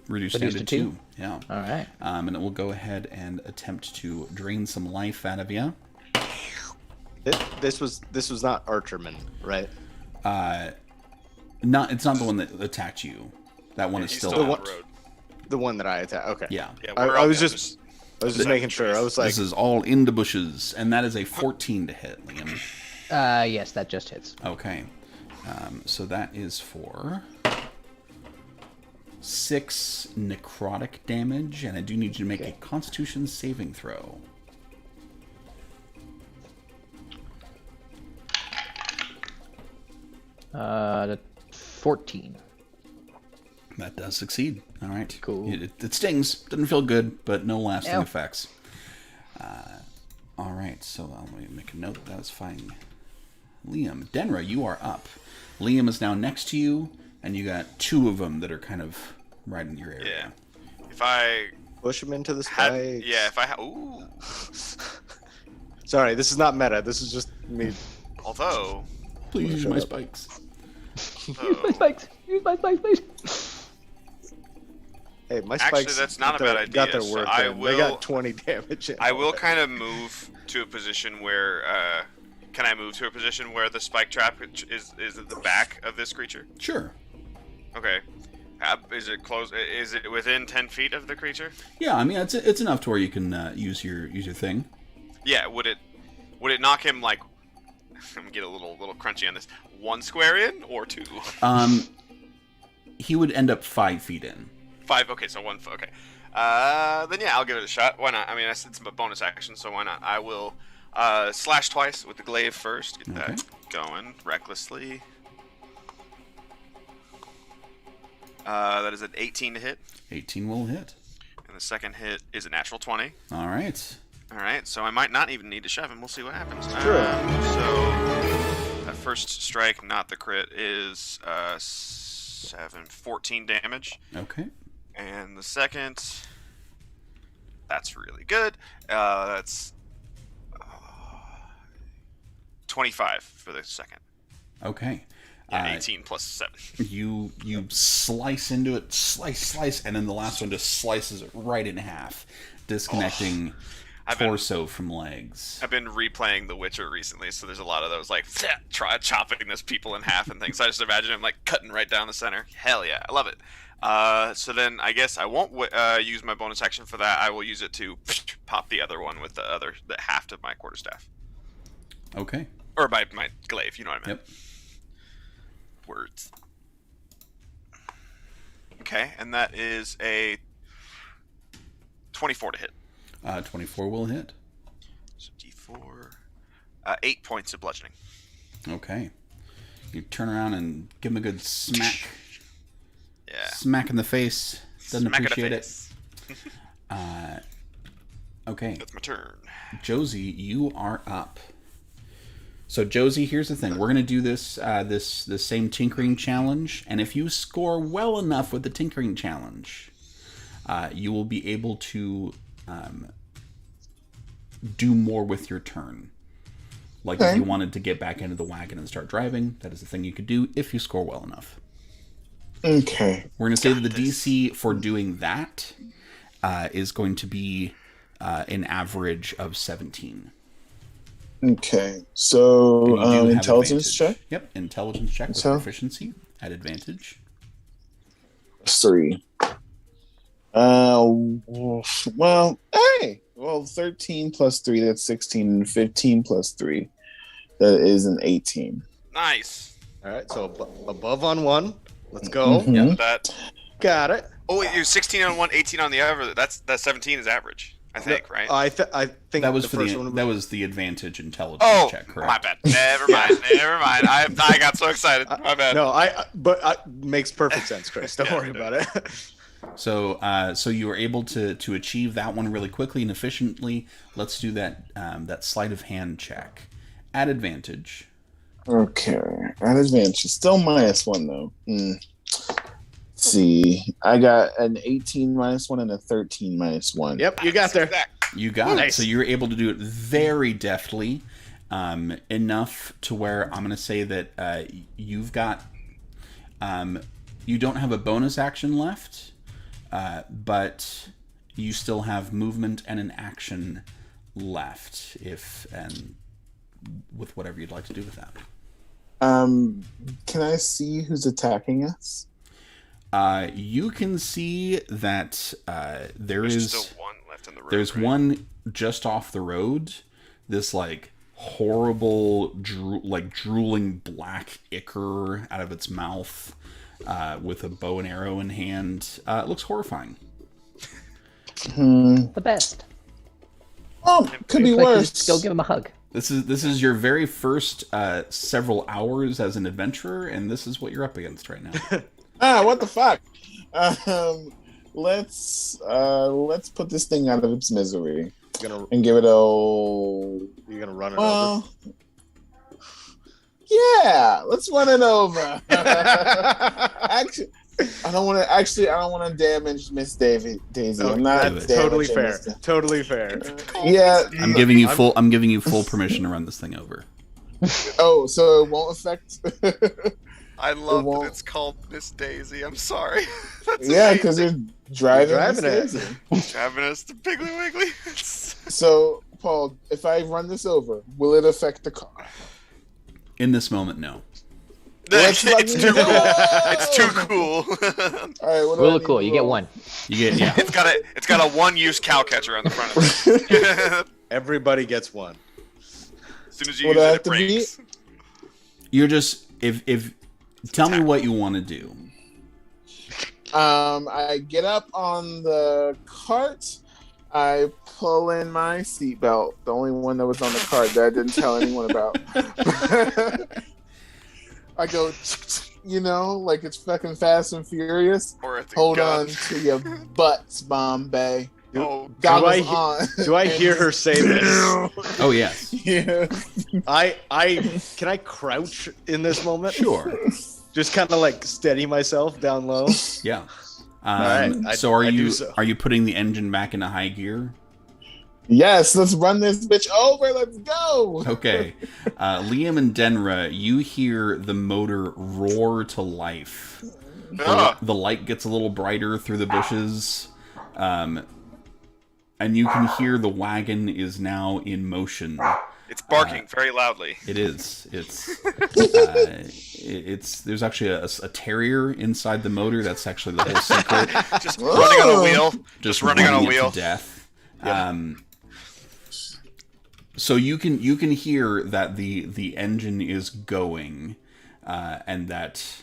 reduced down Reduced to to 2. Yeah. All right. And it will go ahead and attempt to drain some life out of you. This was not Archerman, right? It's not the one that attacked you. That one is He's still still on out. the road. The one that I attacked. Okay. Yeah. Yeah, I we're was up, just making sure. I was like, This is all in the bushes, and that is a 14 to hit, Liam. Yes, that just hits. Okay. So that is for 6 necrotic damage, and I do need you to make a Constitution saving throw. The 14. That does succeed. All right. Cool. It stings. Doesn't feel good, but no lasting Ow. effects. All right. So let me make a note that was fine. Liam, Denra, you are up. Liam is now next to you, and you got 2 of them that are kind of right in your area. Yeah. If I push him into the had, spikes. yeah, if I had, ooh. Sorry, this is not meta. This is just me. Although, Please use Shut my up. spikes. Use my spikes. Use my spikes, please. Hey, my Actually, spikes. that's not got a their- bad Got idea, their so work I in. They will- got 20 damage. In I will already. kind of move to a position where, can I move to a position where the spike trap is at the back of this creature? Sure. Okay. Is it close? Is it within 10 feet of the creature? Yeah, I mean it's enough to where you can use your thing. Yeah. Would it knock him like? I'm gonna get a little crunchy on this. 1 square in or 2? He would end up 5 feet in. 5. Okay, so 1 foot. Okay. Then yeah, I'll give it a shot. Why not? I mean, it's a bonus action, so why not? I will slash twice with the glaive first. Get that going recklessly. That is an 18 to hit, 18 will hit. and the second hit is a natural 20. All right. All right, so I might not even need to shove him. We'll see what happens. Sure. So that first strike, not the crit, is 14 damage. Okay. And the second, that's really good. That's 25 for the second. Okay. Yeah, 18 plus 7. You slice into it, slice, and then the last one just slices it right in half, disconnecting torso from legs. I've been replaying The Witcher recently, so there's a lot of those like try chopping this people in half and things. So I just imagine him like cutting right down the center. Hell yeah, I love it. So then I guess I won't use my bonus action for that. I will use it to pop the other one with the half of my quarterstaff. Okay. Or my glaive, you know what I meant. Yep. Words. Okay, and that is a 24 to hit. 24 will hit. So D4. 8 points of bludgeoning. Okay. You turn around and give him a good smack. Yeah. Smack in the face. Doesn't Smack in the appreciate it. face. Okay. That's my turn. Josie, you are up. So Josie, here's the thing. We're gonna do this this same tinkering challenge, and if you score well enough with the tinkering challenge, you will be able to do more with your turn. Like if you wanted to get back into the wagon and start driving, that is the thing you could do if you score well enough. Okay. We're going to say that the DC for doing that is going to be an average of 17. Okay. So And you do have intelligence advantage. check. Yep, intelligence check with So- proficiency at advantage. 3. Well, hey. Well, 13 plus 3, that's 16. And 15 plus 3, that is an 18. Nice. All right, so above on 1. Let's go. Mhm. That. Got it. Oh, wait, you're 16 on one, 18 on the other. That 17 is average, I think, right? I think That was the for first the one. that was the advantage intelligence Oh, check, correct? my bad. Never mind. Never mind. I got so excited. My bad. No, makes perfect sense, Chris. Don't Yeah, worry about it. So so you were able to achieve that one really quickly and efficiently. Let's do that that sleight of hand check at advantage. Okay. At advantage. Still -1, though. Let's see. I got an 18 -1 and a 13 -1. Yep, you got there. You got it. Nice. So you were able to do it very deftly, enough to where I'm going to say that you've got you don't have a bonus action left, but you still have movement and an action left and with whatever you'd like to do with that. Can I see who's attacking us? You can see that There's still one left in the road. there's right? one just off the road. This like horrible, drooling black ichor out of its mouth, with a bow and arrow in hand. It looks horrifying. The best. Oh, could be Looks like you worse. just go give him a hug. This is your very first several hours as an adventurer, and this is what you're up against right now. What the fuck? Let's put this thing out of its misery and give it a. You're gonna run it over. Well, yeah, let's run it over. Actually, I don't want to damage Miss Daisy. I'm not That's totally damaging fair. Miss- Totally fair. Yeah. I'm giving you full permission to run this thing over. Oh, so it won't affect. I love won't- that it's called Miss Daisy. I'm sorry. That's Yeah, because amazing. they're driving Miss Miss Daisy. Daisy. Driving us to Piggly Wiggly. So, Paul, if I run this over, will it affect the car? In this moment, no. Let's It's too fucking cool. go! It's too cool. All right, what do I Really need cool. to You get roll? one. You get It's got a one-use cow catcher on the front of it. Everybody gets one. As soon as you Would use I it, have it to breaks. You're just if tell me what you want to do. I get up on the cart. I pull in my seatbelt, the only one that was on the cart that I didn't tell anyone about. I go, like it's fucking Fast and Furious. Or at the Hold gun. on to your butts, Bombay. Oh, Goggles I on. Do I hear her say this? Oh yes, Yeah. Can I crouch in this moment? sure. Just kind of like steady myself down low. Yeah. right, So are I do you so. are you putting the engine back into high gear? Yes, let's run this bitch over. Let's go. Okay. Liam and Denra, you hear the motor roar to life. Ah. The light gets a little brighter through the bushes. And you can hear the wagon is now in motion. It's barking very loudly. It is. It's there's actually a terrier inside the motor. That's actually the whole secret. Just running on a wheel. Just running on a it wheel. to death. So you can hear that the engine is going, and that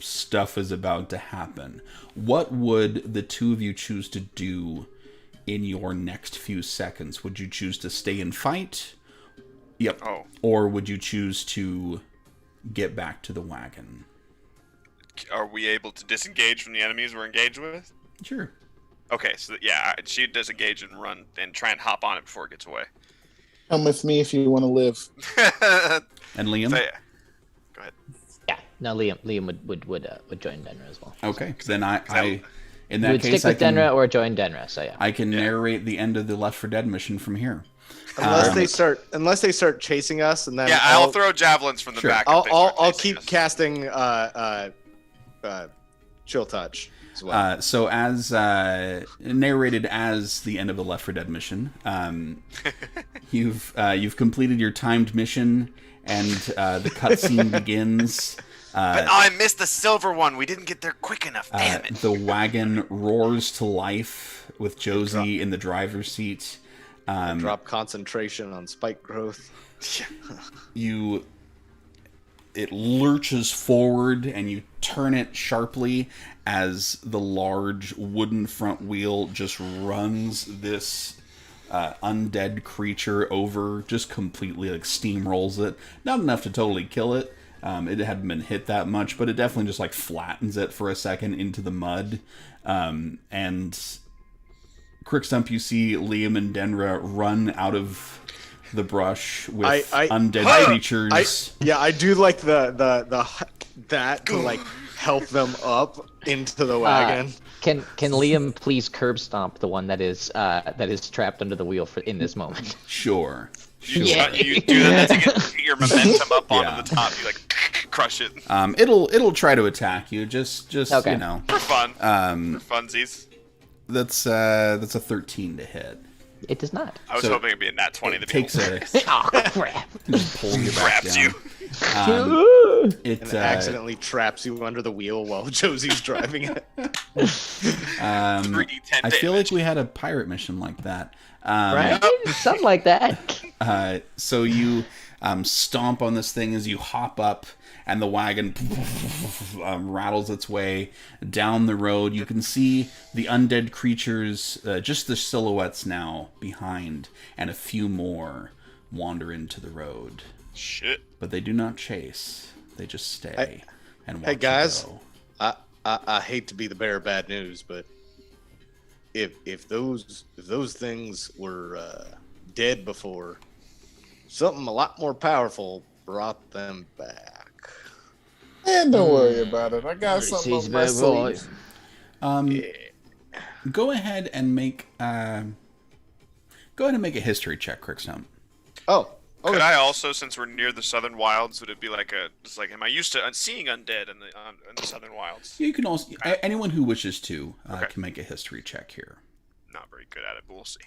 stuff is about to happen. What would the two of you choose to do in your next few seconds? Would you choose to stay and fight? Yep. Oh. Or would you choose to get back to the wagon? Are we able to disengage from the enemies we're engaged with? Sure. Okay, so yeah, she'd disengage and run and try and hop on it before it gets away. Come with me if you want to live. And Liam? So, yeah. Go ahead. Yeah, no, Liam would join Denra as well. Okay, then I in You that would case stick with Denra or join Denra. So yeah, I can narrate the end of the Left 4 Dead mission from here. Unless they start chasing us, and then Yeah, I'll throw javelins from the back. if they start I'll chasing keep us. casting chill touch as well. So as narrated as the end of the Left 4 Dead mission, you've completed your timed mission, and the cutscene begins. But I missed the silver one. We didn't get there quick enough. Damn it. The wagon roars to life with Josie in the driver's seat. Drop concentration on spike growth. It lurches forward, and you turn it sharply as the large wooden front wheel just runs this undead creature over, just completely like steamrolls it. Not enough to totally kill it. It hadn't been hit that much, but it definitely just like flattens it for a second into the mud. And Crickstump, you see Liam and Denra run out of the brush with undead creatures. I do like that to like help them up into the wagon. Can Liam please curb stomp the one that is trapped under the wheel in this moment? Sure. Yeah. You do that to get your momentum up onto the top. You like crush it It'll try to attack you. Just Okay. you know. for fun. For funsies. That's a 13 to hit. It does not. I was hoping it'd be a nat 20. It takes a Oh crap! just pulls you back grabs down. you. It And accidentally traps you under the wheel while Josie's driving it. 3d10 I feel damage. like we had a pirate mission like that. Right? Something like that. So you stomp on this thing as you hop up, and the wagon rattles its way down the road. You can see the undead creatures, just the silhouettes now behind, and a few more wander into the road. Shit. But they do not chase. They just stay and watch Hey guys, you go. I hate to be the bearer of bad news, but if those things were dead before, something a lot more powerful brought them back. And don't worry about it. I got something up my sleeve. Go ahead and make a history check, Crickstump. Oh, Could okay. I also, since we're near the Southern Wilds, would it be like am I used to seeing undead in the Southern Wilds? You can also anyone who wishes to Okay. can make a history check here. Not very good at it, but we'll see.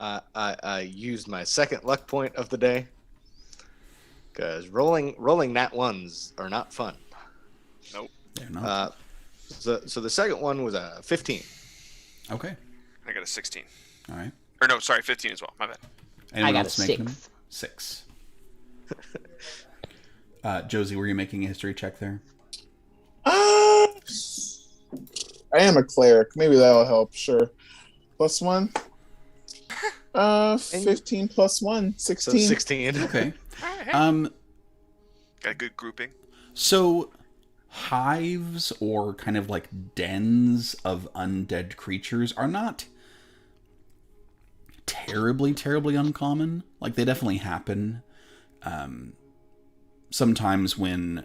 I used my second luck point of the day because rolling nat ones are not fun. Nope. There, no. So the second one was a 15. Okay. I got a 16. All right. Or no, sorry, 15 as well. My bad. Anyone I got else a making 6. them? 6. Josie, were you making a history check there? I am a cleric. Maybe that'll help. Sure. +1. 15 +1, 16. So 16. Okay. Got a good grouping. So hives or kind of like dens of undead creatures are not terribly uncommon. Like, they definitely happen. Sometimes when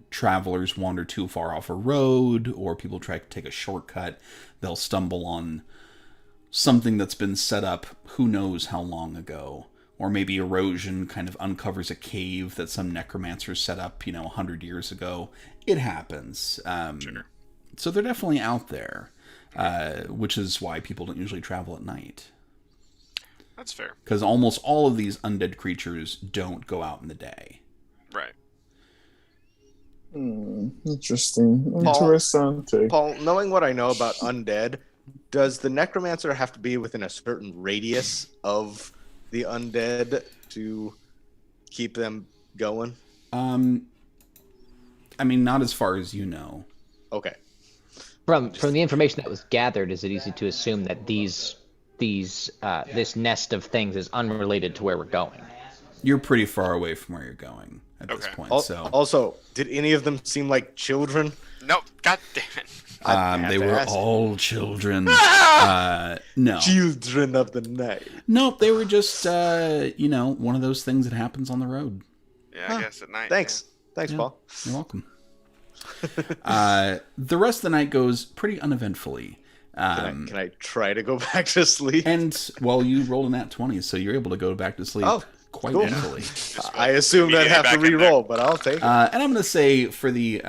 travelers wander too far off a road, or people try to take a shortcut, they'll stumble on something that's been set up who knows how long ago, or maybe erosion kind of uncovers a cave that some necromancers set up, 100 years ago. It happens. Sure. So they're definitely out there, which is why people don't usually travel at night. That's fair. Because almost all of these undead creatures don't go out in the day. Right. Interesting. Interessante. Paul, knowing what I know about undead, does the necromancer have to be within a certain radius of the undead to keep them going? I mean, not as far as you know. Okay. From the information that was gathered, is it easy to assume that this nest of things is unrelated to where we're going? You're pretty far away from where you're going at this Okay. point. Also, did any of them seem like children? Nope. God damn it. They were all children. No. Children of the night. Nope, they were just, one of those things that happens on the road. Yeah, I guess at night. Thanks. Thanks, Yeah. Paul. You're welcome. The rest of the night goes pretty uneventfully. Can I try to go back to sleep? And, well, you rolled a nat 20, so you're able to go back to sleep quite cool. easily. I assumed I'd have to re-roll, but I'll take it. And I'm going to say for the...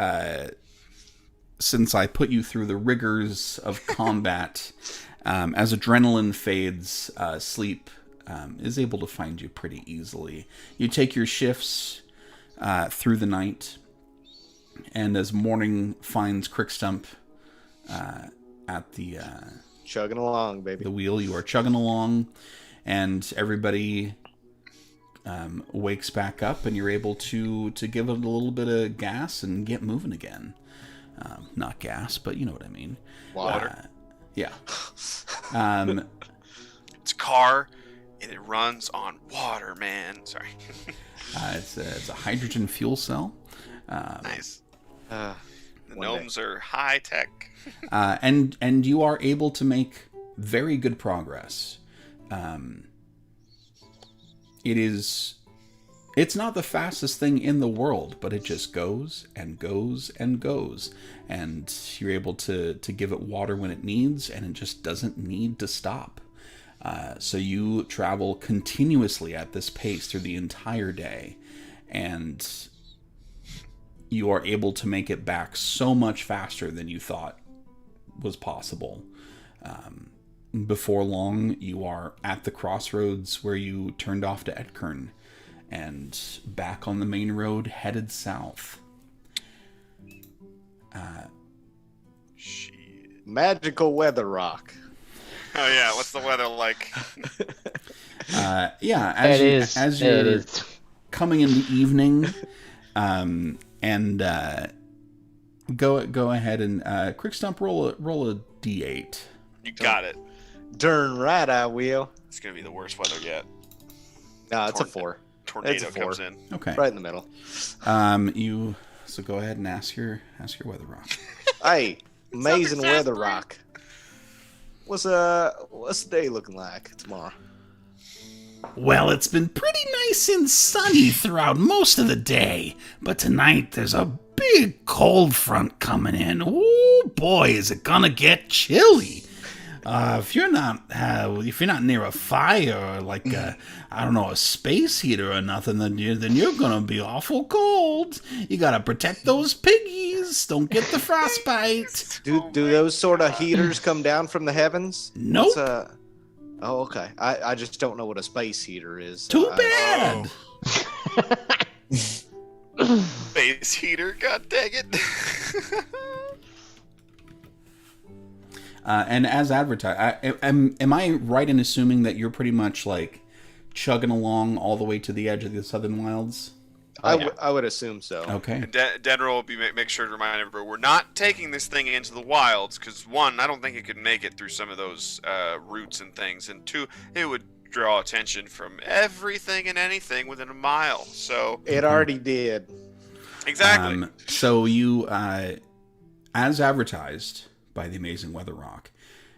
since I put you through the rigors of combat, as adrenaline fades, sleep is able to find you pretty easily. You take your shifts through the night, and as morning finds Crickstump at the Chugging along, baby. the wheel, you are chugging along, and everybody wakes back up, and you're able to give it a little bit of gas and get moving again. Not gas, but you know what I mean. Water. Yeah. It's a car, and it runs on water, man. Sorry. It's a hydrogen fuel cell. Nice. The one gnomes are high tech. And you are able to make very good progress. It's not the fastest thing in the world, but it just goes and goes and goes. And you're able to give it water when it needs, and it just doesn't need to stop. So you travel continuously at this pace through the entire day, and you are able to make it back so much faster than you thought was possible. Before long, you are at the crossroads where you turned off to Ettkern, and back on the main road, headed south. Shit. Magical weather rock. Oh yeah, what's the weather like? Yeah, It as you're is. coming in the evening, and go ahead and Crickstump roll a d8. You got it. Darn right I will. It's gonna be the worst weather yet. No, it's a Tornado. 4. Tornado It's a 4. comes in. Okay. Right in the middle. So go ahead and ask your weather rock. Hey, amazing weather exasperating. rock. What's the day looking like tomorrow? Well, it's been pretty nice and sunny throughout most of the day, but tonight there's a big cold front coming in. Oh boy, is it gonna get chilly! If you're not near a fire or like a space heater or nothing, then you're gonna be awful cold. You gotta protect those piggies. Don't get the frostbite. Do those sort of heaters come down from the heavens? Nope. Oh, okay. I just don't know what a space heater is. Too bad. Base heater, god dang it. And as advertised, am I right in assuming that you're pretty much like chugging along all the way to the edge of the Southern Wilds? I would assume so. Okay. Denra will make sure to remind everyone we're not taking this thing into the wilds because one, I don't think it could make it through some of those routes and things, and two, it would draw attention from everything and anything within a mile. So It already did. exactly. So you, as advertised by the Amazing Weather Rock,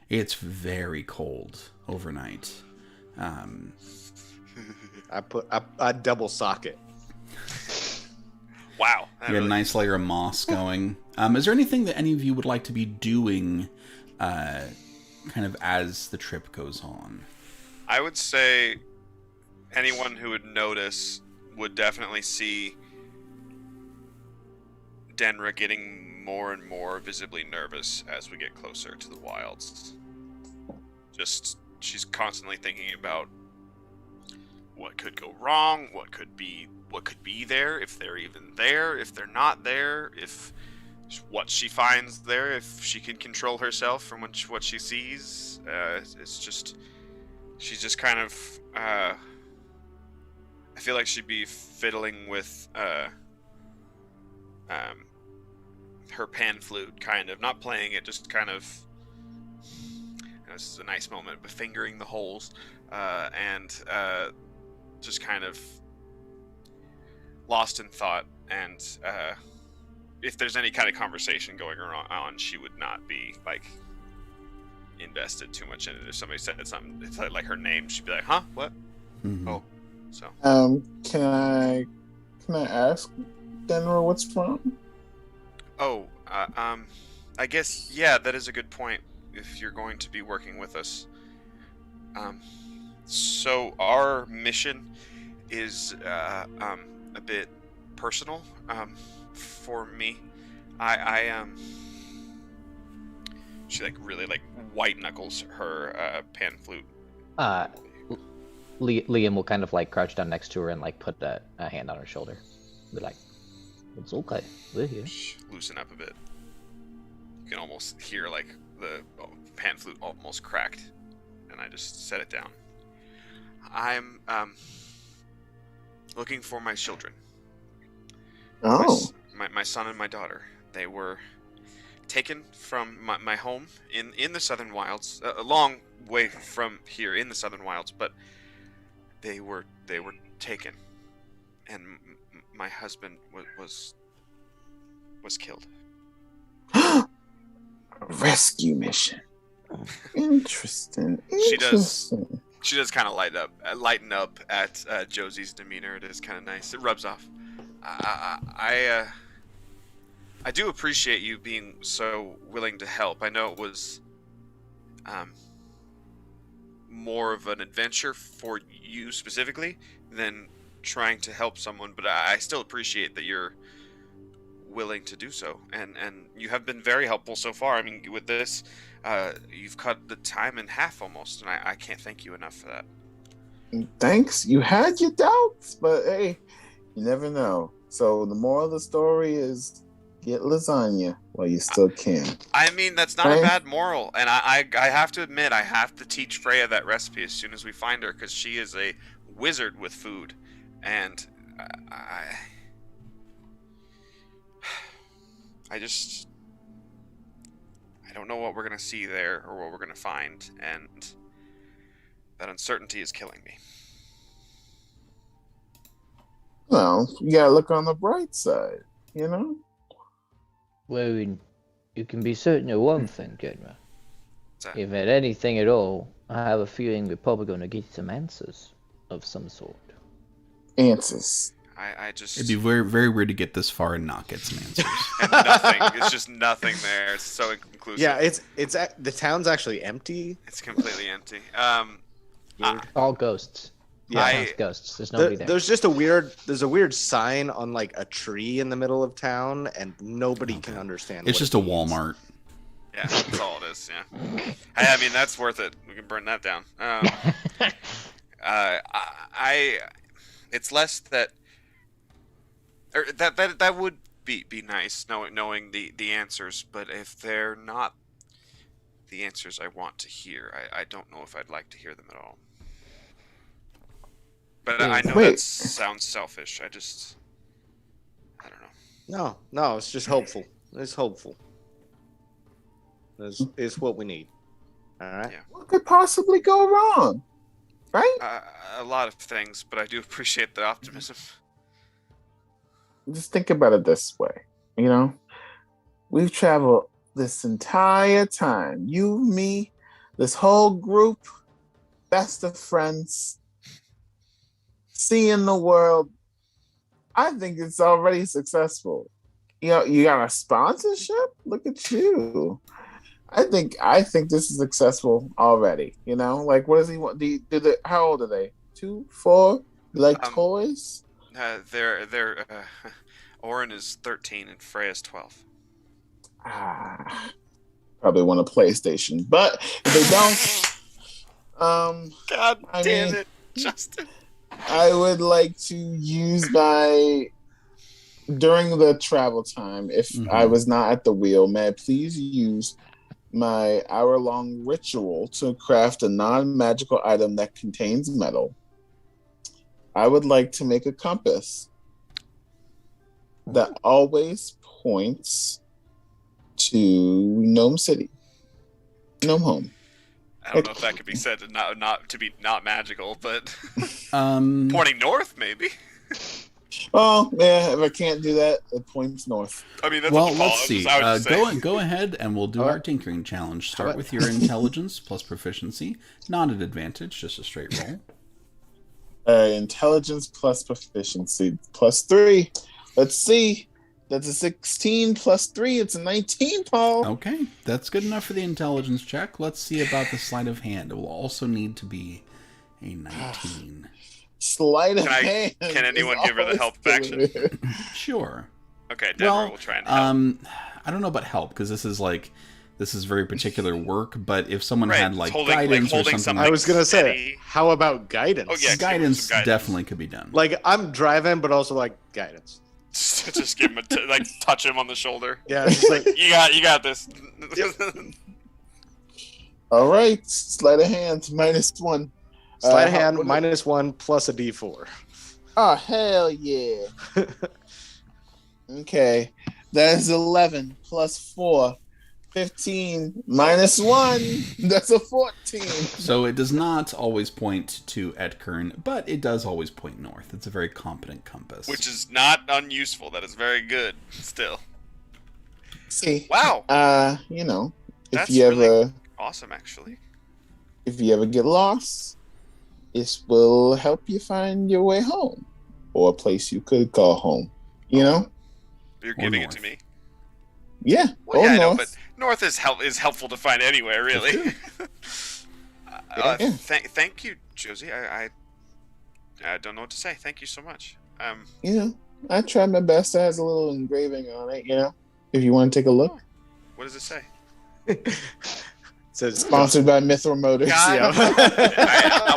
it's very cold overnight. I double sock it. Wow. You got a nice layer of moss going. Is there anything that any of you would like to be doing, kind of as the trip goes on? I would say anyone who would notice would definitely see Denra getting more and more visibly nervous as we get closer to the wilds. Just, she's constantly thinking about what could go wrong, what could be there, if they're even there, if they're not there, if what she finds there, if she can control herself from what she sees. It's just, she's just kind of, I feel like she'd be fiddling with her pan flute, kind of, not playing it, just kind of, this is a nice moment, but fingering the holes, and just kind of lost in thought. And if there's any kind of conversation going on, she would not be like invested too much in it. If somebody said something, it's like her name, she'd be like, "Huh? What? Mhm. Oh, so." Can I ask Denra what's wrong? Oh, I guess, yeah, that is a good point. If you're going to be working with us, so our mission is a bit personal for me. She like really like white knuckles her pan flute. Liam will kind of like crouch down next to her and like put a hand on her shoulder. Be like, "It's okay, we're here." Loosen up a bit. You can almost hear like the pan flute almost cracked, and I just set it down. I'm looking for my children. Oh. My son and my daughter. They were taken from my home in the Southern Wilds, a long way from here in the Southern Wilds, but they were taken, and my husband was killed. Rescue mission. Interesting. She does kind of lighten up at Josie's demeanor. It is kind of nice. It rubs off. I do appreciate you being so willing to help. I know it was more of an adventure for you specifically than trying to help someone, but I still appreciate that you're willing to do so, and you have been very helpful so far. I mean, with this, you've cut the time in half almost, and I can't thank you enough for that. Thanks. You had your doubts, but hey, you never know. So the moral of the story is get lasagna while you still can. I mean, that's not a bad moral, and I have to admit, I have to teach Freya that recipe as soon as we find her, because she is a wizard with food, and I don't know what we're going to see there or what we're going to find, and that uncertainty is killing me. Well, you gotta look on the bright side, you know? Well, you can be certain of one thing, Denra. What's that? If at anything at all, I have a feeling we're probably going to get some answers of some sort. Answers. I just... It'd be very, very weird to get this far and not get some answers. and nothing. It's just nothing there. It's so inconclusive. Yeah, it's the town's actually empty. It's completely empty. All ghosts. Yeah. It's ghosts. There's nobody there. There's a weird sign on like a tree in the middle of town, and nobody can understand. It's what just it a means. Walmart. Yeah, that's all it is. Yeah. I mean, that's worth it. We can burn that down. It's less that, or that would be nice knowing the answers, but if they're not the answers I want to hear, I don't know if I'd like to hear them at all. But I know that sounds selfish. I don't know. No, it's just hopeful. It's hopeful. It's what we need. All right. Yeah. What could possibly go wrong? Right? A lot of things, but I do appreciate the optimism. Just think about it this way. You know, we've traveled this entire time. You, me, this whole group, best of friends, seeing the world. I think it's already successful. You know, you got a sponsorship? Look at you. I think this is successful already. You know, like what does he want? How old are they? 2, 4. You like Um, toys? Orin is 13 and Freya's 12. Probably want a PlayStation, but if they don't, God I damn mean, it, Justin. I would like to use during the travel time, if I was not at the wheel, may I please use my hour-long ritual to craft a non-magical item that contains metal. I would like to make a compass that always points to Gnome City, Gnome Home. I don't know if that could be said to not magical, but pointing north maybe. Oh yeah, if I can't do that, it points north. I mean, that's Well, let's see. Go ahead, and we'll do All our right. tinkering challenge. Start with your intelligence plus proficiency. Not an advantage, just a straight roll. Intelligence plus proficiency plus 3. Let's see. That's a 16 plus 3. It's a 19, Paul. Okay, that's good enough for the intelligence check. Let's see about the sleight of hand. It will also need to be a 19. Sleight of hand. Can anyone is give her the help always action? good. Sure. Okay, Denver will try and help. I don't know about help, because this is very particular work, but if someone Right, had like holding- like guidance or holding something, something. I was gonna say, Steady. how about guidance? Oh, yeah. guidance Some guidance. definitely could be done. Like I'm driving, but also like guidance. Just give him touch him on the shoulder. Yeah, just like You got this. All right. Sleight of hand -1. sleight of hand what- -1 plus a d4. Oh, hell yeah. Okay. That is 11 plus 4. 15 -1. That's a 14. So it does not always point to Ettkern, but it does always point north. It's a very competent compass. Which is not unuseful. That is very good. Still. See. Wow. If That's you ever really awesome, actually. if you ever get lost, this will help you find your way home, or a place you could call home. You know? You're Or giving north. it to me. Yeah. Well, or yeah, I know, north. but north is helpful to find anywhere, really. Yeah. Thank you, Josie. I don't know what to say. Thank you so much. I tried my best. It has a little engraving on it. If you want to take a look. What does it say? It says Sponsored by Mithril Motors. God. Yeah.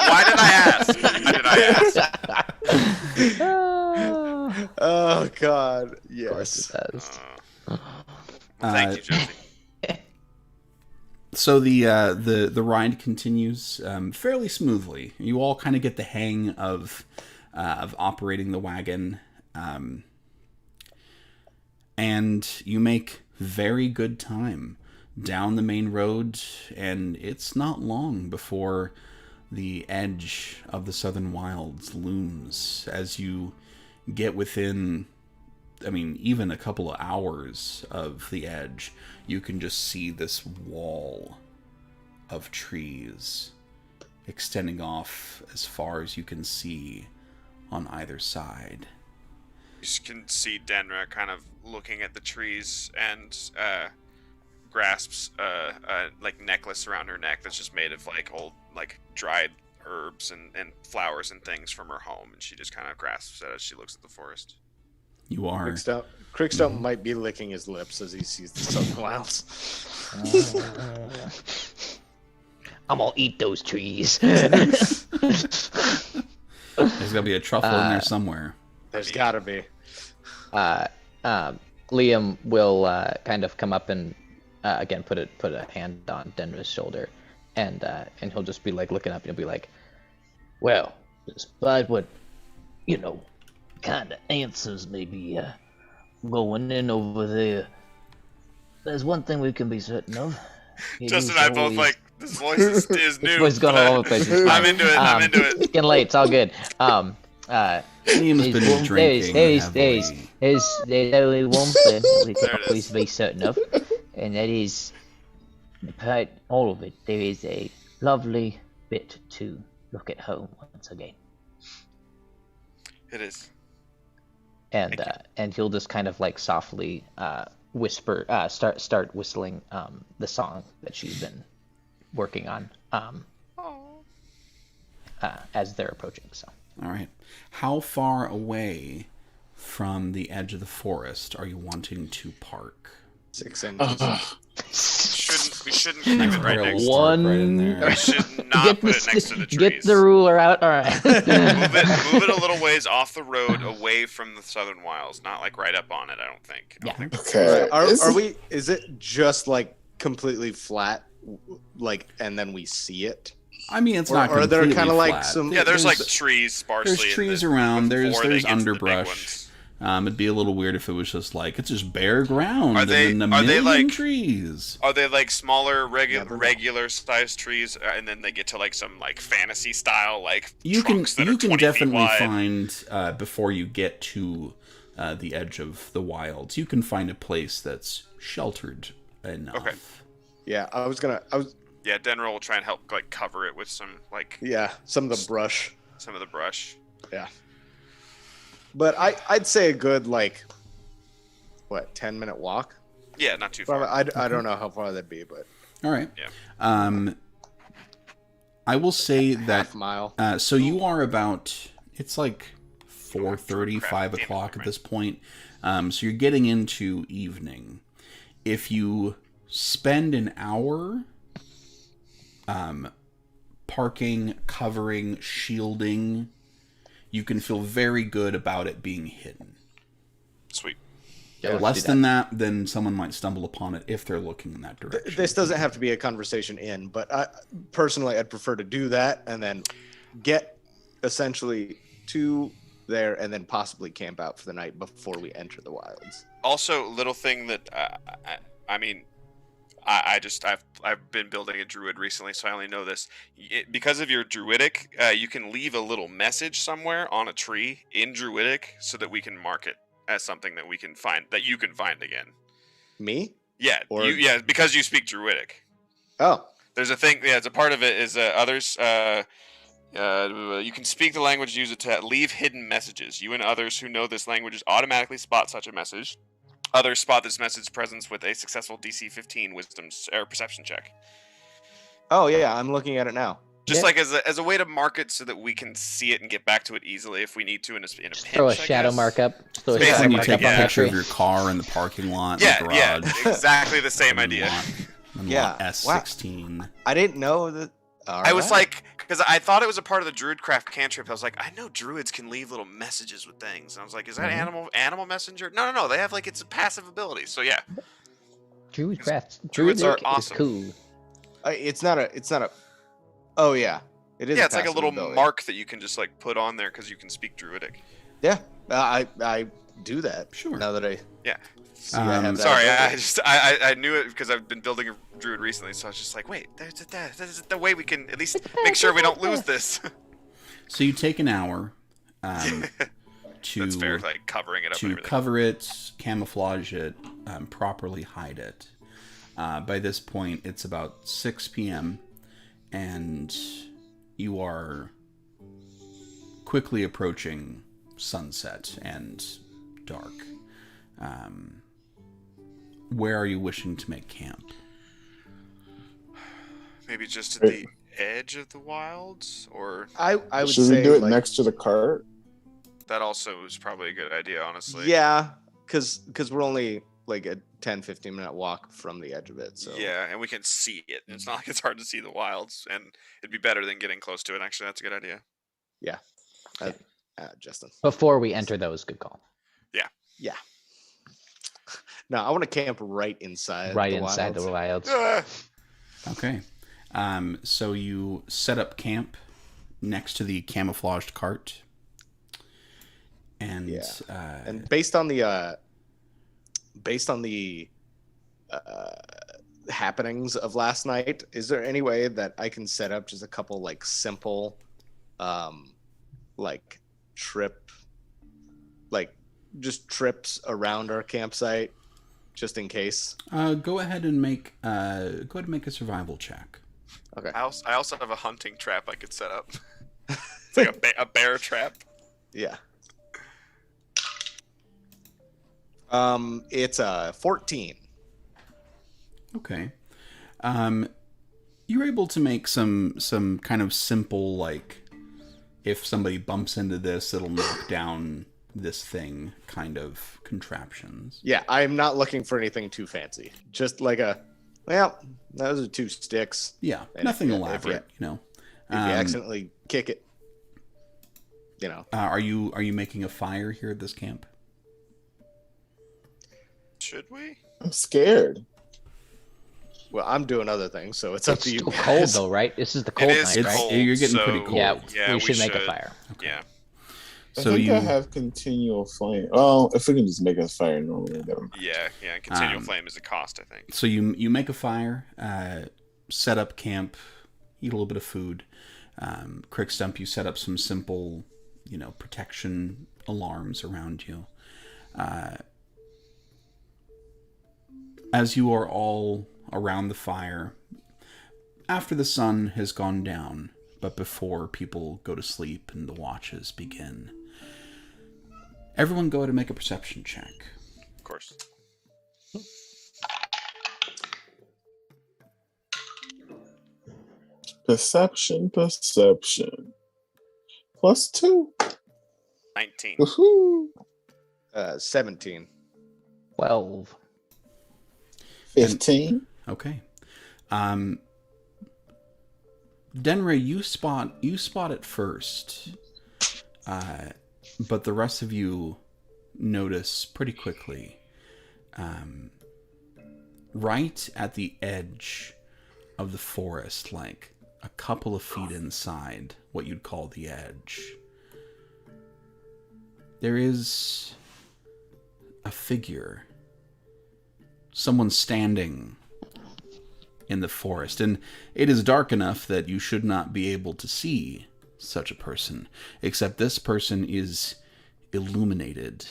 Why did I ask? Oh God, Of course yes. it does. Well, thank you, Josie. So the ride continues fairly smoothly. You all kind of get the hang of operating the wagon, and you make very good time down the main road. And it's not long before the edge of the Southern Wilds looms. As you get within, even a couple of hours of the edge, you can just see this wall of trees extending off as far as you can see on either side. You can see Denra kind of looking at the trees and grasps a necklace around her neck that's just made of old dried herbs and flowers and things from her home, and she just kind of grasps it as she looks at the forest. You are Crickstone might be licking his lips as he sees the Southern Wilds. I'm gonna eat those trees. there's gotta be a truffle in there somewhere. There's gotta be. Liam will kind of come up and again put a hand on Denra's shoulder, and he'll just be looking up and he'll be like, "Well, despite what kind of answers may be going in over there, there's one thing we can be certain of." Justin and I both this voice is new. This voice is going all over the place. It's I'm fine. into it. I'm into it. It's getting late. It's all good. Liam's been drinking heavily. There's only one thing we There can it always is. be certain of, and that is, despite all of it, there is a lovely bit to look at home once again. It is. And Thank you. and he'll just kind of softly whisper, start whistling the song that she's been working on. as they're approaching. So. All right. How far away from the edge of the forest are you wanting to park? 6 inches. We shouldn't keep it right next to One. Right in there. We should not put it next to the trees. Get the ruler out. All right. Move it a little ways off the road, away from the southern wilds. Not like right up on it. I don't think. Okay. Are we? Is it just like completely flat, like, and then we see it? I mean, it's Or not are completely there kind of like flat. some? Yeah, there's like trees sparsely. There's trees in the, around. There's before they get to the big underbrush. ones. It'd be a little weird if it was just like it's just bare ground. Are they- and then are a they, million like- trees. Are they like smaller, Never know. regular sized trees, and then they get to like some like fantasy style like You can trunks that are 20 definitely feet wide? find before you get to the edge of the wilds. You can find a place that's sheltered enough. Okay. Yeah, I was. Yeah, Denra will try and help like cover it with some like Yeah, some of the brush. some of the brush. Yeah. But I'd say a good like, what, 10-minute walk? Yeah, not too Probably, far. I don't know how far that'd be, but All right. Yeah. I will say that. half mile. So you are about. It's like 4:30, Crap, 5 damn it, o'clock at right. this point. So you're getting into evening. If you spend an hour parking, covering, shielding, you can feel very good about it being hidden. Sweet. Yeah, let's Less do that. than that, then someone might stumble upon it if they're looking in that direction. This doesn't have to be a conversation in, but personally, I'd prefer to do that and then get essentially to there and then possibly camp out for the night before we enter the wilds. Also, little thing that I mean, I've been building a druid recently, so I only know this. Because of your druidic, you can leave a little message somewhere on a tree in druidic, so that we can mark it as something that we can find, that you can find again. Me? Yeah, Or- yeah, because you speak druidic. Oh, There's a thing. Yeah, it's a part of it is others. You can speak the language, use it to leave hidden messages. You and others who know this language automatically spot such a message. Others spot this message presence with a successful DC 15 wisdom or perception check. oh yeah, I'm looking at it now. Just Yeah. like as a way to mark it so that we can see it and get back to it easily if we need to in a pinch. Throw a I shadow guess. mark up. Throw a Basically, shadow When you mark take up a on that picture tree. of your car in the parking lot, Yeah, in the yeah, garage. exactly the same idea. Yeah, S16. I didn't know that. I was like, because I thought it was a part of the Druidcraft cantrip. I was like, I know druids can leave little messages with things. And I was like, is that animal messenger? No. They have like it's a passive ability. So yeah, Druidcraft. Druids are Druidic is awesome. cool. It's not a. Oh yeah, it is. yeah, it's like a passive little ability. mark that you can just like put on there because you can speak druidic. Yeah, I do that. Sure. Now that I Yeah. see I have that Sorry, ability. I knew it because I've been building a druid recently. So I was just like, wait, there's the way we can at least make sure we don't lose this. So you take an hour to That's fair, like covering it up and to everything. cover it, camouflage it, properly hide it. By this point, it's about 6 p.m. and you are quickly approaching sunset and dark. Where are you wishing to make camp? Maybe just at the edge of the wilds, or I would Should say we do it like, next to the cart? that also is probably a good idea, honestly. Yeah, because we're only like a 10-15 minute walk from the edge of it. So Yeah, and we can see it. It's not like it's hard to see the wilds, and it'd be better than getting close to it. Actually, that's a good idea. Justin. Before we enter those, good call. Yeah. No, I want to camp right inside. Right the inside the wilds. wilds. Okay. So you set up camp next to the camouflaged cart. And Yeah. And based on the happenings of last night, is there any way that I can set up just a couple like simple like just trips around our campsite just in case? go ahead and make a survival check. Okay. I also have a hunting trap I could set up. It's like a bear trap. Yeah. It's 14. Okay. You're able to make some kind of simple like if somebody bumps into this, it'll knock down this thing kind of contraptions. Yeah, I'm not looking for anything too fancy. Just like those are 2 sticks. Yeah, And nothing if elaborate, you know. If you accidentally kick it, you know. Are you making a fire here at this camp? Should we? I'm scared. Well, I'm doing other things, so it's up It's to you. still guys. cold though, right? This is the cold It is night, right? cold. You're getting so, pretty cold. Yeah, we should make a fire. Yeah. I So think you I have continual flame. Oh, if we can just make a fire normally, never mind. Yeah. Continual flame is a cost, I think. So you make a fire, set up camp, eat a little bit of food. Crickstump, you set up some simple, protection alarms around you. As you are all around the fire, after the sun has gone down, but before people go to sleep and the watches begin, everyone go ahead and make a perception check. Of course. Perception. +2. 19. Woohoo! 17. 12. 15. Okay. Denra, you spot it first, but the rest of you notice pretty quickly, right at the edge of the forest, like a couple of feet inside what you'd call the edge, there is a figure. Someone standing in the forest, and it is dark enough that you should not be able to see such a person, except this person is illuminated.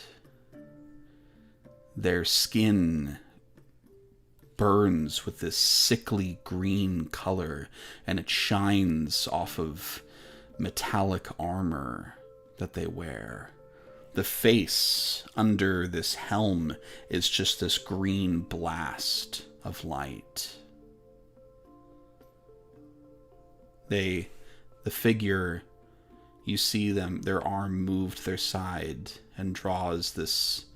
Their skin burns with this sickly green color, and it shines off of metallic armor that they wear. The face under this helm is just this green blast of light. The figure, you see them, their arm moved to their side and draws this,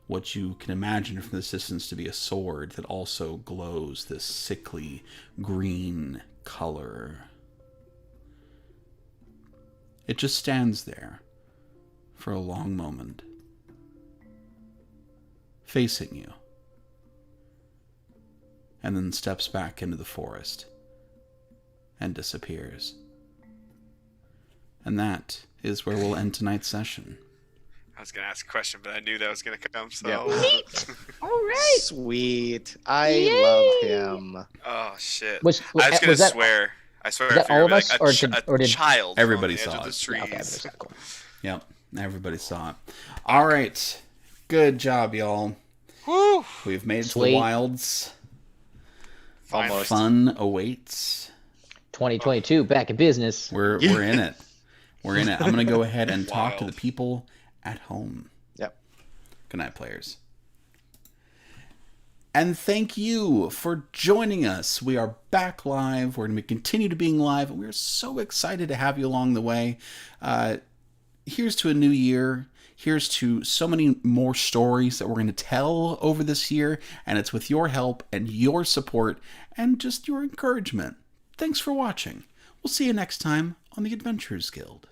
what you can imagine from this distance to be a sword that also glows this sickly green color. It just stands there for a long moment, facing you, and then steps back into the forest and disappears. And that is where we'll end tonight's session. I was going to ask a question, but I knew that was going to come, so... Yeah. All right. Sweet. I love him. Oh, shit. Was I was going to that- swear. I swear was that all of like us, or did child Everybody on the edge saw of the it. trees. Okay, that's cool. Yep, everybody saw it. All right, good job, y'all. Woo! We've made it to the Sweet. wilds. Almost. Fun awaits. 2022, back in business. We're in it. We're in it. I'm gonna go ahead and talk to the Wild. people at home. Yep. Good night, players. And thank you for joining us. We are back live. We're going to continue to being live. And we're so excited to have you along the way. Here's to a new year. Here's to so many more stories that we're going to tell over this year. And it's with your help and your support and just your encouragement. Thanks for watching. We'll see you next time on the Adventurers Guild.